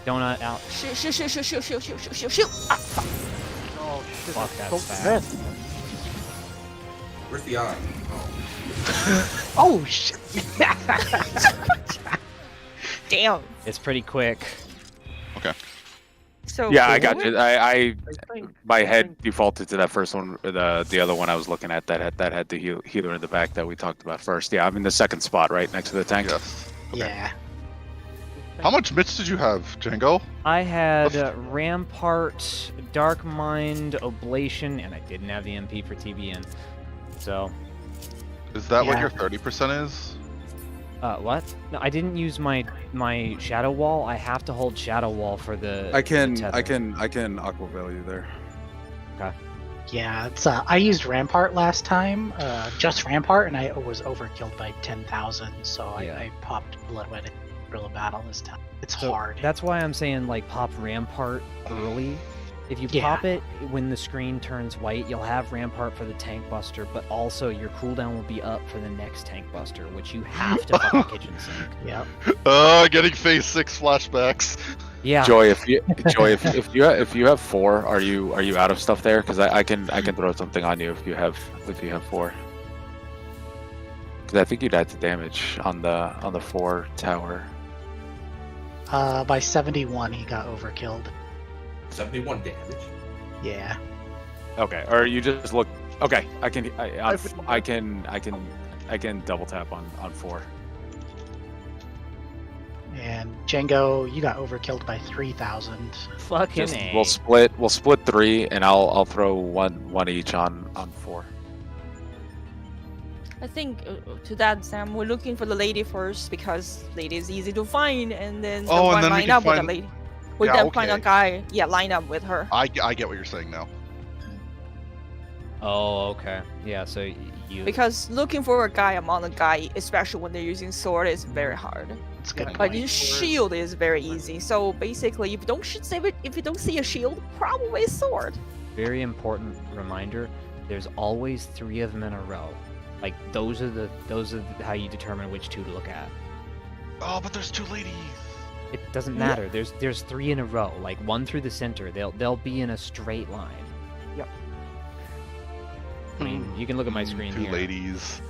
Donut out. Shoot, shoot, shoot, shoot, shoot, shoot, shoot, shoot, shoot, shoot. Ah, fuck. Oh shit! Fuck, that's that's so fast. Where's the eye? Oh. Oh shit! Damn. It's pretty quick. So Yeah, I cool. got you. My head defaulted to that first one, the other one I was looking at that had the healer in the back that we talked about first. Yeah, I'm in the second spot, right next to the tank. Yes. Yeah. How much mitts did you have, Django? I had Rampart, Dark Mind, Oblation, and I didn't have the MP for TBN. So, Is that what Yeah. your 30% is? what? No, I didn't use my Shadow Wall. I have to hold Shadow Wall for the. I can tether. aqua value there. Yeah, it's I used Rampart last time, just Rampart, and I was overkilled by 10,000, so Yeah. I popped Bloodwet in Gorilla Battle this time. It's So hard. That's why I'm saying like pop Rampart early. If you Yeah. pop it when the screen turns white, you'll have Rampart for the Tank Buster, but also your cooldown will be up for the next Tank Buster, which you have to fucking kitchen sink. Yep. Getting phase 6 flashbacks. Yeah. Joy, if you have 4, are you out of stuff there? Because I can throw something on you if you have 4. Because I think you'd add the damage on the 4 tower. By 71, he got overkilled. 71 damage. Yeah. Okay, or you just look. Okay, I can double tap on 4. And Django, you got overkilled by 3,000. Fucking Just, A. we'll split 3, and I'll throw one each on 4. I think to that, Sam, we're looking for the lady first because lady is easy to find, and then Oh, and then we line can up with find- the lady. We Yeah, then find a okay. guy. Yeah, line up with her. I get what you're saying now. Oh, okay. Yeah, so you. Because looking for a guy among a guy, especially when they're using sword, is very hard. It's a good But point. in shield is very easy. So basically, if you don't see a shield, probably a sword. Very important reminder. There's always 3 of them in a row. Like those are how you determine which 2 to look at. Oh, but there's 2 ladies. It doesn't matter. There's 3 in a row. Like 1 through the center. They'll be in a straight line. Yep. I mean, you can look at my screen 2 here. ladies.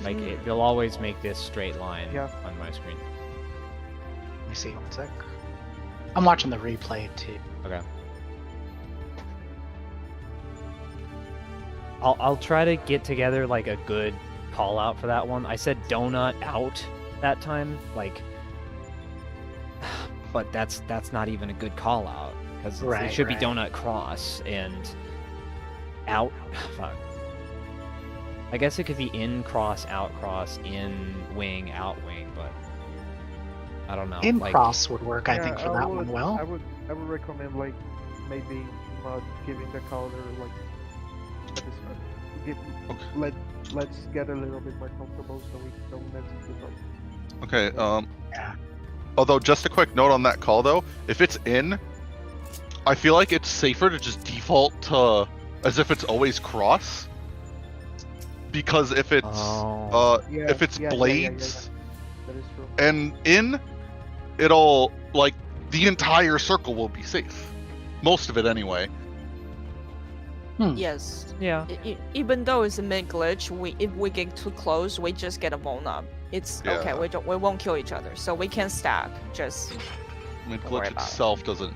Like they'll always make this straight line Yeah. on my screen. Let me see one sec. I'm watching the replay too. Okay. I'll try to get together like a good call out for that one. I said donut out that time, like, but that's not even a good call out because Right, it should be right. donut cross and out. Fuck. I guess it could be in cross, in wing, out wing, but I don't know. In like, cross would work, I Yeah, think, for that one well. I would recommend like maybe not giving the counter like at the start. Let's get a little bit more comfortable so we don't mess it up. Okay. Yeah. Although, just a quick note on that call though, if it's in, I feel like it's safer to just default to as if it's always cross. Because if it's Yeah, if it's yeah, blades That is true. and in, it'll like the entire circle will be safe. Most of it anyway. Yes. yeah. Even though it's a mid glitch, if we get too close, we just get a vuln up. It's okay. Yeah. We won't kill each other, so we can stack. Just Mid Don't worry glitch about it. itself doesn't.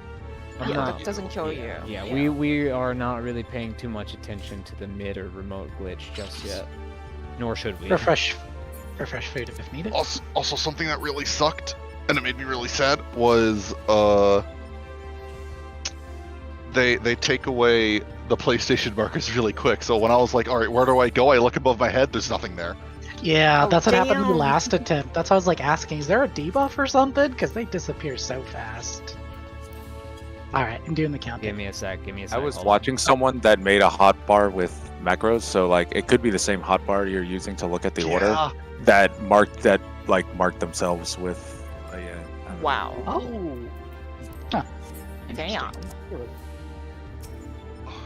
yeah, it doesn't kill you. Yeah, we are not really paying too much attention to the mid or remote glitch just yet. Nor should we. Refresh food if needed. Also, something that really sucked and it made me really sad was they take away the PlayStation markers really quick. So when I was like, all right, where do I go? I look above my head. There's nothing there. Yeah, Oh, that's what happened in the damn. last attempt. That's why I was like asking, is there a debuff or something? Because they disappear so fast. Alright, I'm doing the Give countdown. me a sec. I was hold on. watching someone that made a hotbar with macros, so like it could be the same hotbar you're using to look at the order that marked themselves with. Yeah. I don't know. Wow. Oh. Damn.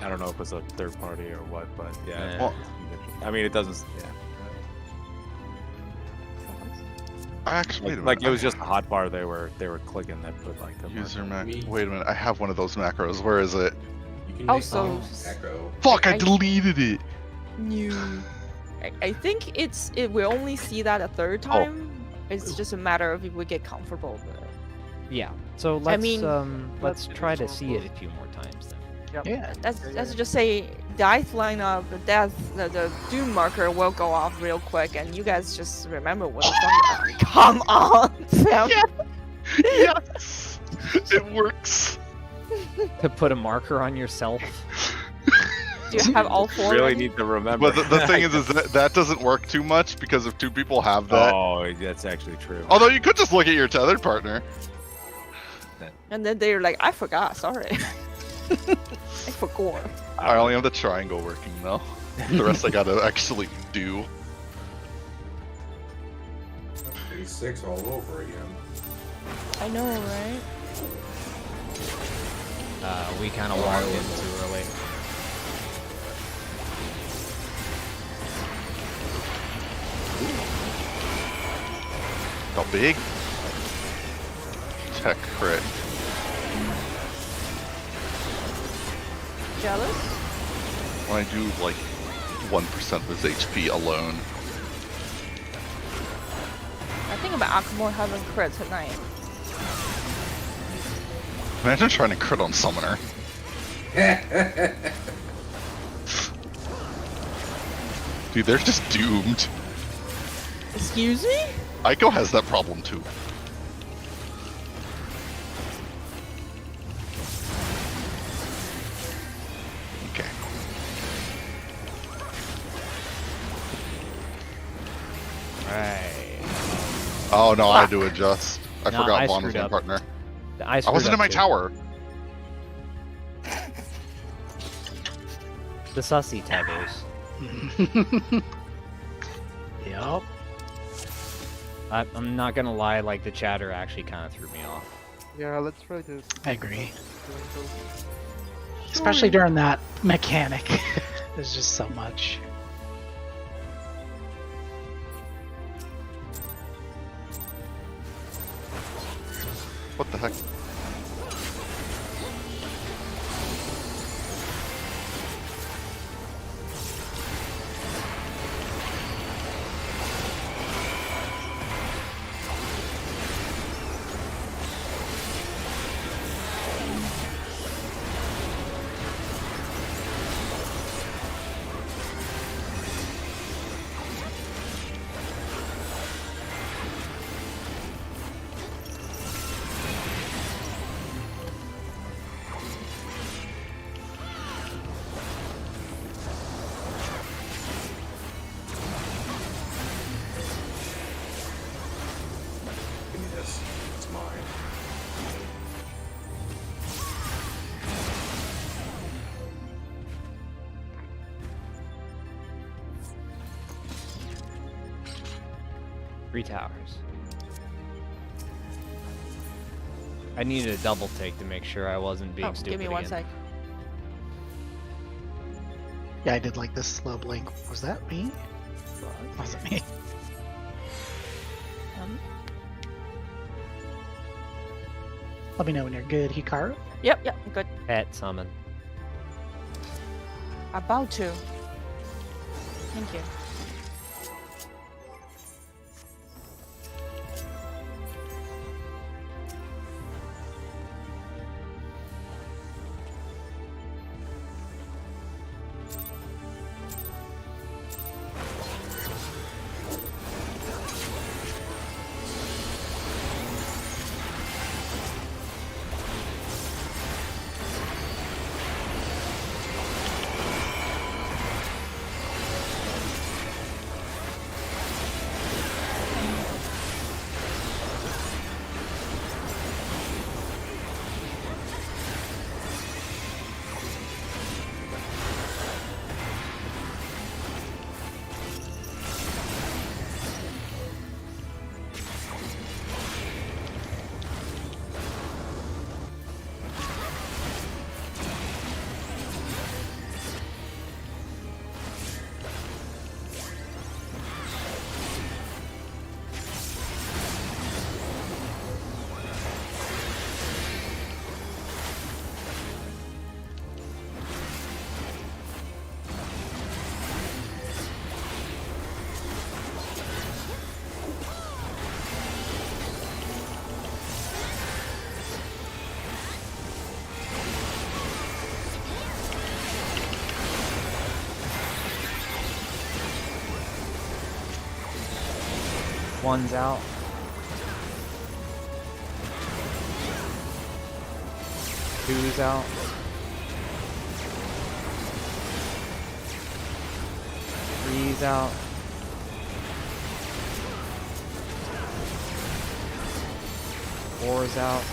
I don't know if it's a third party or what, but yeah. Yeah. Well, I mean, it doesn't. Yeah. actually, wait a Like minute. it was just a hotbar they were clicking that put like a User marker. mac. Wait a minute. I have one of those macros. Where is it? You can Oh, make so- echo. Fuck! I I- deleted it. New. I think it will only see that a third time. It's just a matter of if we get comfortable with it. Yeah. So let's mean, let's let's try to absorb see it both. a few more times then. Yeah. Let's just say death lineup, the doom marker will go off real quick, and you guys just remember what the fuck. Come on, Sam. Yes, it works. To put a marker on yourself. Do you have all four? Really ready? need to remember. But the thing is that doesn't work too much because if two people have that. Oh, that's actually true. Although you could just look at your tethered partner. And then they're like, I forgot. Sorry. I forgot. I only have the triangle working though. The rest I gotta actually do. Day 6 all over again. I know, right? We kind of walked in too early. How big? Tech crit. Jealous? When I do like 1% of his HP alone. I think about Akamor having crit tonight. Imagine trying to crit on Summoner. Dude, they're just doomed. Excuse me? Aiko has that problem too. Okay. Right. Oh no, I had to adjust. I No, forgot I Vaughn was screwed my up. partner. I I wasn't in my tower. The sussy taggers. Yup. I'm not gonna lie, like the chatter actually kind of threw me off. Yeah, let's try to. I agree. Especially during that mechanic. There's just so much. What the heck? Give me this. It's mine. Three towers. I needed a double take to make sure I wasn't being Oh, stupid give me one again. sec. Yeah, I did like this slow blink. Was that me? Wasn't me. Let me know when you're good, Hikaru. Yep, good. Pet summon. About to. Thank you. One's out. Two's out. Three's out. Four's out.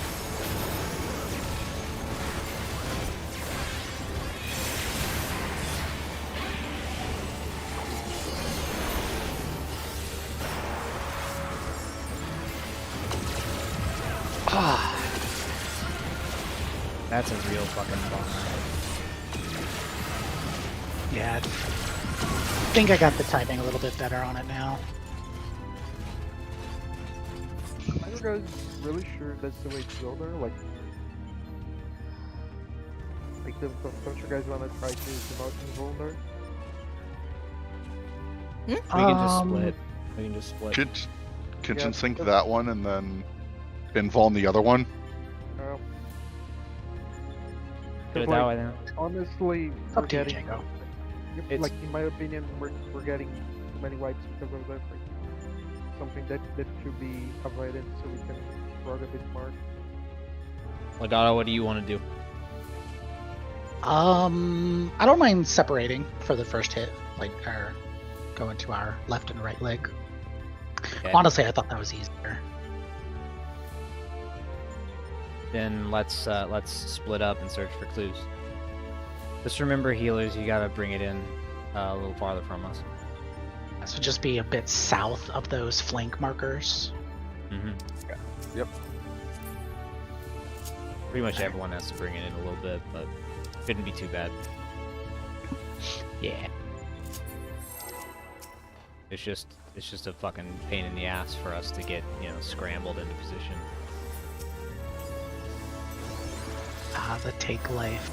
That's a real fucking bummer. Yeah. I think I got the timing a little bit better on it now. Are you guys really sure that's the way to go there? Like don't you guys want to try to promote zone there? We can just split. We can just split. Kitchen Yeah, sink that's- that one and then invuln the other one. Do it 'Cause, that like, way then. honestly, Up we're to you, getting Django. It's- like in my opinion, we're getting too many wipes because of that. Like, something that should be avoided so we can run a bit more. Legato, what do you want to do? I don't mind separating for the first hit, like or going to our left and right leg. Okay. Honestly, I thought that was easier. Then let's split up and search for clues. Just remember, healers, you gotta bring it in a little farther from us. So just be a bit south of those flank markers. Mm-hmm. Yep. Pretty much everyone has to bring it in a little bit, but shouldn't be too bad. Yeah. It's just a fucking pain in the ass for us to get, scrambled into position. Ah, the take life.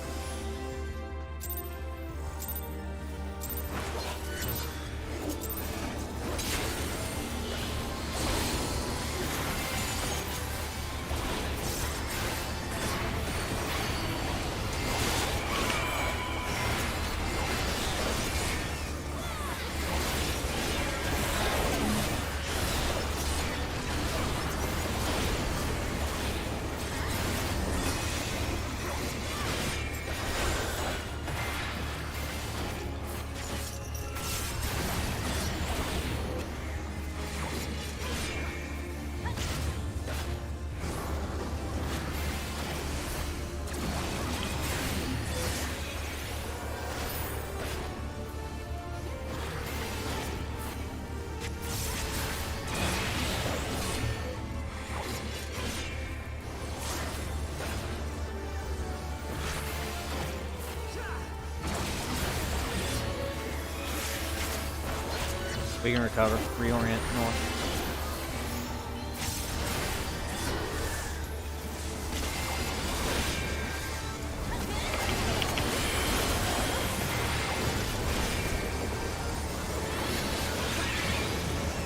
We can recover. Reorient north.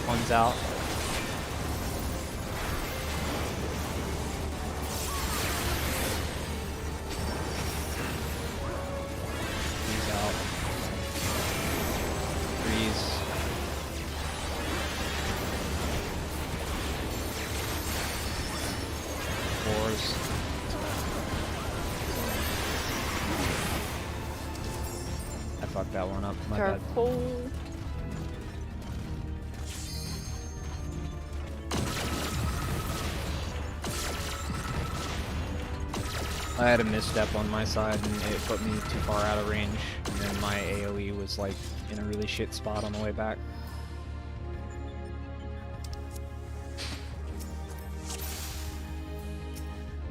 One's out. He's out. Freeze. Fours. I fucked that one up. My bad. Careful. I had a misstep on my side and it put me too far out of range, and then my AoE was like in a really shit spot on the way back.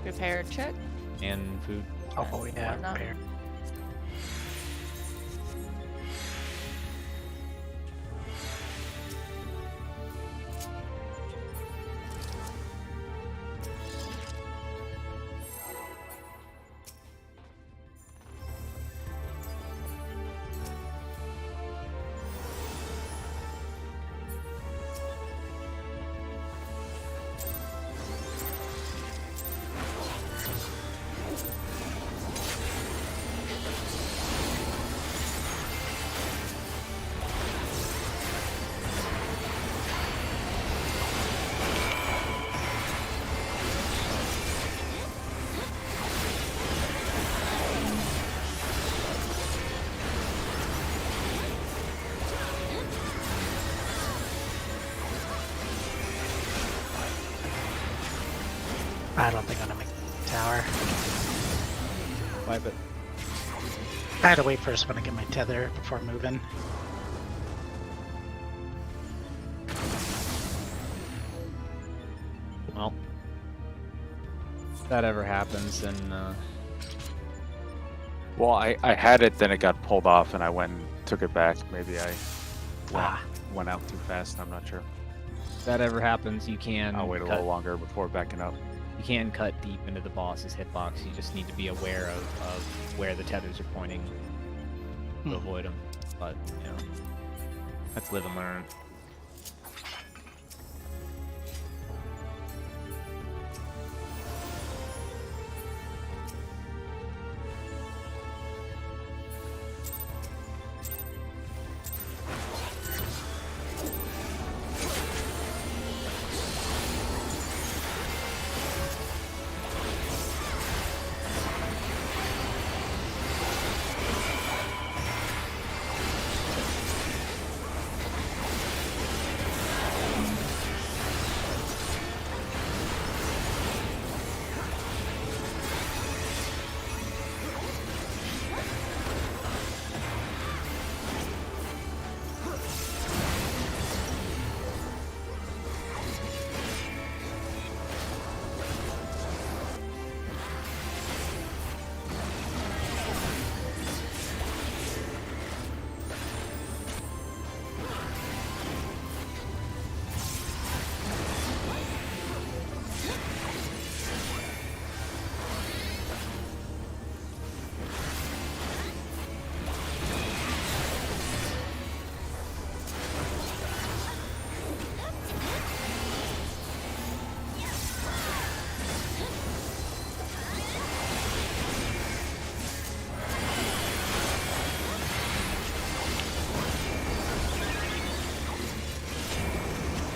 Repair check. And food. Oh yeah. Why not? Fair. I don't think I'm gonna make the tower. Wipe it. I had to wait for a spin to get my tether before moving. Well, if that ever happens, then Well, I had it, then it got pulled off, and I went and took it back. Maybe I went out too fast. I'm not sure. if that ever happens, you can. I'll wait a cut, little longer before backing up. You can cut deep into the boss's hitbox. You just need to be aware of where the tethers are pointing to avoid them. But you know, that's live and learn.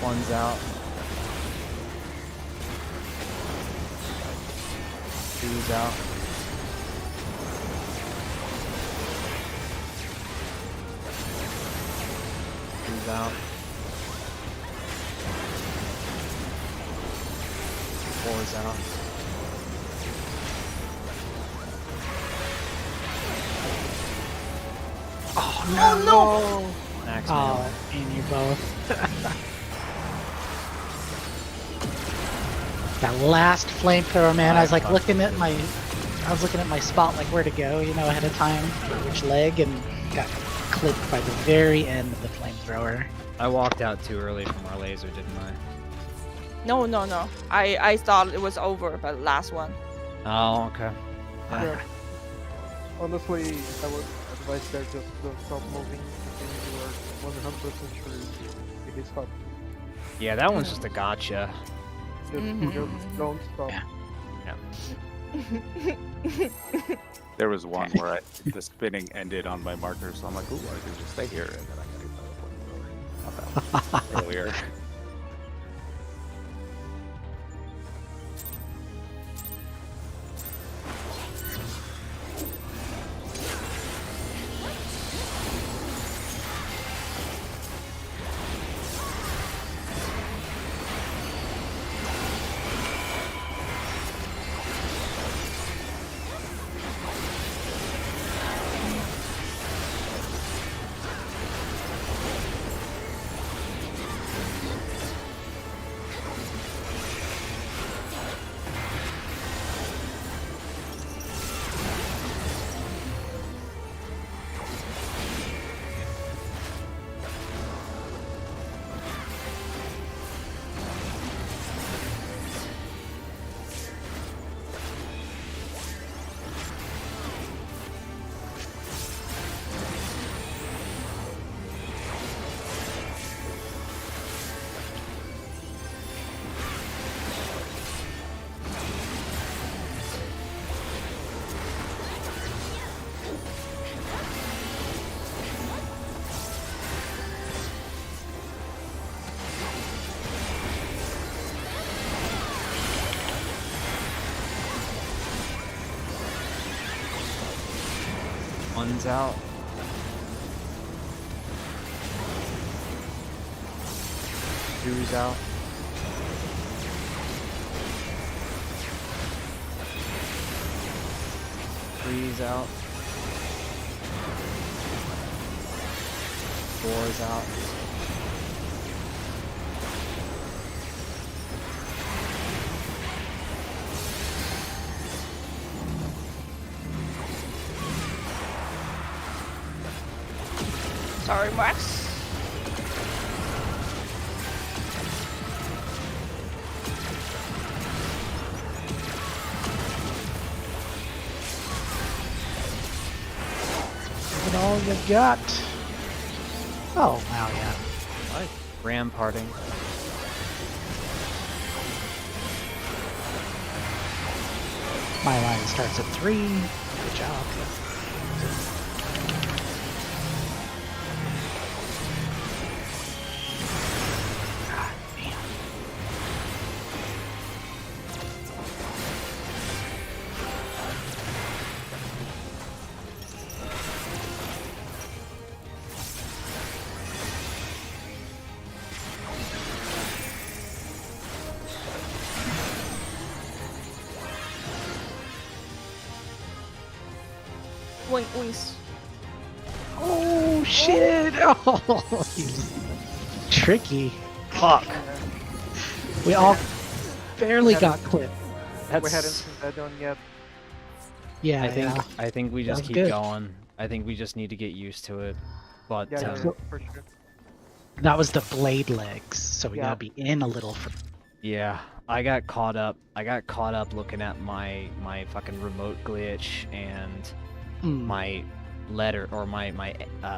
One's out. Two's out. Two's out. Four's out. Oh no! Max Oh, me and you both. That last flamethrower, man. I was like looking at my spot, like where to go, you know, ahead of time, which leg, and got clipped by the very end of the flamethrower. I walked out too early from our laser, didn't I? No. I thought it was over, but last one. Oh, okay. Yeah. Honestly, I would advise there just don't stop moving until you are 100% sure it is stopped. Yeah, that one's just a gotcha. Just don't stop. Yeah. There was one where the spinning ended on my marker, so I'm like, ooh, I can just stay here, and then I got hit by the flamethrower. Earlier. One's out. Two's out. 3's out. 4's out. Sorry, Max. Look at all you got. Oh, wow, yeah. Nice. Ramparting. My line starts at 3. Good job. God damn. Wings. Oh, shit. Oh, he's tricky. Fuck. We all barely got clipped. We hadn't That's. seen that done yet. Yeah, I think we just was keep good. going. I think we just need to get used to it. But Yeah, So- for sure. That was the blade legs, so we Yeah. gotta be in a little. yeah, I got caught up. I got caught up looking at my fucking remote glitch and my letter or my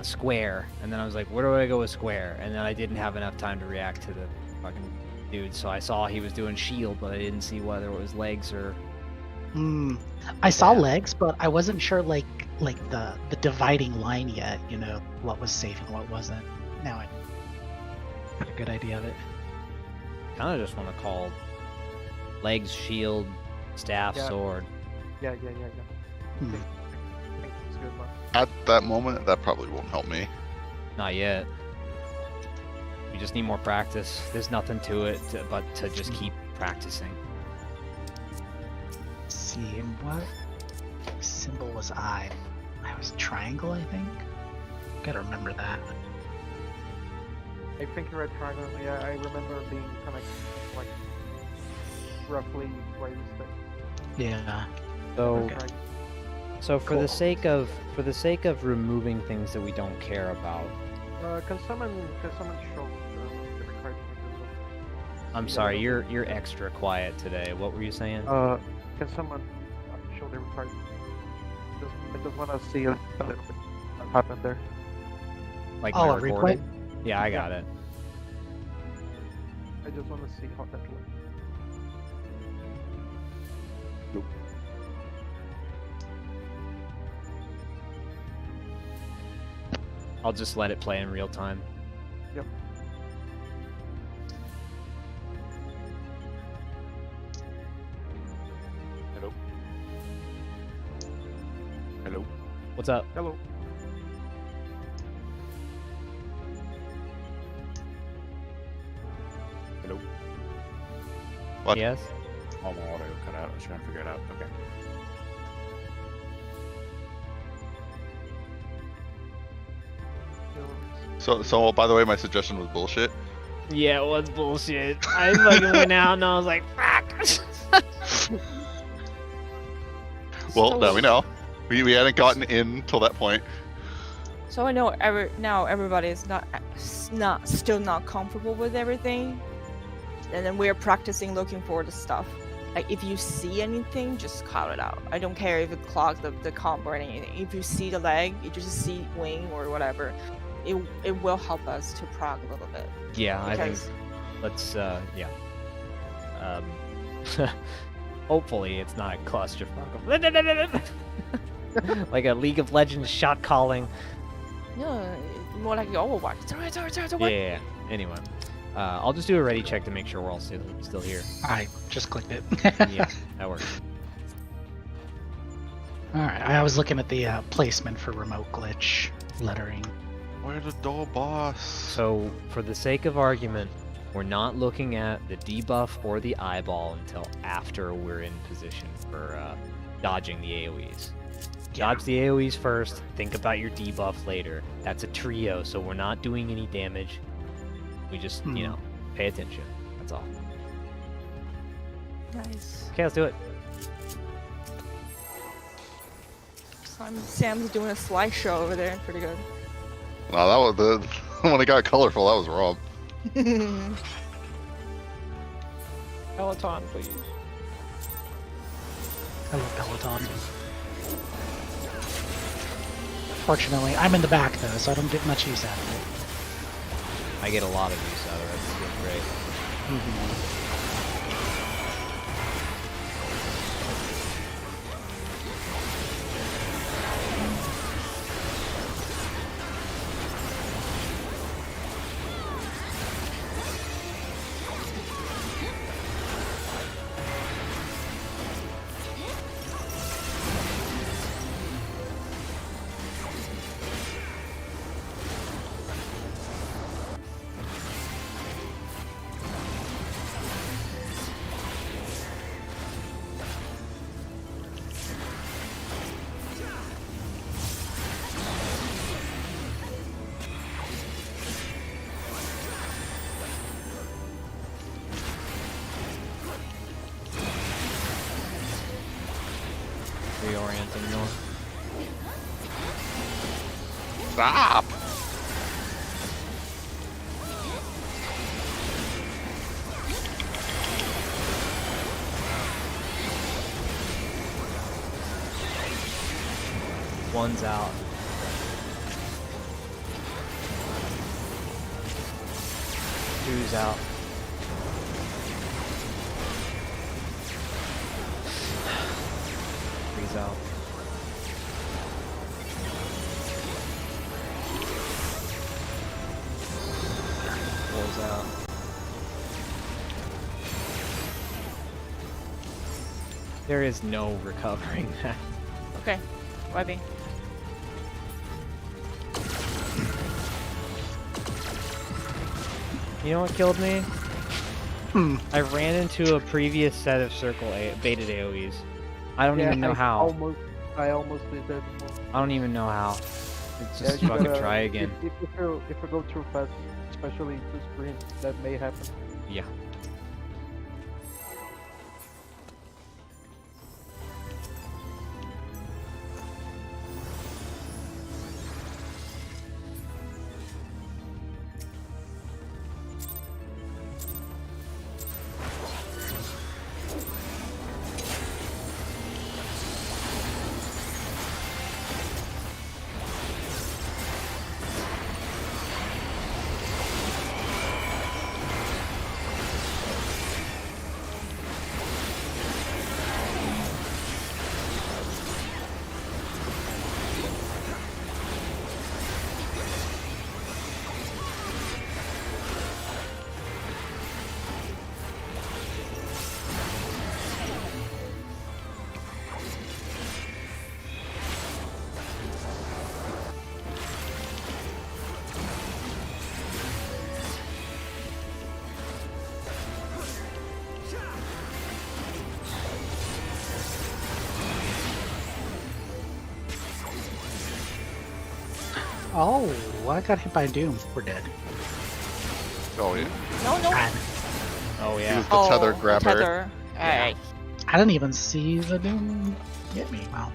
square, and then I was like, where do I go with square? And then I didn't have enough time to react to the fucking dude, so I saw he was doing shield, but I didn't see whether it was legs or. I saw Yeah. legs, but I wasn't sure like the dividing line yet. You know what was safe and what wasn't. Now I got a good idea of it. Kind of just want to call legs, shield, staff, Yeah. sword. Yeah. Hmm. I think it's good one. At that moment, that probably won't help me. Not yet. We just need more practice. There's nothing to it but to just keep practicing. Let's see, and what symbol was I? I was triangle, I think. Gotta remember that. I think you're at triangle. Yeah, I remember being kind of like roughly where you stay. Yeah. So, Right. so for Cool. the sake of removing things that we don't care about, Can someone show the required images I'm Yeah, sorry, those you're extra quiet today. What were you saying? can someone show the required? I just want to see a little bit what happened there. Like Oh, my a replay? recording? Yeah, I got it. I just want to see how that looks. I'll just let it play in real time. Yep. Hello. Hello. What's up? Hello. Hello. What? Yes? Oh, my audio cut out. I was trying to figure it out. Okay. So by the way, my suggestion was bullshit. Yeah, it was bullshit. I fucking went out and I was like, fuck. Well, now we know. We hadn't gotten in till that point. So I know now everybody is still not comfortable with everything, and then we're practicing looking for the stuff. Like if you see anything, just call it out. I don't care if it clogs the comp or anything. If you see the leg, you just see wing or whatever, it will help us to prog a little bit. Yeah, I think Because let's yeah. Hopefully it's not a clusterfuck of like a League of Legends shot calling. no, more like Overwatch. Sorry. Yeah. Anyway, I'll just do a ready check to make sure we're all still here. I just clicked it. Yeah, that works. Alright, I was looking at the placement for remote glitch lettering. Where's the dull boss? So, for the sake of argument, we're not looking at the debuff or the eyeball until after we're in position for dodging the AoEs. Dodge the AoEs first, think about your debuff later. That's a trio, so we're not doing any damage. We just, you know, pay attention. That's all. Nice. Okay, let's do it. Sam's doing a slideshow over there. Pretty good. No, that was the when it got colorful. That was wrong. Peloton, please. I love Peloton. Fortunately, I'm in the back though, so I don't get much use out of it. I get a lot of use out of it. It's great. Reorienting north. Stop! One's out. Two's out. Three's out. Four's out. There is no recovering that. Okay. Webby. You know what killed me? I ran into a previous set of baited AoEs. I don't even know how. I almost did that. I don't even know how. It's just you fucking gotta- try again. If you go too fast, especially to sprint, that may happen. Yeah. Oh, I got hit by Doom. We're dead. Oh yeah. No, no. I, Oh He yeah. was the tether The grabber. tether. Alright. I didn't even see the Doom hit me. Wow.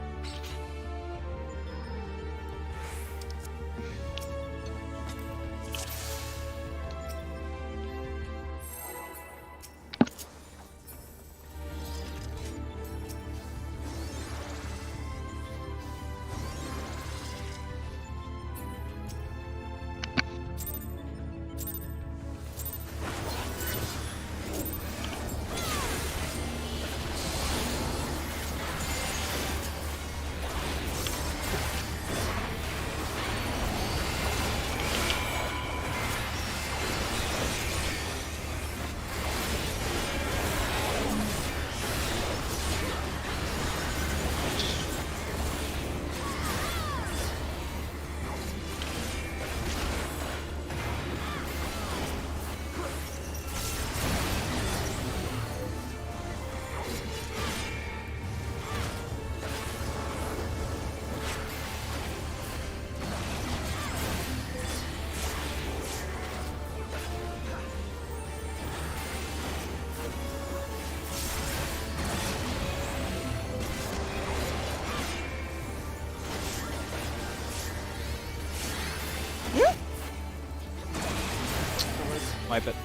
Wipe it.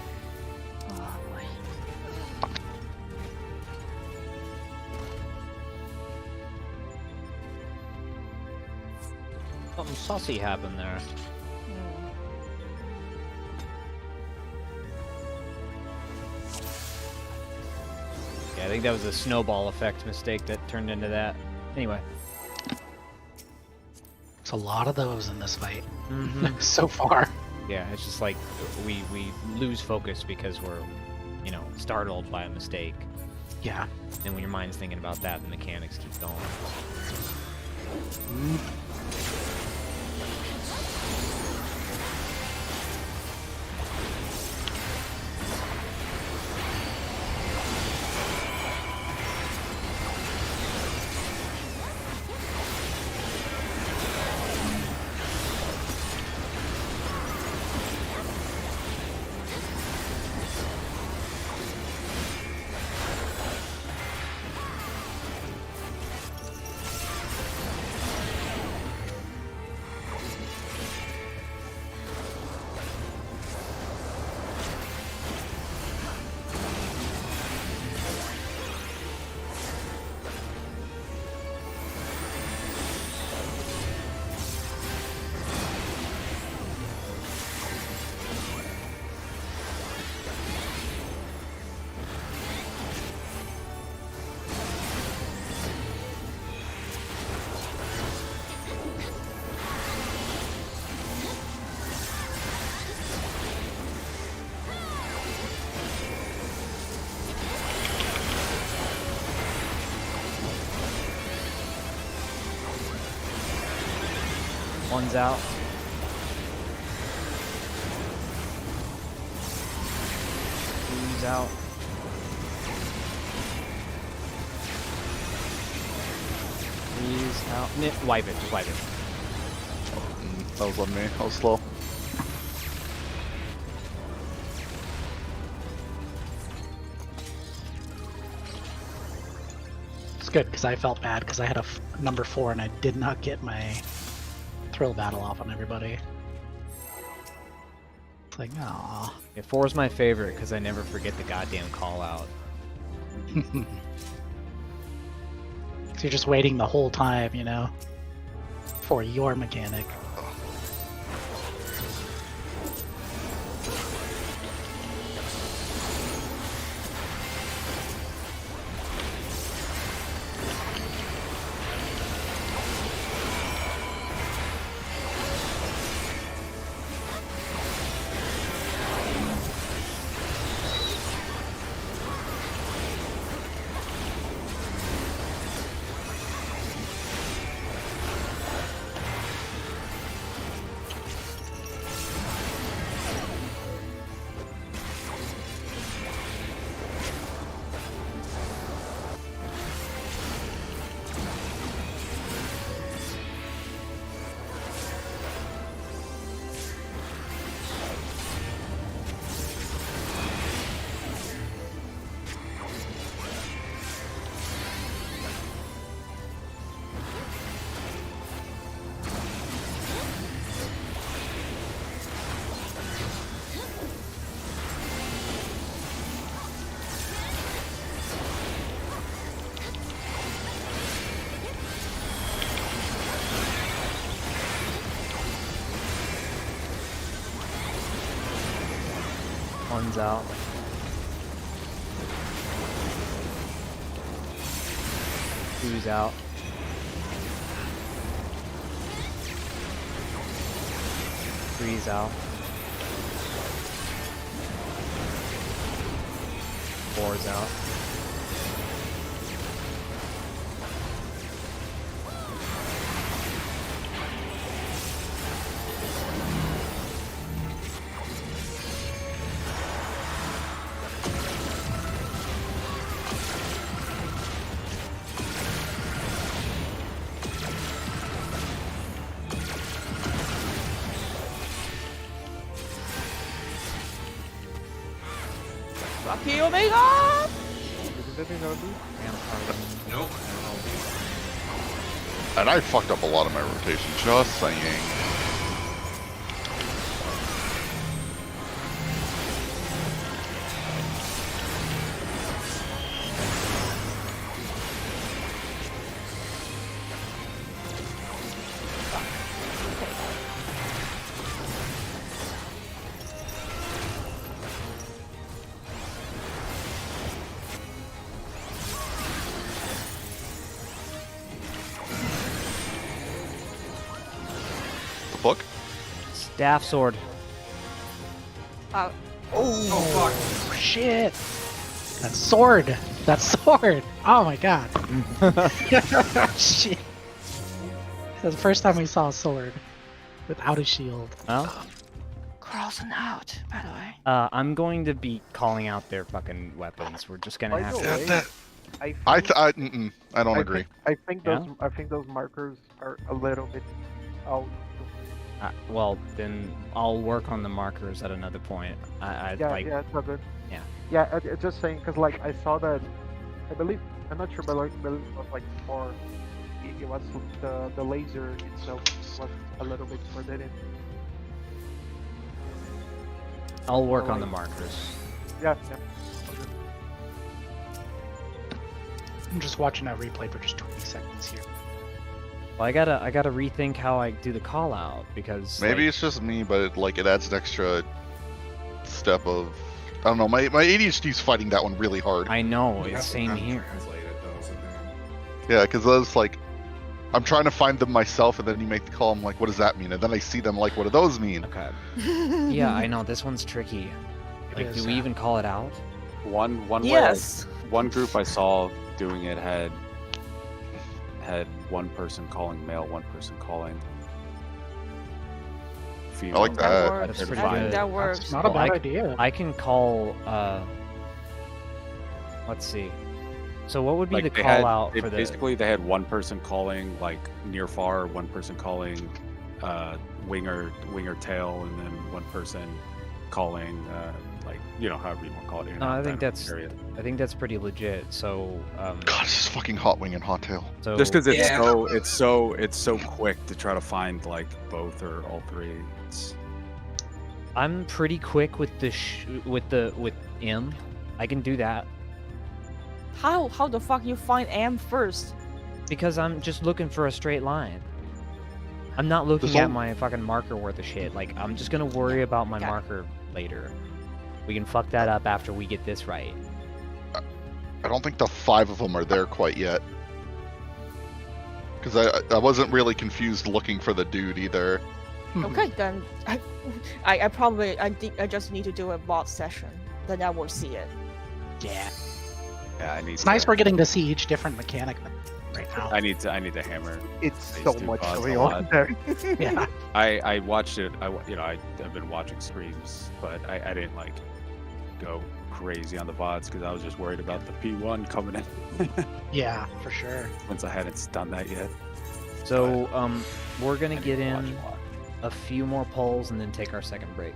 Oh, boy. Something saucy happened there. Hmm. Yeah, I think that was a snowball effect mistake that turned into that. Anyway. There's a lot of those in this fight Mhm. so far. Yeah, it's just like we lose focus because we're, you know, startled by a mistake. Yeah. And when your mind's thinking about that, the mechanics keep going. One's out. Two's out. Three's out. Wipe it, just wipe it. That was on me. I was slow. It's good because I felt bad because I had a number 4 and I did not get my thrill battle off on everybody. It's like, aw. Yeah, 4 is my favorite because I never forget the goddamn call out. So you're just waiting the whole time, you know, for your mechanic. One's out. Two's out. Three's out. 4's out. Rocky Omega! Nope. And I fucked up a lot of my rotation, just saying. Book? Staff sword. Uh, Oh shit! That sword! That sword! Oh my god! Shit! That's the first time we saw a sword without a shield. Well, crossing out, by the way. I'm going to be calling out their fucking weapons. We're just gonna By have the to. way, I think- don't agree. I think Yeah? those markers are a little bit out. Well, then I'll work on the markers at another point. Yeah, it's not good. Yeah. Yeah, just saying, because like I saw that, I believe, I'm not sure, but like, it was like more, it was the laser itself was a little bit forbidden. I'll work on the markers. Yeah, yeah. Okay. I'm just watching that replay for just 20 seconds here. Well, I gotta rethink how I do the call out because Maybe like, it's just me, but it adds an extra step of I don't know. My ADHD's fighting that one really hard. I know You it's have to same kind of here. Translate it though, something. Yeah, because that's like I'm trying to find them myself, and then you make the call. I'm like, what does that mean? And then I see them like, what do those mean? Okay. Yeah, I know this one's tricky. Like, is, do we even call it out? One Yes. one group I saw doing it had one person calling male, one person calling female. I like that. works. That's I pretty think good. that works. That's not a Well, bad idea. I can call. Let's see. So what would be Like the they call had, out they, for the? basically they had one person calling like near far, one person calling winger tail, and then one person calling like however you want to call it. No, I think that that's area. I think that's pretty legit. So God, it's just fucking hot wing and hot tail. so Just because Yeah. it's so quick to try to find like both or all three. It's, I'm pretty quick with the with M. I can do that How the fuck you find Am first? because I'm just looking for a straight line. I'm not looking There's at al- my fucking marker worth of shit. Like I'm just gonna worry about my Okay. marker later. We can fuck that up after we get this right. I don't think the 5 of them are there quite yet. Because I wasn't really confused looking for the dude either. Okay, then I probably I just need to do a bot session. Then I will see it. Yeah. yeah, I need. It's nice we're getting to see each different mechanic right now. I need to hammer. It's These so two much bots going a on lot. there. Yeah. I watched it. I've been watching streams, but I didn't like go crazy on the bots because I was just worried about the P1 coming in. Yeah, for sure. Once I hadn't done that yet. So we're gonna I get need to watch in a lot. a few more polls and then take our second break.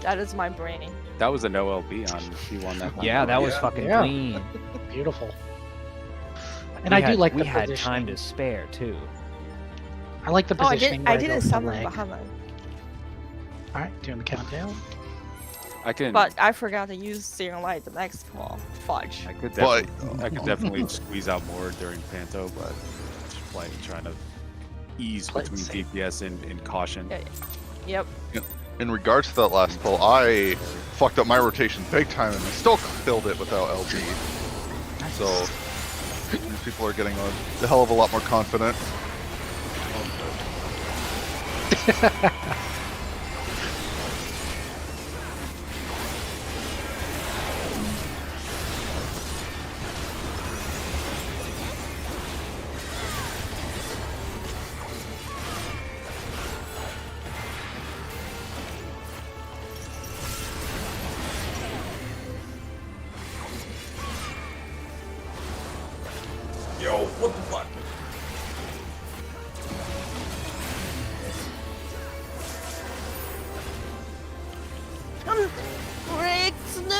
That is my brain. That was a no LB on P1 that one. Yeah, that was Yeah. fucking Yeah. clean. Beautiful. And I do like we the had positioning. time to spare too. I like the Oh, positioning. I where didn't go for summon leg. Bahamut, Alright, doing the countdown. I can. but I forgot to use Searing Light the next call. Fudge. I could But- definitely squeeze out more during Panto, but just like trying to ease Play it between safe. DPS and caution. Yeah. Yep. In regards to that last pull, I fucked up my rotation big time and I still killed it without LB. Nice. So these people are getting a hell of a lot more confident. Yo, what the fuck? Rick Snoo!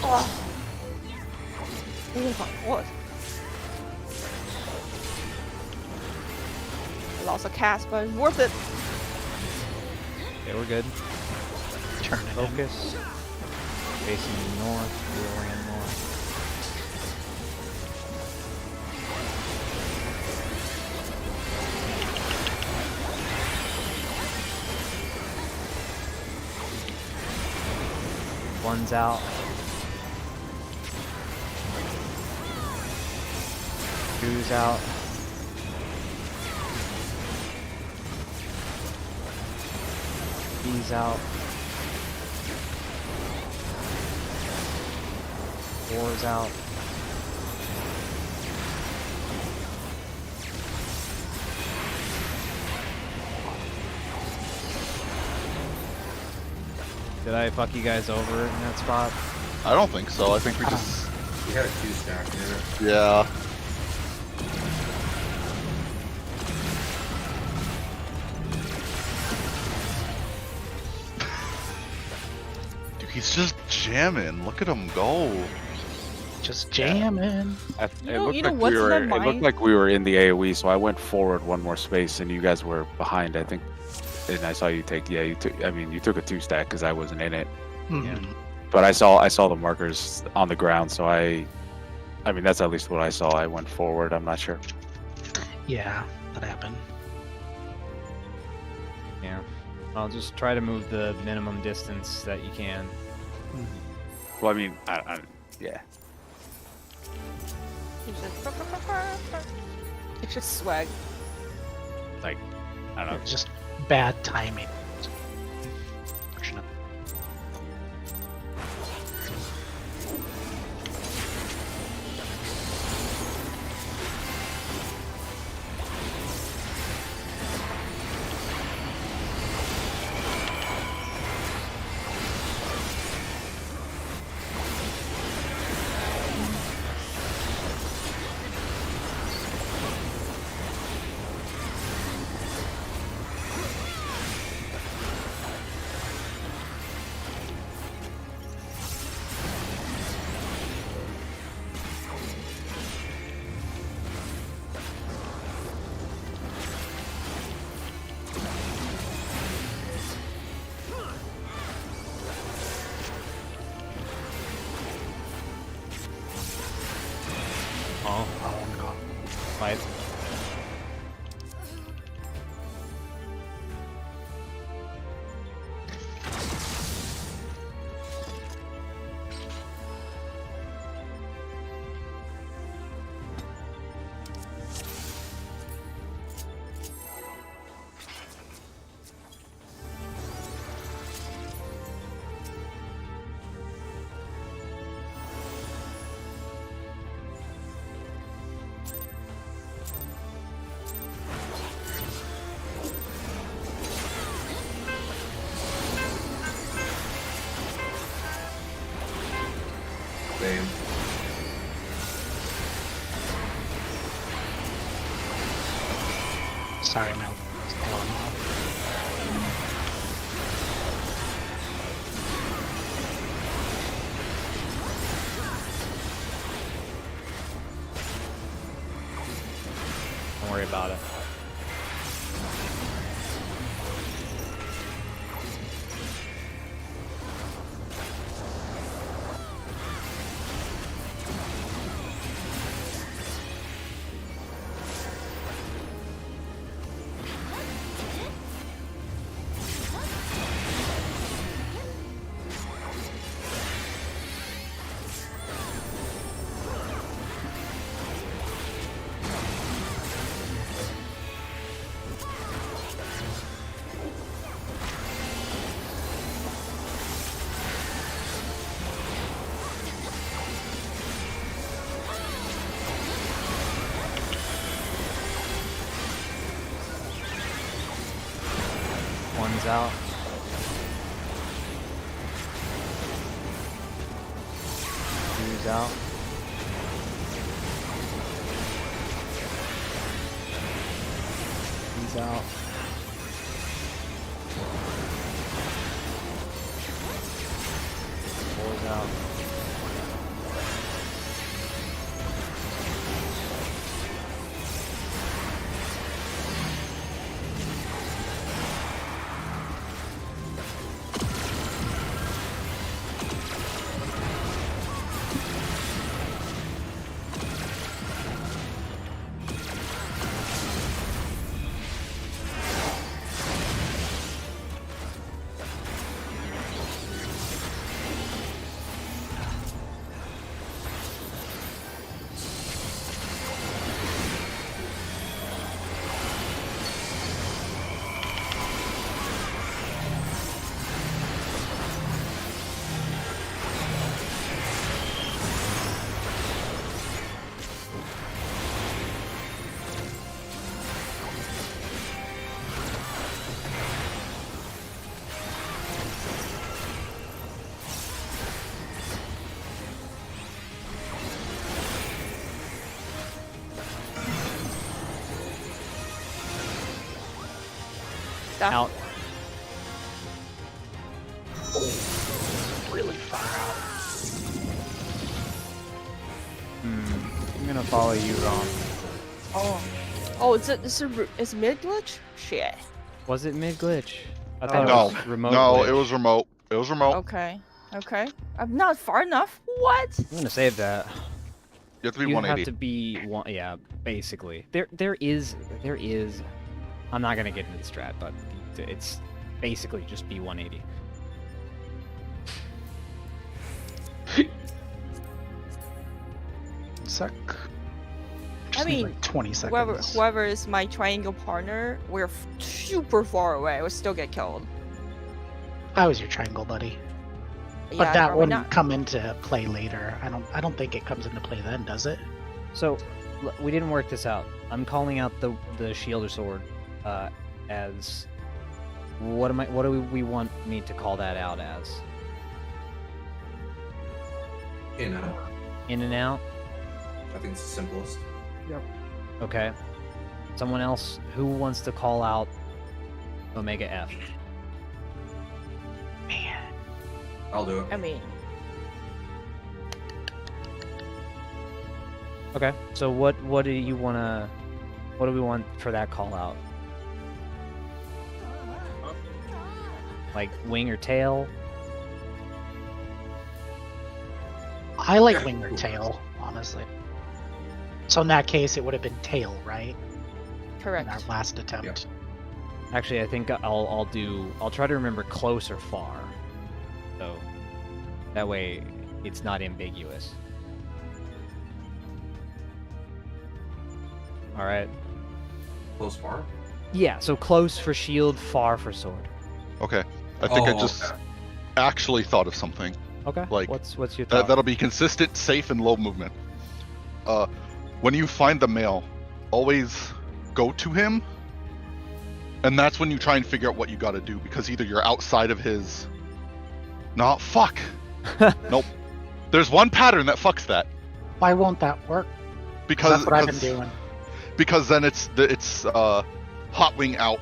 Oh. What? I lost a cast, but it's worth it. Okay, we're good. Turn it in. Focus. Facing north. We're in north. One's out. Two's out. He's out. 4's out. Did I fuck you guys over in that spot? I don't think so. I think we just. We had a 2-stack there. Yeah. Dude, he's just jamming. Look at him go. Just jamming. It know- looked you know like what's we in were. my It looked mind? like we were in the AOE, so I went forward one more space, and you guys were behind. I think, and I saw you take. Yeah, you took. I mean, you took a 2-stack because I wasn't in it. Mhm. But I saw the markers on the ground, so I mean, that's at least what I saw. I went forward. I'm not sure. Yeah, that happened. Yeah. I'll just try to move the minimum distance that you can. Well, I mean, yeah. It's just swag. Like, I don't know. It's just bad timing. Unfortunate. Oh, Oh no. fight. Same. Sorry, Mel. It's going off. Don't worry about it. One's out. Two's out. He's out. Four's out. That- out. Really far out. I'm gonna follow you, Rom. Oh, it's mid glitch? Shit. Was it mid glitch? I No. thought it No, was remote. no, glitch. it was remote. It was remote. Okay. Okay. I'm not far enough. What? I'm gonna save that. You have to be You 180. have to be one. Yeah, basically. There is. I'm not gonna get into the strat, but it's basically just be 180. Sec. I Just need, mean, like 20 seconds. Whoever is my triangle partner, we're super far away. We'll still get killed. I was your triangle buddy. Yeah, But that probably wouldn't not. come into play later. I don't think it comes into play then, does it? So we didn't work this out. I'm calling out the shield or sword as what do we want me to call that out as? In and out. In and out. I think it's the simplest. Okay. Someone else who wants to call out Omega F. Man. I'll do it. I mean, Okay. So what do we want for that call out? Like wing or tail? I like wing or tail, honestly. So in that case, it would have been tail, right? In correct. our last attempt. Actually, I think I'll try to remember close or far. So that way it's not ambiguous. All right. Close far. Yeah, so close for shield, far for sword. Okay. I think I Oh, just okay. actually thought of something. Okay. Like, what's your thought? That'll be consistent, safe, and low movement. When you find the male, always go to him, and that's when you try and figure out what you got to do, because either you're outside of his. No, fuck. Nope. There's one pattern that fucks that. Why won't that work? 'Cause Because that's what I've been doing. Because then it's hot wing out,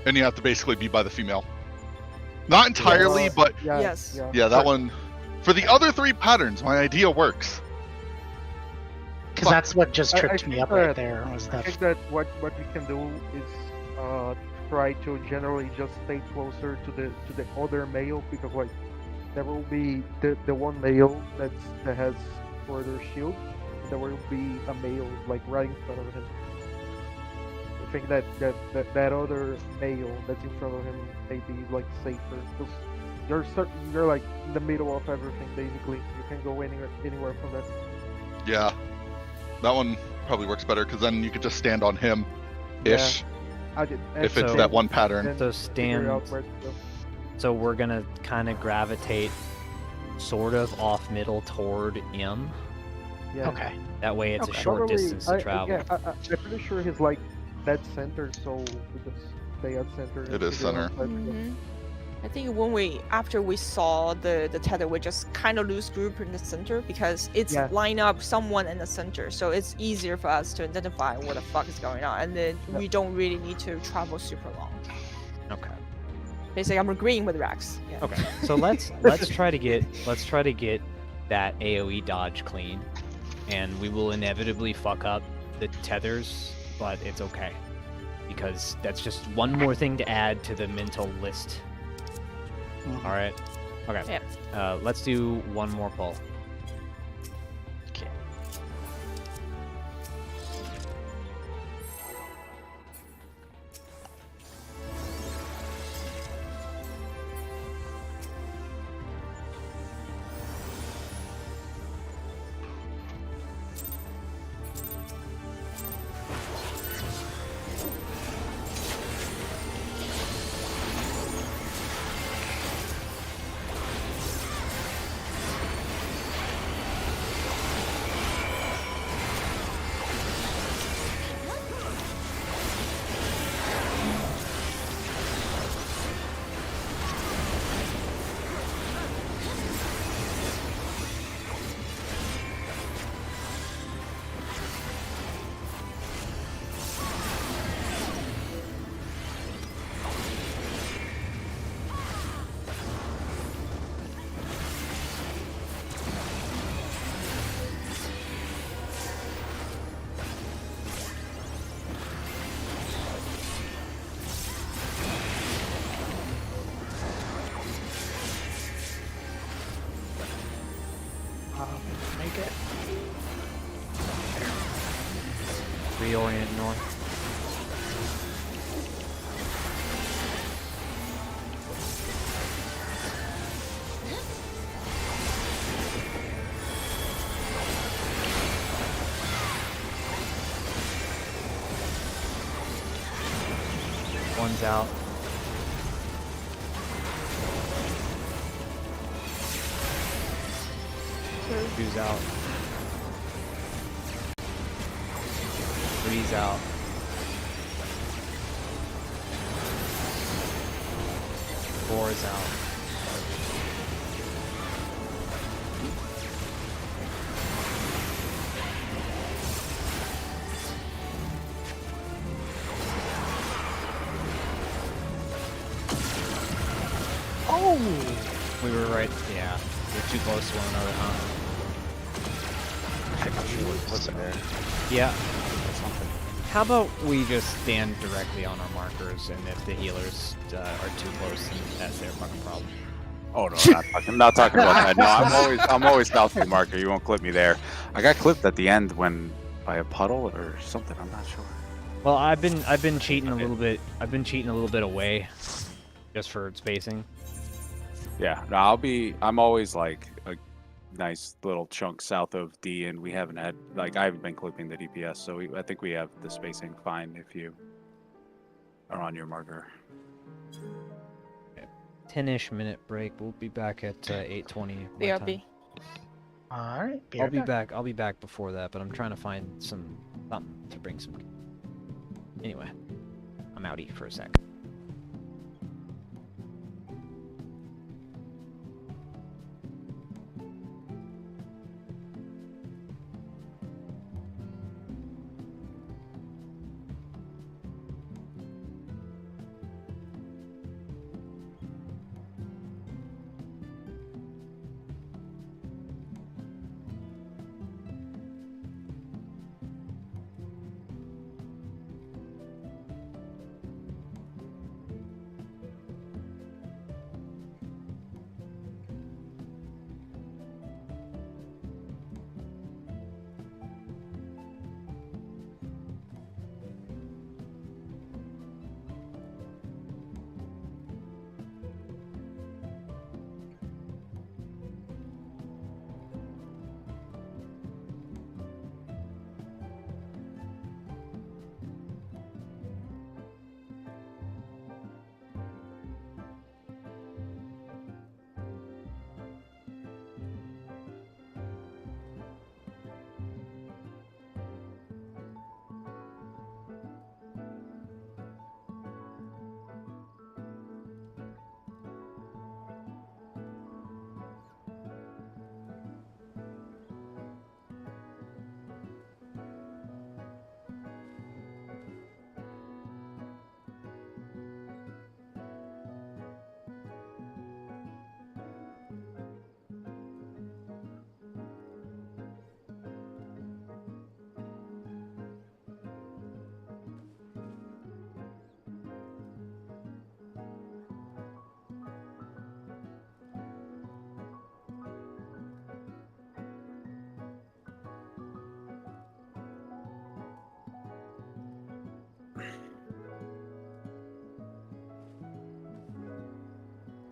and you have to basically be by the female. Not entirely, Yes. but Yeah, Yes. yeah, that one. For the other three patterns, my idea works. Because that's what just I tripped me think up right that- there. Was I that think that what we can do is try to generally just stay closer to the other male, because like there will be the one male that has further shield. There will be a male like right in front of him. I think that other male that's in front of him may be like safer, because you're like in the middle of everything basically. You can go anywhere from that. Yeah, that one probably works better, because then you could just stand on him, ish. If it's So- that one pattern. then So figure out stand. where to go. So we're gonna kind of gravitate sort of off middle toward M. Yeah. okay? That way it's Okay. a short Probably- distance to travel. Yeah, I'm pretty sure he's like dead center, so we just stay at center. and It is figure out center. where to go. Mhm. I think after we saw the tether, we just kind of lose group in the center, because it's Yeah. line up someone in the center, so it's easier for us to identify what the fuck is going on, and then we don't really need to travel super long. Okay. Basically, I'm agreeing with Rex. Yeah. Okay. So let's try to get that AOE dodge clean, and we will inevitably fuck up the tethers, but it's okay because that's just one more thing to add to the mental list. Mhm. All right. Okay. Let's do one more pull. Okay. Reorient north. One's out. Two's out. Three's out. Four's out. Oh! We were right. Yeah, we're too close to one another, huh? Listen there. Yeah. Something. How about we just stand directly on our markers, and if the healers are too close, then that's their fucking problem. Oh no, not talking about that. No, I'm always south of the marker. You won't clip me there. I got clipped at the end when by a puddle or something. I'm not sure. Well, I've been cheating a little bit. I've been cheating a little bit away, just for spacing. Yeah, no, I'm always like a nice little chunk south of D, and we haven't had I haven't been clipping the DPS, so I think we have the spacing fine if you are on your marker. 10-ish minute break. We'll be back at 8:20. my BRB. time. All right. I'll be back. I'll be back before that, but I'm trying to find something to bring some. Anyway, I'm outie for a sec.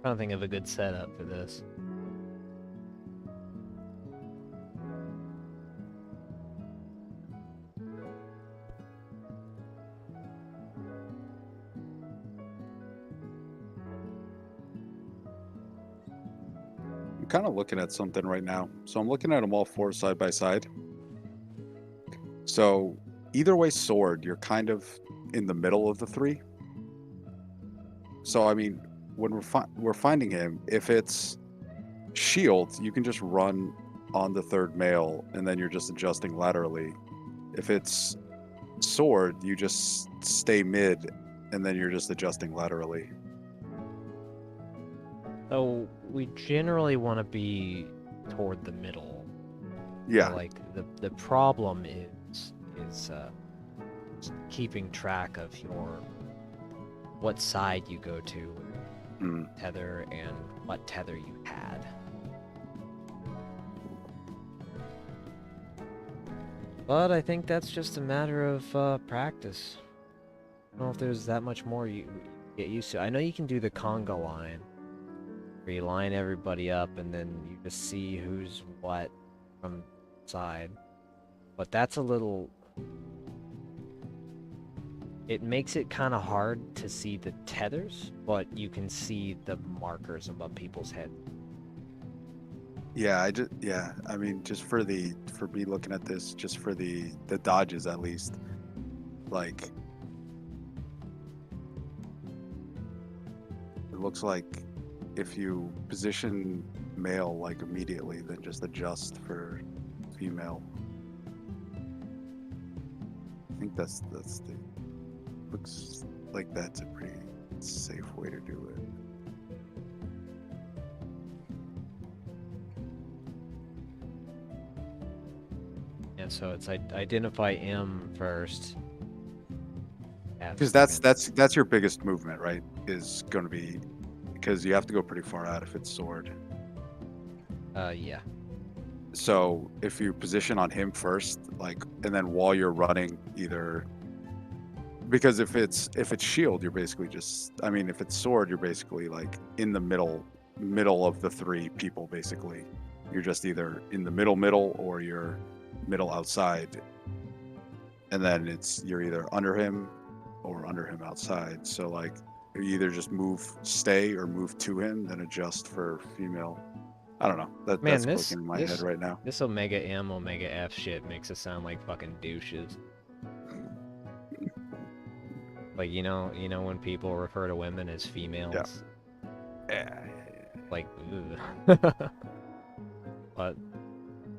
Trying to think of a good setup for this. I'm kind of looking at something right now. So I'm looking at them all four side by side. So either way sword, you're kind of in the middle of the three. So I mean, when we're finding him, if it's shield, you can just run on the third male, and then you're just adjusting laterally. If it's sword, you just stay mid, and then you're just adjusting laterally. So we generally want to be toward the middle. Yeah. So, like the problem is keeping track of what side you go to, tether, and what tether you had. But I think that's just a matter of practice. I don't know if there's that much more you get used to. I know you can do the conga line, where you line everybody up and then you just see who's what from side. But that's a little... It makes it kind of hard to see the tethers, but you can see the markers above people's heads. Yeah, I mean, just for me looking at this, just for the dodges at least, like it looks like if you position male like immediately, then just adjust for female. I think that's the looks like that's a pretty safe way to do it. Yeah, so it's identify M first. Because that's your biggest movement, right? Is going to be because you have to go pretty far out if it's sword. Yeah. So if you position on him first, like, and then while you're running, either because if it's shield, you're basically just, I mean, if it's sword, you're basically like in the middle of the three people. Basically, you're just either in the middle or you're middle outside, and then you're either under him or under him outside. So like you either just stay or move to him, then adjust for female. I don't know. That's clicking in my head right now. This Omega M, Omega F shit makes us sound like fucking douches. Like, you know when people refer to women as females? Yeah. Like, ugh. But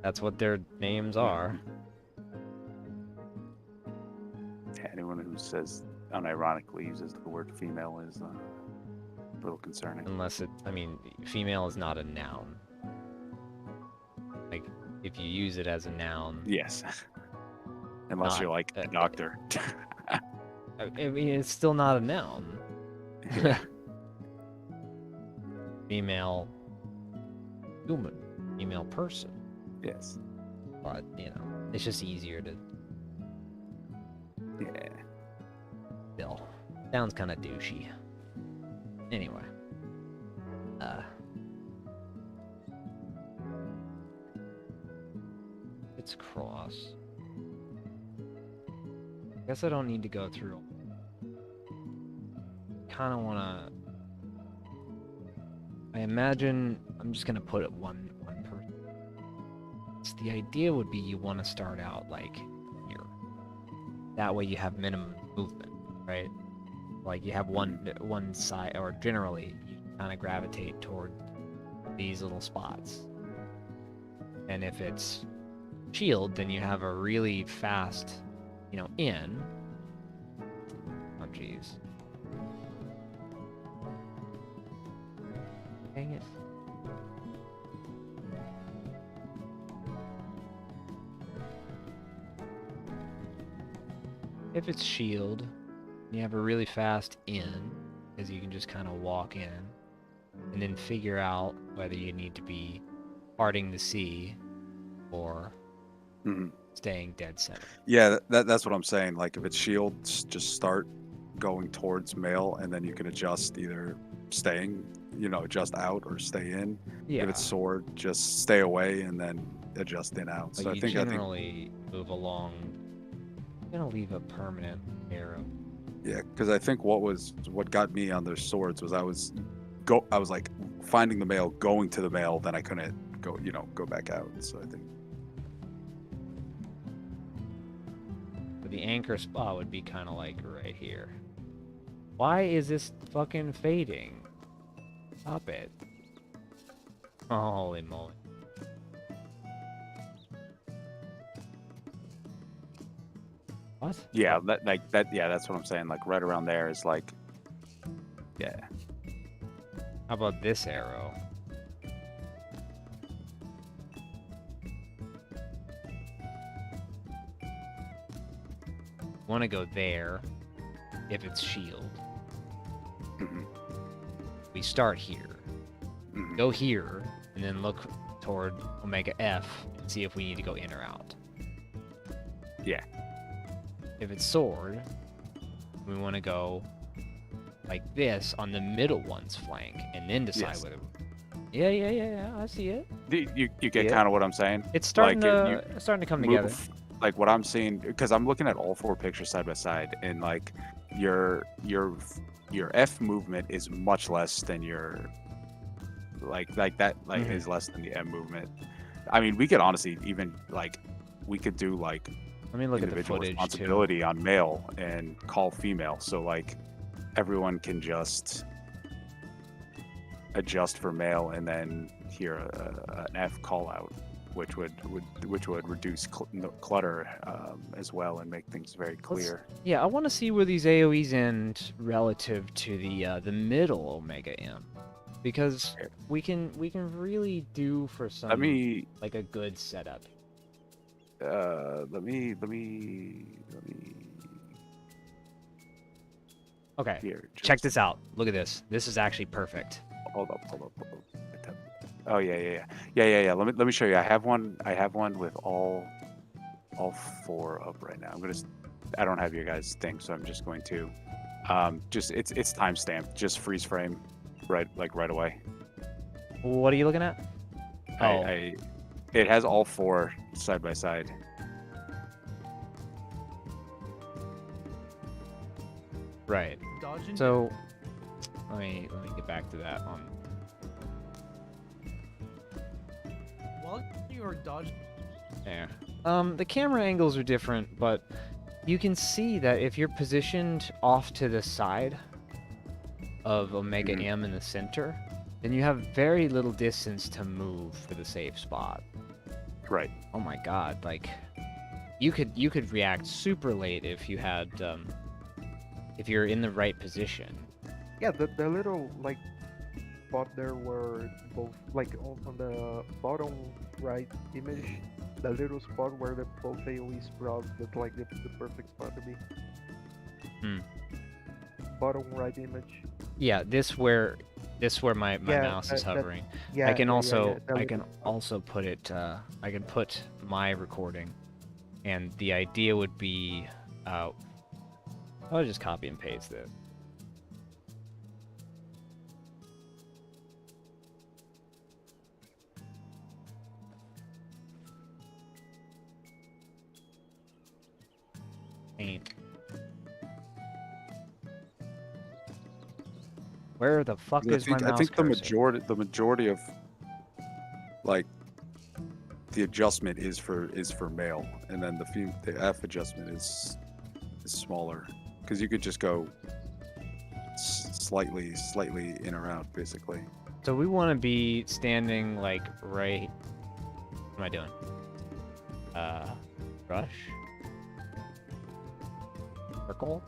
that's what their names are. Anyone who says unironically uses the word female is a little concerning. Unless female is not a noun. Like, if you use it as a noun. Yes. Unless you're like a doctor. I mean, it's still not a noun. Yeah. Female human. Female person. Yes. But, it's just easier to... Yeah. Bill. Sounds kind of douchey. Anyway. It's cross. I guess I don't need to go through. Kind of want to... I imagine I'm just going to put it one person. So the idea would be you want to start out like here. That way you have minimum movement, right? Like you have one side, or generally you kind of gravitate toward these little spots. And if it's shield, then you have a really fast, in. Oh, jeez. Dang it. If it's shield, you have a really fast in, because you can just kind of walk in, and then figure out whether you need to be parting the sea or staying dead center. Yeah, that's what I'm saying. Like if it's shield, just start going towards male, and then you can adjust either staying, adjust out or stay in. Yeah. If it's sword, just stay away and then adjust in out. But So you I think generally move along. I'm gonna leave a permanent arrow. Yeah, because I think what got me on those swords was I was like finding the male, going to the male, then I couldn't go back out. So I think The anchor spot would be kind of like right here. Why is this fucking fading? Stop it. Oh, holy moly. What? yeah, that's what I'm saying. Like right around there is like, yeah. How about this arrow? Want to go there if it's shield. Mhm. We start here. Mhm. Go here and then look toward Omega F and see if we need to go in or out. Yeah. If it's sword, we want to go like this on the middle one's flank, and then decide Yes. whether. Yeah. I see it. You get Yeah. kind of what I'm saying? It's starting Like, to come move, together. like what I'm seeing, because I'm looking at all 4 pictures side by side, and like your F movement is much less than your like that Mhm. is less than the M movement. I mean, we could honestly even we could do like Let me look at the individual footage too. responsibility on male and call female, so like everyone can just adjust for male and then hear an F call out, which would reduce clutter as well and make things very clear. Yeah, I want to see where these AOE's end relative to the middle Omega M, because we can really do for some Let me like a good setup. let me Okay, here. check just- this out. Look at this. This is actually perfect. Hold up. Oh yeah. Let me show you. I have one with all 4 up right now. I don't have your guys' thing, so I'm just going to just it's time stamped. Just freeze frame right away. What are you looking at? Oh, It has all 4 side by side. right. So let me get back to that one. While you are dodging, There. The camera angles are different, but you can see that if you're positioned off to the side of Omega Mhm. M in the center, then you have very little distance to move for the safe spot. Right. Oh my god, like you could react super late if you had if you're in the right position. Yeah, the little like spot there where both like on the bottom right image, the little spot where the both AoE sprouts, that's like the perfect spot to be. Hmm. Bottom right image. Yeah, this where my Yeah, mouse is that- hovering. Yeah. I can also that I can little spot. also put it I can put my recording, and the idea would be I'll just copy and paste it. Paint. Where the fuck I is my think, mouse I think cursor? the majority of like the adjustment is for male, and then the F adjustment is smaller, because you could just go slightly in or out basically. So we want to be standing like right. What am I doing? Brush. Circle.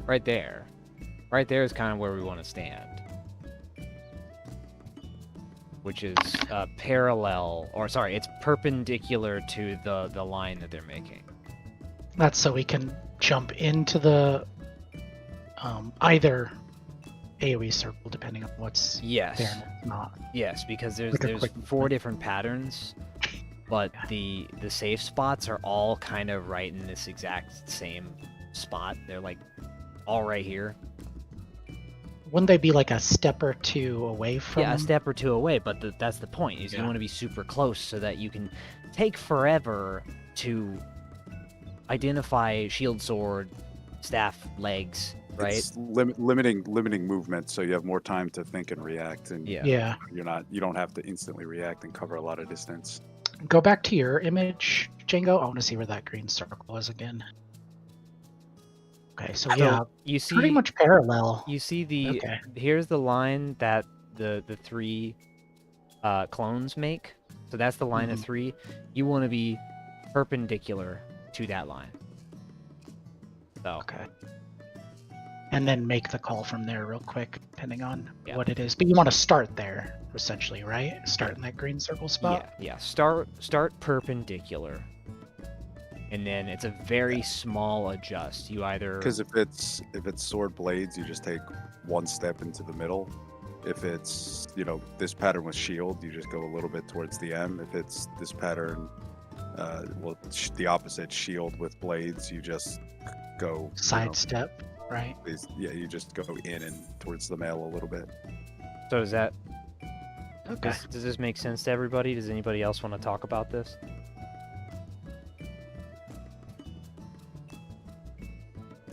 Right there. Right there is kind of where we want to stand. Which is parallel, or sorry, it's perpendicular to the line that they're making. That's so we can jump into the either AoE circle depending on what's Yes. there and what's not. Yes, because there's Like a quick 4 movement. different patterns, but the safe spots are all kind of right in this exact same spot. They're like all right here. Wouldn't they be like a step or 2 away from? Yeah, a step or 2 away, but that's the point. Is you Yeah. want to be super close so that you can take forever to identify shield, sword, staff, legs, right? It's limiting movement, so you have more time to think and react, and Yeah. Yeah. you don't have to instantly react and cover a lot of distance. Go back to your image, Django. I want to see where that green circle is again. Okay, so yeah, You see pretty much parallel. You see the Okay. here's the line that the 3 clones make. So that's the line of Mhm. 3. You want to be perpendicular to that line. So Okay. And then make the call from there real quick, depending on Yeah. what it is. But you want to start there, essentially, right? Start in that green circle spot. yeah. Start perpendicular. And then it's a very small adjust. You either Because if it's sword blades, you just take 1 step into the middle. If it's this pattern with shield, you just go a little bit towards the M. If it's this pattern the opposite shield with blades. You just go Sidestep, right? Yeah, you just go in and towards the male a little bit. So does that Okay. does this make sense to everybody? Does anybody else want to talk about this?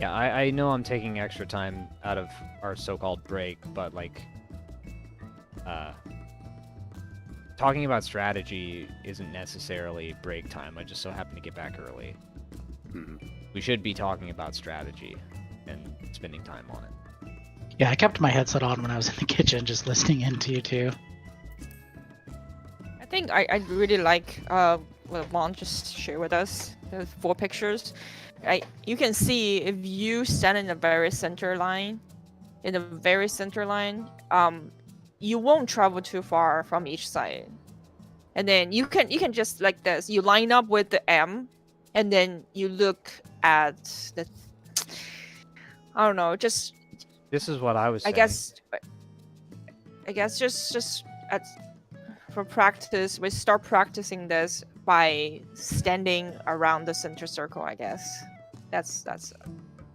Yeah, I know I'm taking extra time out of our so-called break, but like, talking about strategy isn't necessarily break time. I just so happen to get back early. We should be talking about strategy and spending time on it. Yeah, I kept my headset on when I was in the kitchen, just listening in to you two. I think I really like what Vaughn just shared with us, the 4 pictures. You can see if you stand in the very center line, you won't travel too far from each side. And then you can just like this. You line up with the M, and then you look at the. I don't know. Just. This is what I was saying. I guess just for practice, we start practicing this by standing around the center circle. I guess that's.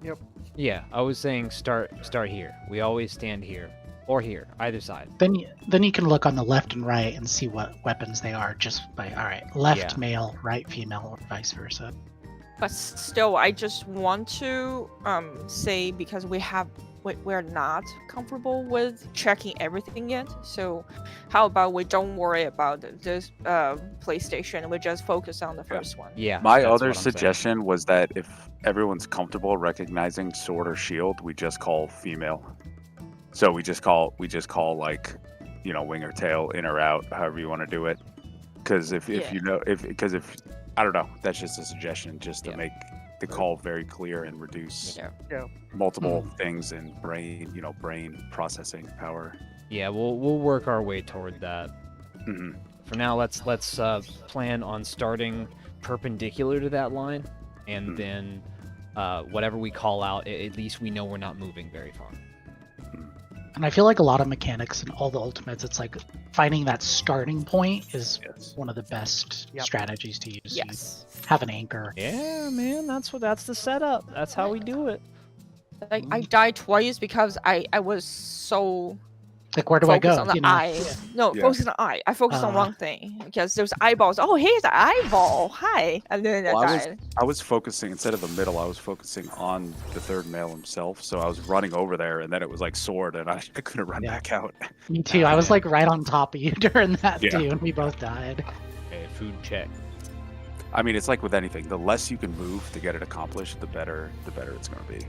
Yep. Yeah, I was saying start here. We always stand here or here, either side. Then you can look on the left and right and see what weapons they are just by left male, right female, or vice versa. But still, I just want to say, because we're not comfortable with checking everything yet. So how about we don't worry about this PlayStation, we just focus on the first one. Yeah. My that's other what I'm saying. suggestion was that if everyone's comfortable recognizing sword or shield, we just call female. So we just call like, wing or tail, in or out, however you want to do it. Because if I don't know, that's just a suggestion, just to make the call very clear and reduce multiple things in brain processing power. Yeah, we'll work our way toward that. For now, let's plan on starting perpendicular to that line, and then whatever we call out, at least we know we're not moving very far. And I feel like a lot of mechanics and all the ultimates, it's like finding that starting point is one of the best strategies to use. Yes. You have an anchor. Yeah, man, that's the setup. That's how we do it. Like I died twice because I was so like, where do I go? On the eye. No, focus on the eye. I focused on wrong thing because there's eyeballs. Oh, here's the eyeball. Hi, and then I died. I was focusing, instead of the middle, I was focusing on the third male himself. So I was running over there, and then it was like sword, and I couldn't run back out. Me too. I was like right on top of you during that too, and we both died. Okay, food check. I mean, it's like with anything. The less you can move to get it accomplished, the better it's going to be.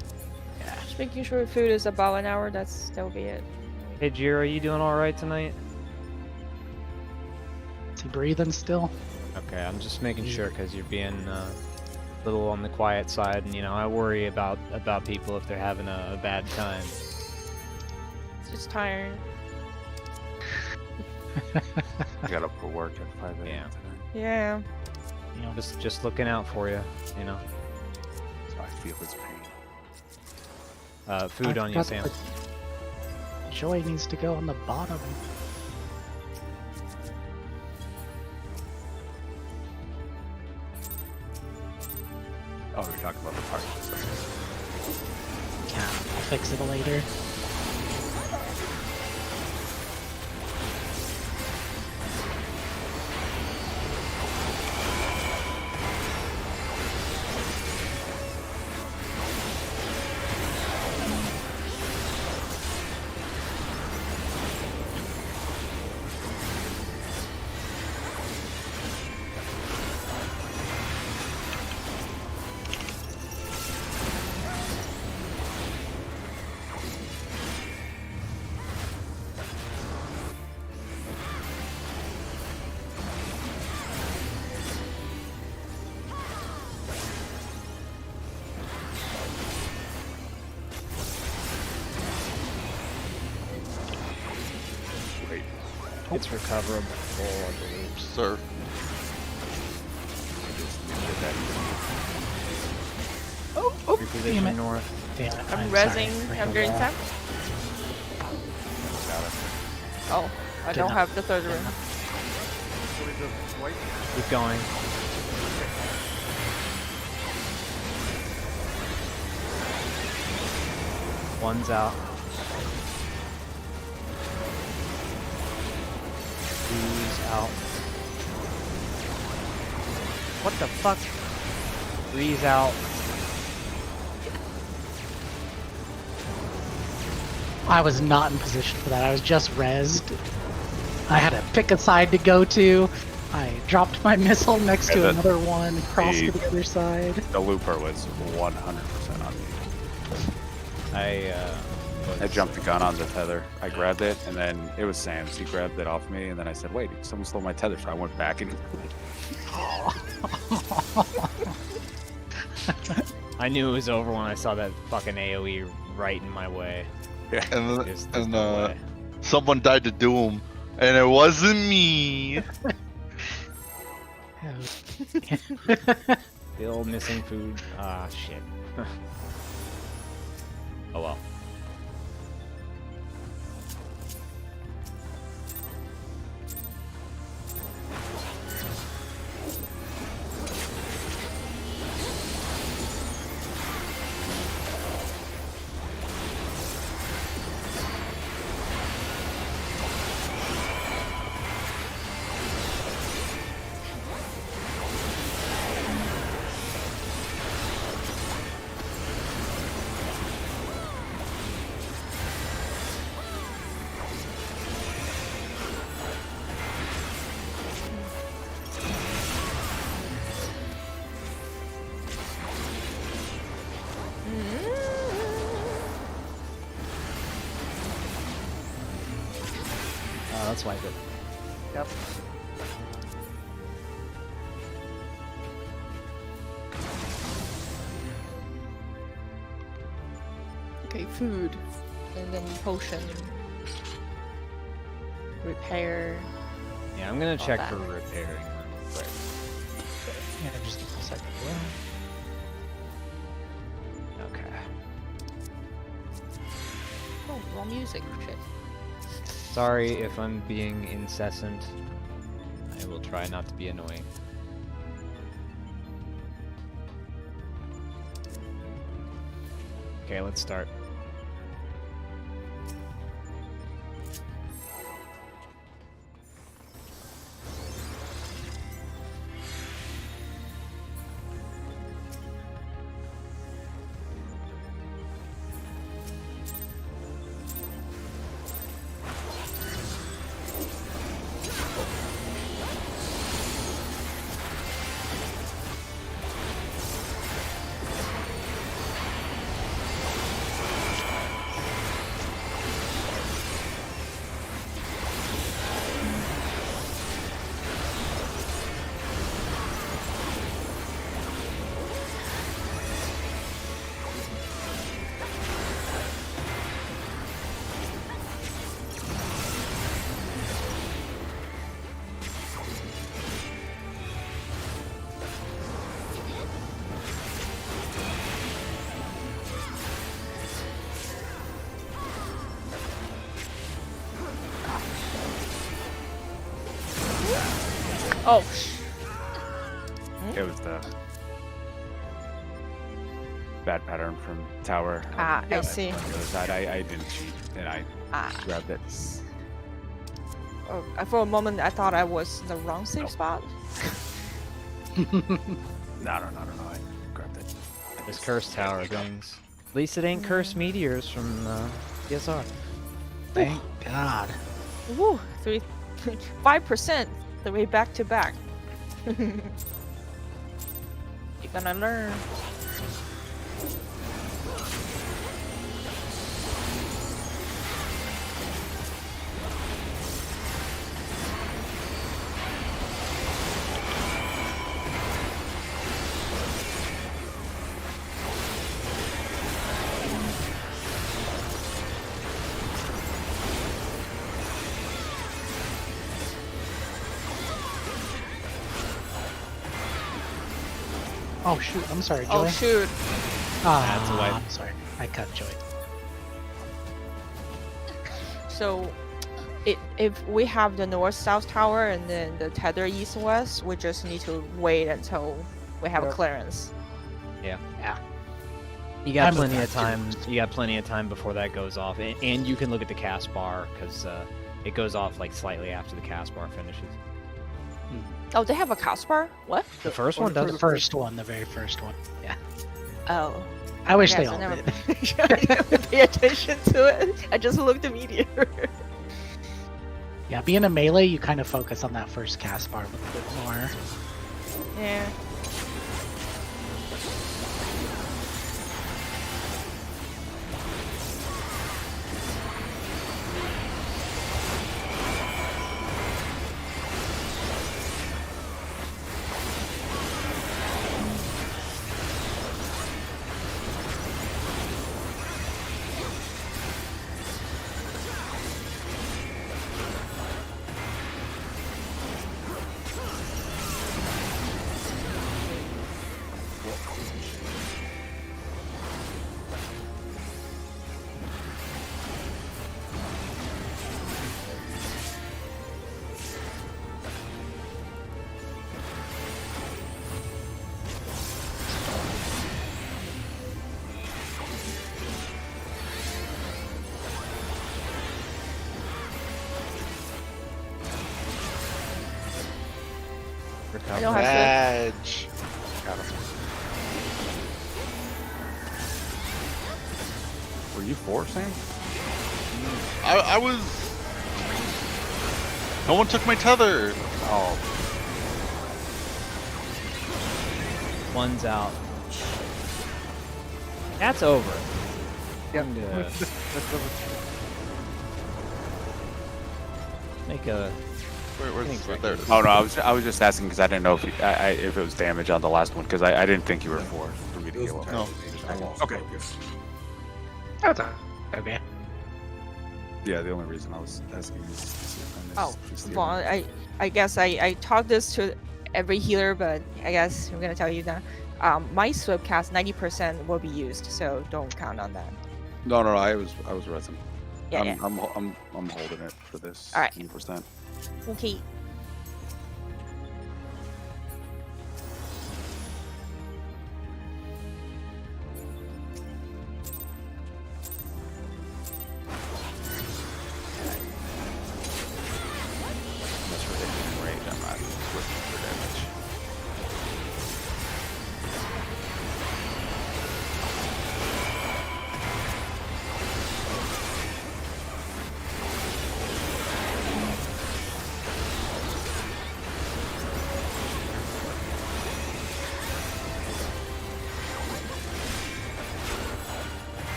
Yeah. Just making sure food is about an hour. That'll be it. Hey, Jiro, are you doing all right tonight? Is he breathing still? Okay, I'm just making sure because you're being a little on the quiet side, and I worry about people if they're having a bad time. Just tired. I got up for work at 5 a.m. tonight. Yeah. Just looking out for you, So I feel his pain. Food on you, Sam. Joy needs to go on the bottom. Oh, we're talking about the party. Yeah, I'll fix it later. It's recoverable, I believe. Sir. Oh, Reposition north. Damn it, I'm sorry. rezzing. I'm doing tap. Oh, I don't have the third room. Keep going. One's out. Two's out. What the fuck? Three's out. I was not in position for that. I was just rezzed. I had to pick a side to go to. I dropped my missile next to another one, crossed to the other side. The looper was 100% on me. I jumped the gun on the tether. I grabbed it, and then it was Sam's. He grabbed it off me, and then I said, wait, someone stole my tether. So I went back and... I knew it was over when I saw that fucking AoE right in my way. Yeah. And then, someone died to Doom, and it wasn't me. Still missing food. Ah, shit. Oh well. Let's wipe it. Yep. Okay, food. And then potion. Repair. Yeah, I'm gonna check that. for repairing real quick. Yeah, just a second. Okay. Oh, wrong music. Shit. Sorry if I'm being incessant. I will try not to be annoying. Okay, let's start. Oh, It was the bad pattern from tower. Ah, I on see. the other side, I didn't cheat, and I grabbed it. Oh, for a moment I thought I was in the wrong safe Nope. spot. No, I grabbed it. This cursed tower things. At least it ain't cursed meteors from DSR. Thank God. Woo, 5% the way back to back. You're gonna learn. Oh shoot, I'm sorry, Joy. Oh shoot. That's a wipe. I'm sorry. I cut Joy. So, if we have the north-south tower and then the tether east-west, we just need to wait until we have a Yep. clearance. Yeah. Yeah. You got I'm plenty with of that, time. too. You got plenty of time before that goes off, and you can look at the cast bar because it goes off like slightly after the cast bar finishes. Oh, they have a cast bar? What? The first one The does. first one, the very first one. Yeah. Oh. I wish they Yes, I all never, did. I never pay attention to it. I just looked at meteor. Yeah, being a melee, you kind of focus on that first cast bar a little bit more. Yeah. I don't have Badge. Got him. Were you 4, Sam? I was. No one took my tether. Oh, One's out. That's over. Yeah. And, That's over. make a. Where's there it is. oh no, I was just asking because I didn't know if if it was damage on the last one because I didn't think you were 4 for me to It was heal up. No. I lost Okay. focus. That's okay. Yeah, the only reason I was asking is to see if I missed Oh, just the well, other- I guess I taught this to every healer, but I guess I'm gonna tell you now. My swift cast 90% will be used, so don't count on that. No, I was resin. Yeah, I'm, yeah. I'm holding it for this. All right. 100%. Okay. Unless we're hitting in range, I'm not looking for damage.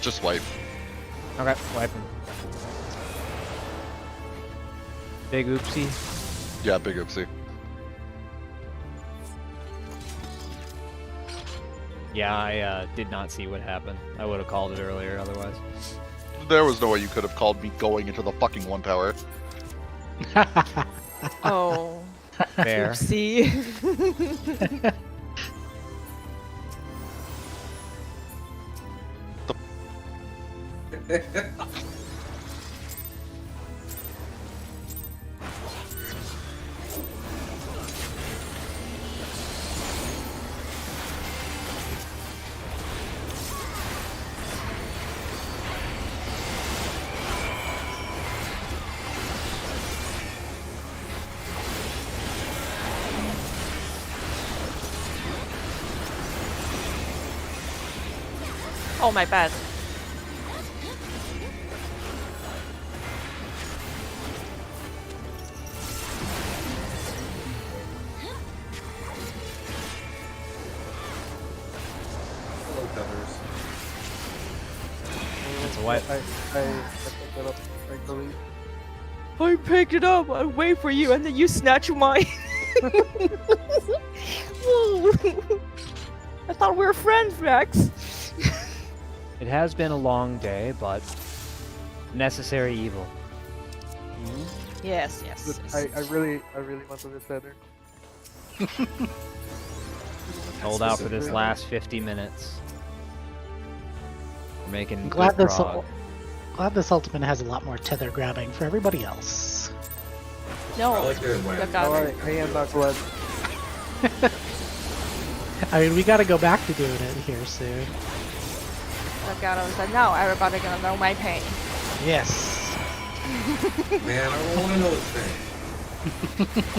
Just wipe. Okay, wiping. Big oopsie. Yeah, big oopsie. Yeah, I did not see what happened. I would have called it earlier otherwise. There was no way you could have called me going into the fucking one tower. Oh. Fair. See. Oh, my bad. Hello, tethers. That's a wipe. I picked that up, thankfully. I picked it up. I wait for you, and then you snatch mine. I thought we were friends, Rex. It has been a long day, but necessary evil. Yes, yes. But I really wanted this tether. Hold out for this last 50 minutes. We're making I'm good glad this prog. glad this ultimate has a lot more tether grabbing for everybody else. No. I like it when. That guy- Alright, me and Knucklehead. I mean, we gotta go back to doing it here soon. Gato said, "No, everybody gonna know my pain." Yes. Man, I don't want to know this thing.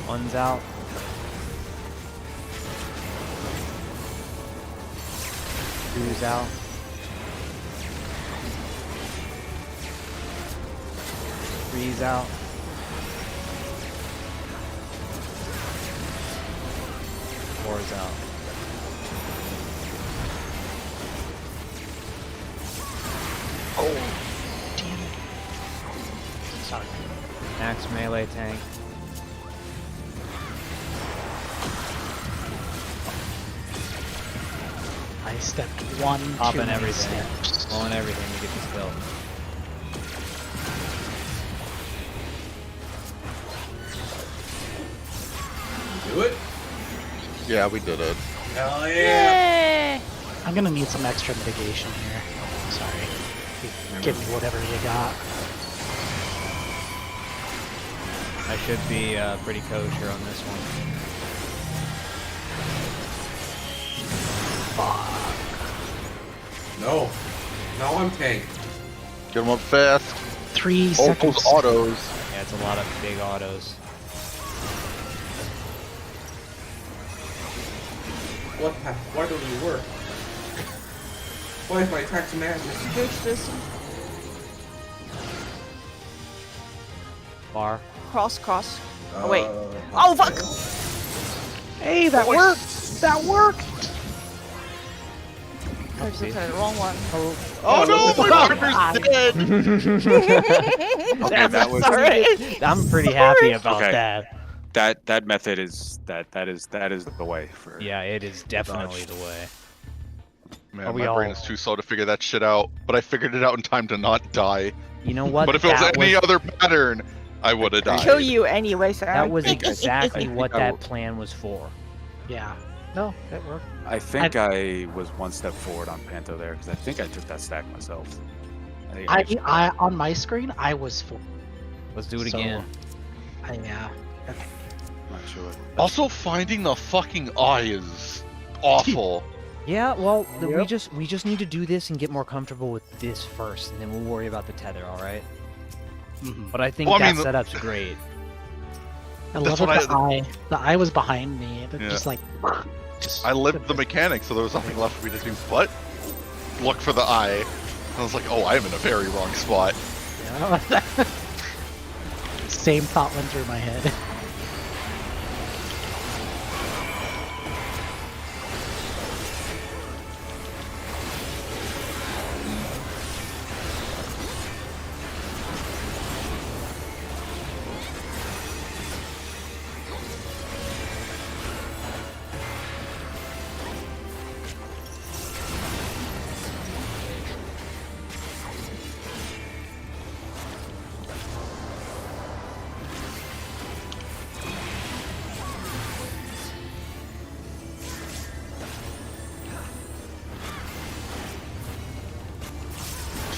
One's out. Two's out. Three's out. Four's out. Damn it. Sorry. Max melee tank. I stepped one Popping too many everything. steps. Blowing everything to get this kill. Do it? Yeah, we did it. Hell yeah! I'm gonna need some extra mitigation here. Sorry. Give me whatever you got. I should be pretty kosher on this one. No. No, I'm tanked. Get them up fast. 3 Oh, seconds. those autos. Yeah, it's a lot of big autos. What? Why don't you work? Why is my attacks madness? Boost this Bar. cross. Oh wait. Oh fuck! Hey, that worked! That worked! I just looked at the wrong one. Oh no, my partner's dead! Okay, that was Sorry. I'm pretty happy about Okay. that. that method is that is the way for. Yeah, it is definitely the way. Man, Are we my brain all- is too slow to figure that shit out. But I figured it out in time to not die. You know what? But if it was That any other pattern, I would have died. Kill you anyway, Sam. That was I think- exactly I think what I that will- plan was for. Yeah. No, it worked. I think I was one step forward on Panto there because I think I took that stack myself. I think I on my screen, I was full. Let's do it So, again. Yeah. Okay. I'm not sure. Also, finding the fucking eye is awful. Yeah, well, we Yep. just need to do this and get more comfortable with this first, and then we'll worry about the tether. All right? Mhm. But I think Well, I that mean, setup's great. I That's love what it. The eye was behind me. It Yeah. just like. Just, I lived the mechanic, so there was nothing left for me to do but look for the eye. And I was like, oh, I am in a very wrong spot. Yeah. Same thought went through my head.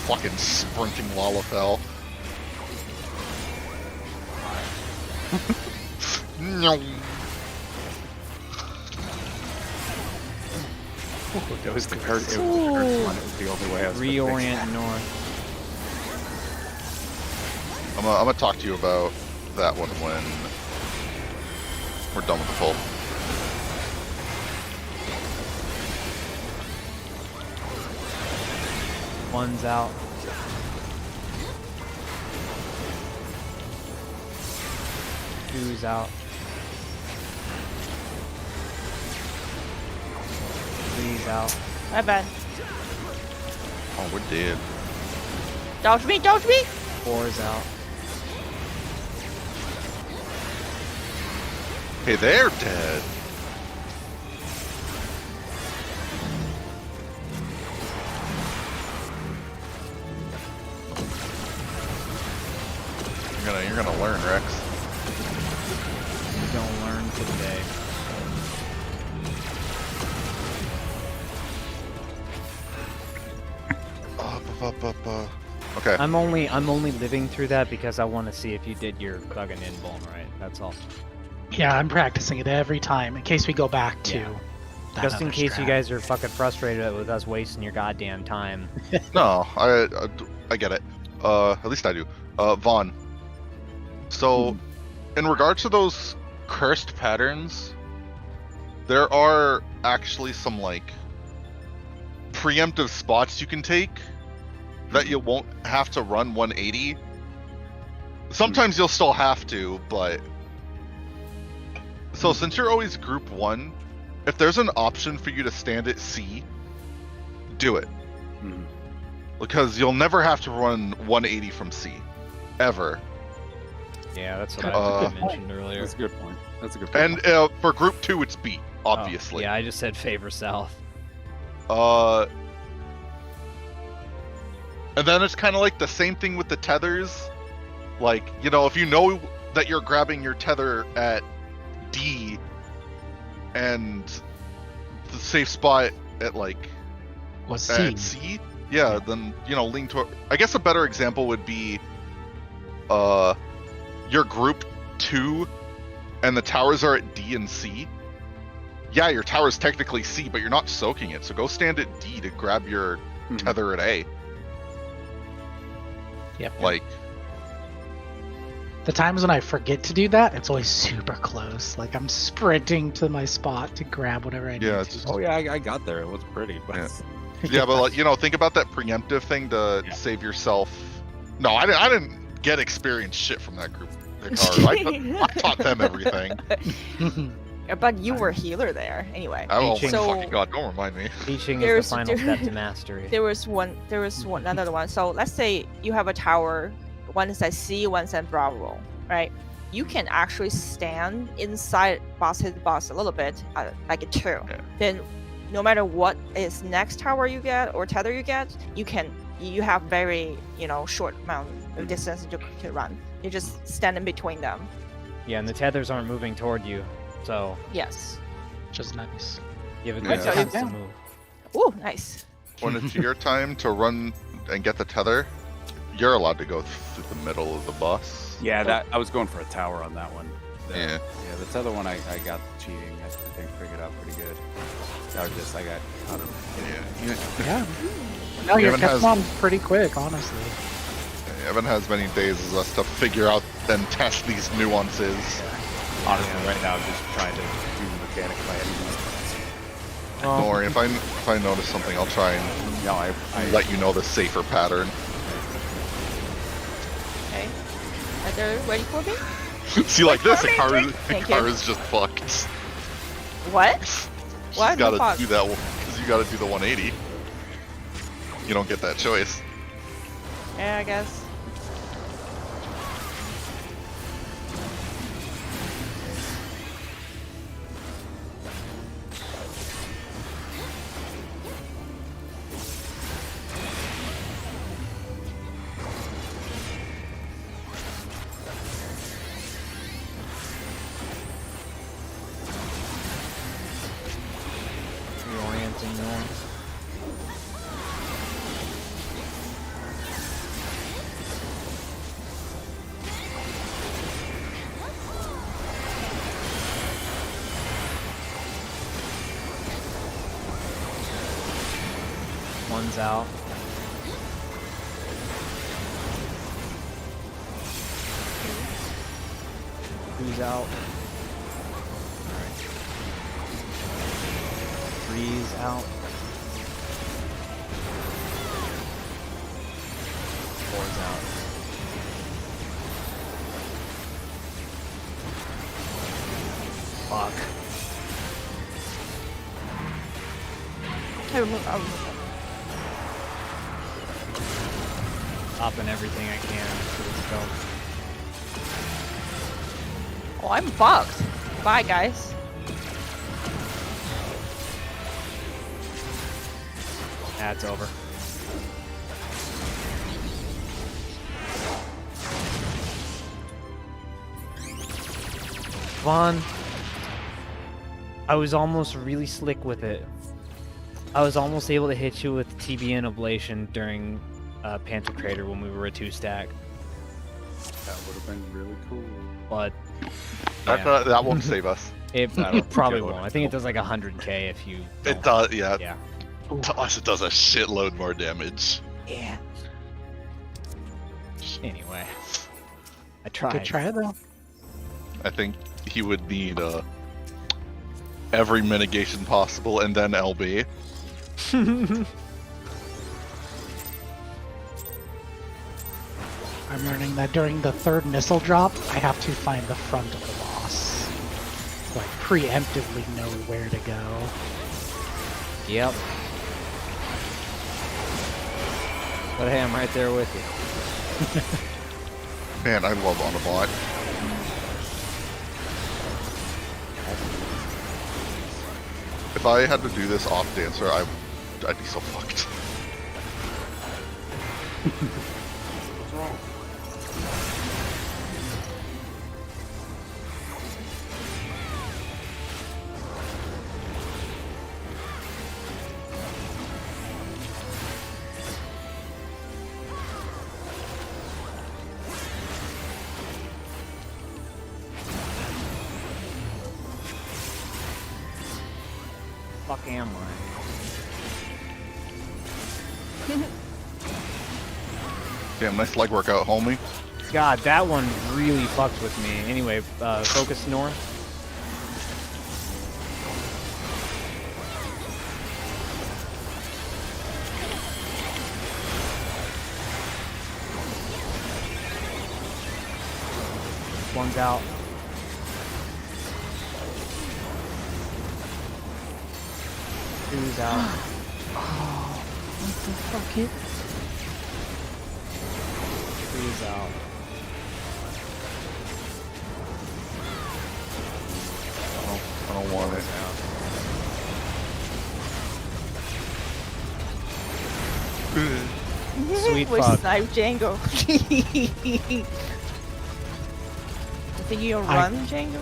Fucking sprinting Lalafell. No. It was the curse. It was the curse one. It was the only way I was. gonna fix Reorient north. I'm gonna talk to you about that one when we're done with the pull. One's out. Two's out. Three's out. My bad. Oh, we're dead. Dodge me, dodge me! Four's out. Hey, they're dead. You're gonna learn, Rex. You don't learn today. Okay. I'm only living through that because I want to see if you did your fucking invuln right. That's all. Yeah, I'm practicing it every time in case we go back to. Yeah. that Just in other case you strat. guys are fucking frustrated with us wasting your goddamn time. No, I get it. At least I do. Vaughn. So, in regards to those cursed patterns, there are actually some like preemptive spots you can take that you won't have to run 180. Sometimes you'll still have to, but so since you're always group 1, if there's an option for you to stand at C, do it. Because you'll never have to run 180 from C. Ever. Yeah, that's what That's I a good mentioned earlier. That's a good point. That's a good point. And for group 2, it's B, obviously. Oh, yeah, I just said favor south. And then it's kind of like the same thing with the tethers. Like, you know, if you know that you're grabbing your tether at D and the safe spot at like Was C. at C, yeah, then you know, lean toward. I guess a better example would be, your group 2, and the towers are at D and C. Yeah, your tower's technically C, but you're not soaking it, so go stand at D to grab your tether at A. Yep. Like, The times when I forget to do that, it's always super close. Like I'm sprinting to my spot to grab whatever I need Yeah, to. Oh yeah, I got there. It was pretty, but yeah, but like, you know, think about that preemptive thing to save yourself. No, I didn't get experience shit from that group. I taught them everything. But you were healer there anyway. Oh my So- fucking god! Don't remind me. Teaching There's is the final step to mastery. There was another one. So let's say you have a tower, one is at C, one's at Bravo, right? You can actually stand inside hit the boss a little bit, like a 2. Yeah. Then, no matter what is next tower you get or tether you get, you have very short amount of distance to run. You just stand in between them. Yeah, and the tethers aren't moving toward you, so Yes. Which is nice. you have a Yeah. good So chance to yeah. move. Ooh, nice. When it's your time to run and get the tether, you're allowed to go through the middle of the boss. yeah, that I was going for a tower on that one. Yeah. Yeah, the other one I got cheating. I think figured out pretty good. I got out of Yeah. Yeah. No, you're Evan catching has- on pretty quick, honestly. Evan has many days as us to figure out and test these nuances. honestly right now. I'm just trying to do the mechanic by any means. Don't worry, if I notice something, I'll try and No, I let you know the safer pattern. Okay. Are they ready for me? See, like this, Wait for me, Thank you. Hikaru's just fucked. What? She's What the gotta fuck? do that because you gotta do the 180. You don't get that choice. Yeah, I guess. Reorienting north. One's out. Who's out? Alright. 3's out. 4's out. Fuck. I remove that. Stopping everything I can for this film. Oh, I'm fucked. Bye, guys. That's over. Vaughn, I was almost really slick with it. I was almost able to hit you with TBN ablation during Panther Crater when we were a 2-stack. That would have been really cool. But That won't save us. it probably won't. I think it does like 100k if you. It does, yeah. Yeah. To us, it does a shitload more damage. Yeah. Anyway, I tried. Good try though. I think he would need every mitigation possible and then LB. I'm learning that during the third missile drop, I have to find the front of the boss. So I preemptively know where to go. Yep. But hey, I'm right there with you. Man, I love Autobot. If I had to do this off Dancer, I'd be so fucked. What's wrong? Fuck am I? Damn, nice leg workout, homie. God, that one really fucked with me. Anyway, focus north. One's out. Two's out. What the fuck it? Three's out. I don't want it. Sweet We fuck. snipe Django. I think you'll run, Django?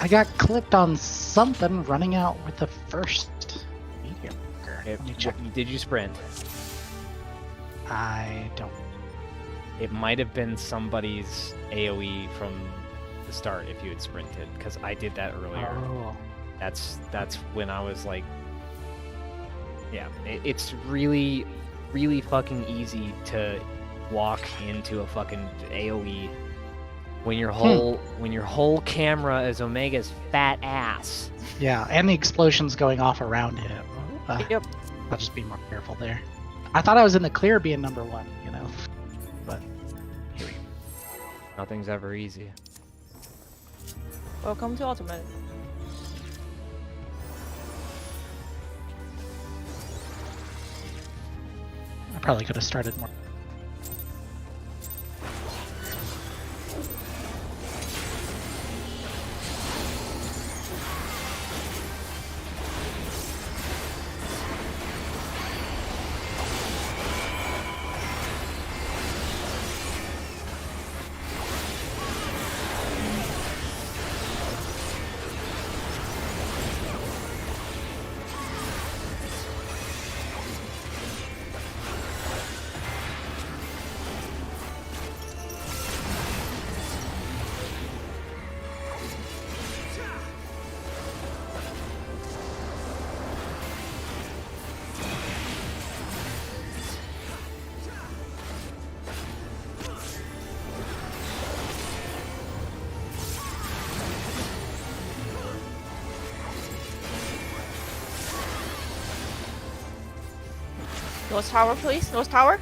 I got clipped on something running out with the first medium. Let me check. Did you sprint? I don't. It might have been somebody's AoE from the start if you had sprinted, because I did that earlier. Oh. That's when I was like, yeah, it's really, really fucking easy to walk into a fucking AoE when your whole camera is Omega's fat ass. Yeah, and the explosions going off around him. Yep. I'll just be more careful there. I thought I was in the clear being number one, you know. But here we go. Nothing's ever easy. Welcome to Ultimate. I probably could have started more. North tower, please. North tower.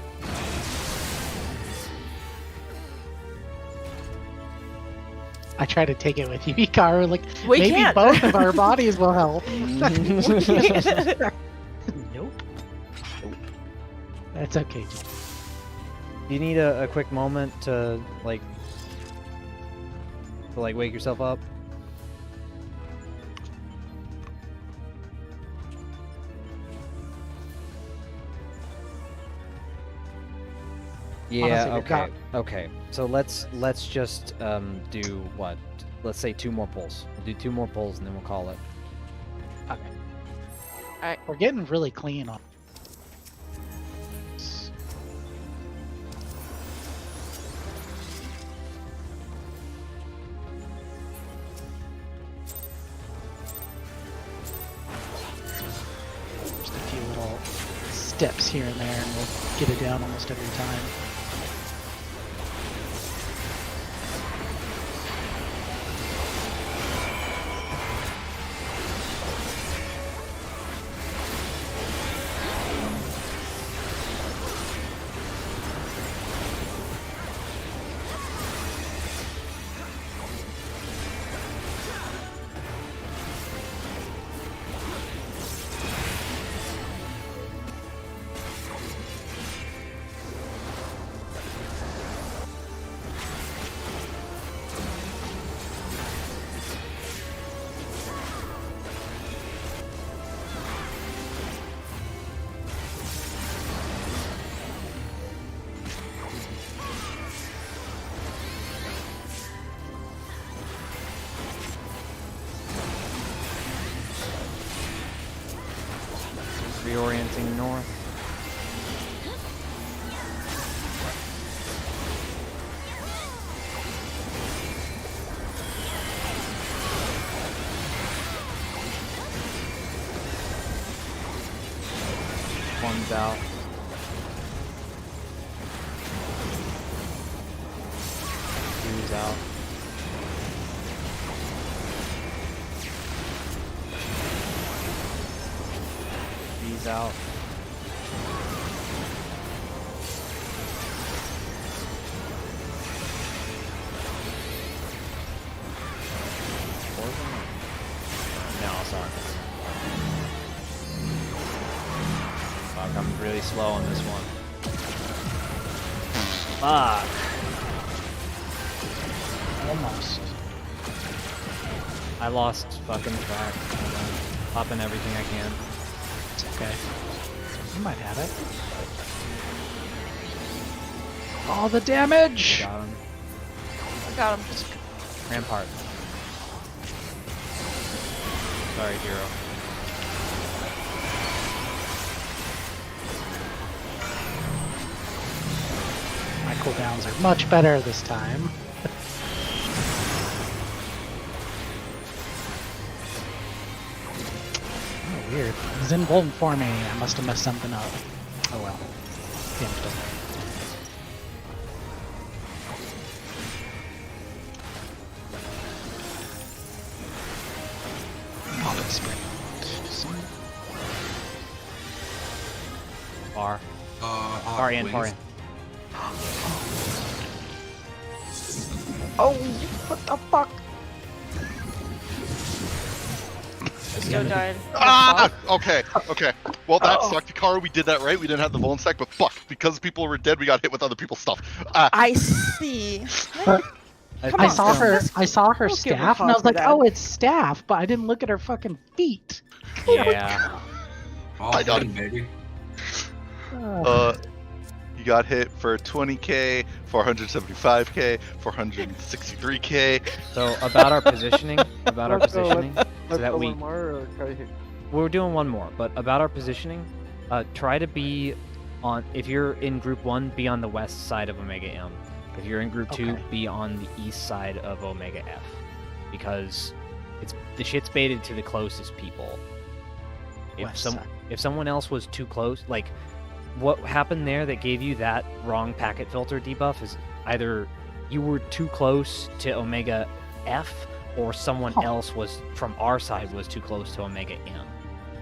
I try to take it with you, Hikaru. Like, We maybe can't. both of our bodies will help. Nope. That's okay. Do you need a quick moment to like wake yourself up? Yeah, Honestly, okay. Okay. So let's just do what? Let's say 2 more pulls. We'll do 2 more pulls and then we'll call it. Okay. Alright. We're getting really clean on. Just a few little steps here and there, and we'll get it down almost every time. Reorienting north. One's out. Two's out. Three's out. No, sorry. Fuck, I'm really slow on this one. Fuck. Almost. I lost fucking track. I'm popping everything I can. It's okay. You might have it. All the damage! Got him. I got him. Rampart. Sorry, hero. My cooldowns are much better this time. Oh, weird. Zen won't for me. I must have messed something up. Oh well. Damn it. Olive spring. Far. Far in, far in. Oh, what the fuck? Yo died. Ah! Okay, okay. Well, that sucked, Hikaru. We did that right. We didn't have the Vuln stack, but fuck, because people were dead, we got hit with other people's stuff. I see. I saw her. I saw her Don't give a staff, and I fuck was for like, that. "Oh, it's staff," but I didn't look at her fucking feet. Yeah. I got it. baby. You got hit for 20k, 475k, 463k. So about our positioning, Let's go, so Let's that go we one more, or Kai hit? we're doing one more, but about our positioning, try to be on. If you're in Group 1, be on the west side of Omega M. If you're in Group 2, Okay. be on the east side of Omega F, because the shit's baited to the closest people. West side. If someone else was too close, like what happened there that gave you that wrong packet filter debuff is either you were too close to Omega F, or someone else was from our side was too close to Omega M.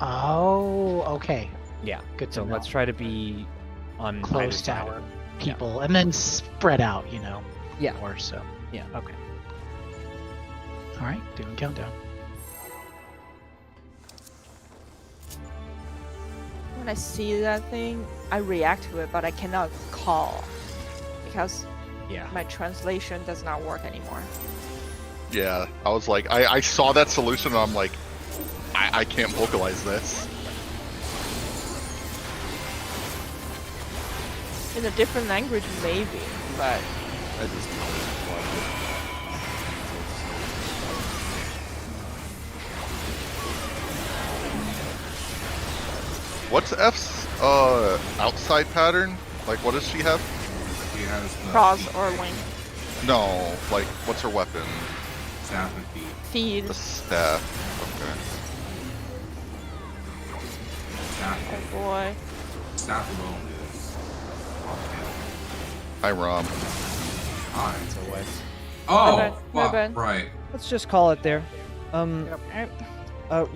Oh, okay. Yeah. Good to So know. let's try to be on Close either to side of our it. people, and then spread out. Yeah. More so. Yeah. Okay. All right, doing countdown. When I see that thing, I react to it, but I cannot call because Yeah. my translation does not work anymore. Yeah, I was like, I saw that solution and I'm like, I can't vocalize this. In a different language, maybe, but I just watch What's F's outside pattern? Like, what does she have? He has the cross feet, or wing. No, like, what's her weapon? staff and feet. Feed. The staff. Okay. Staff, Oh boy. staff alone is. Hi, Rom. Hi. It's a wet. Oh, Ribbon, fuck, ribbon. right. Let's just call it there. Alright.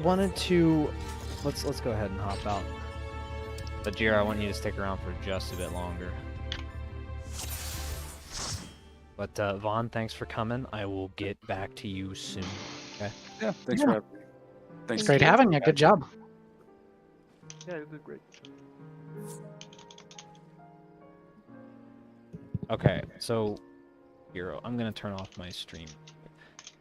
Wanted to. Let's go ahead and hop out. But Jira, I want you to stick around for just a bit longer. But Vaughn, thanks for coming. I will get back to you soon. Okay. Yeah, thanks for having me. Thanks. It's great having you. Good job. Yeah, you did great. Okay. So, Hero, I'm gonna turn off my stream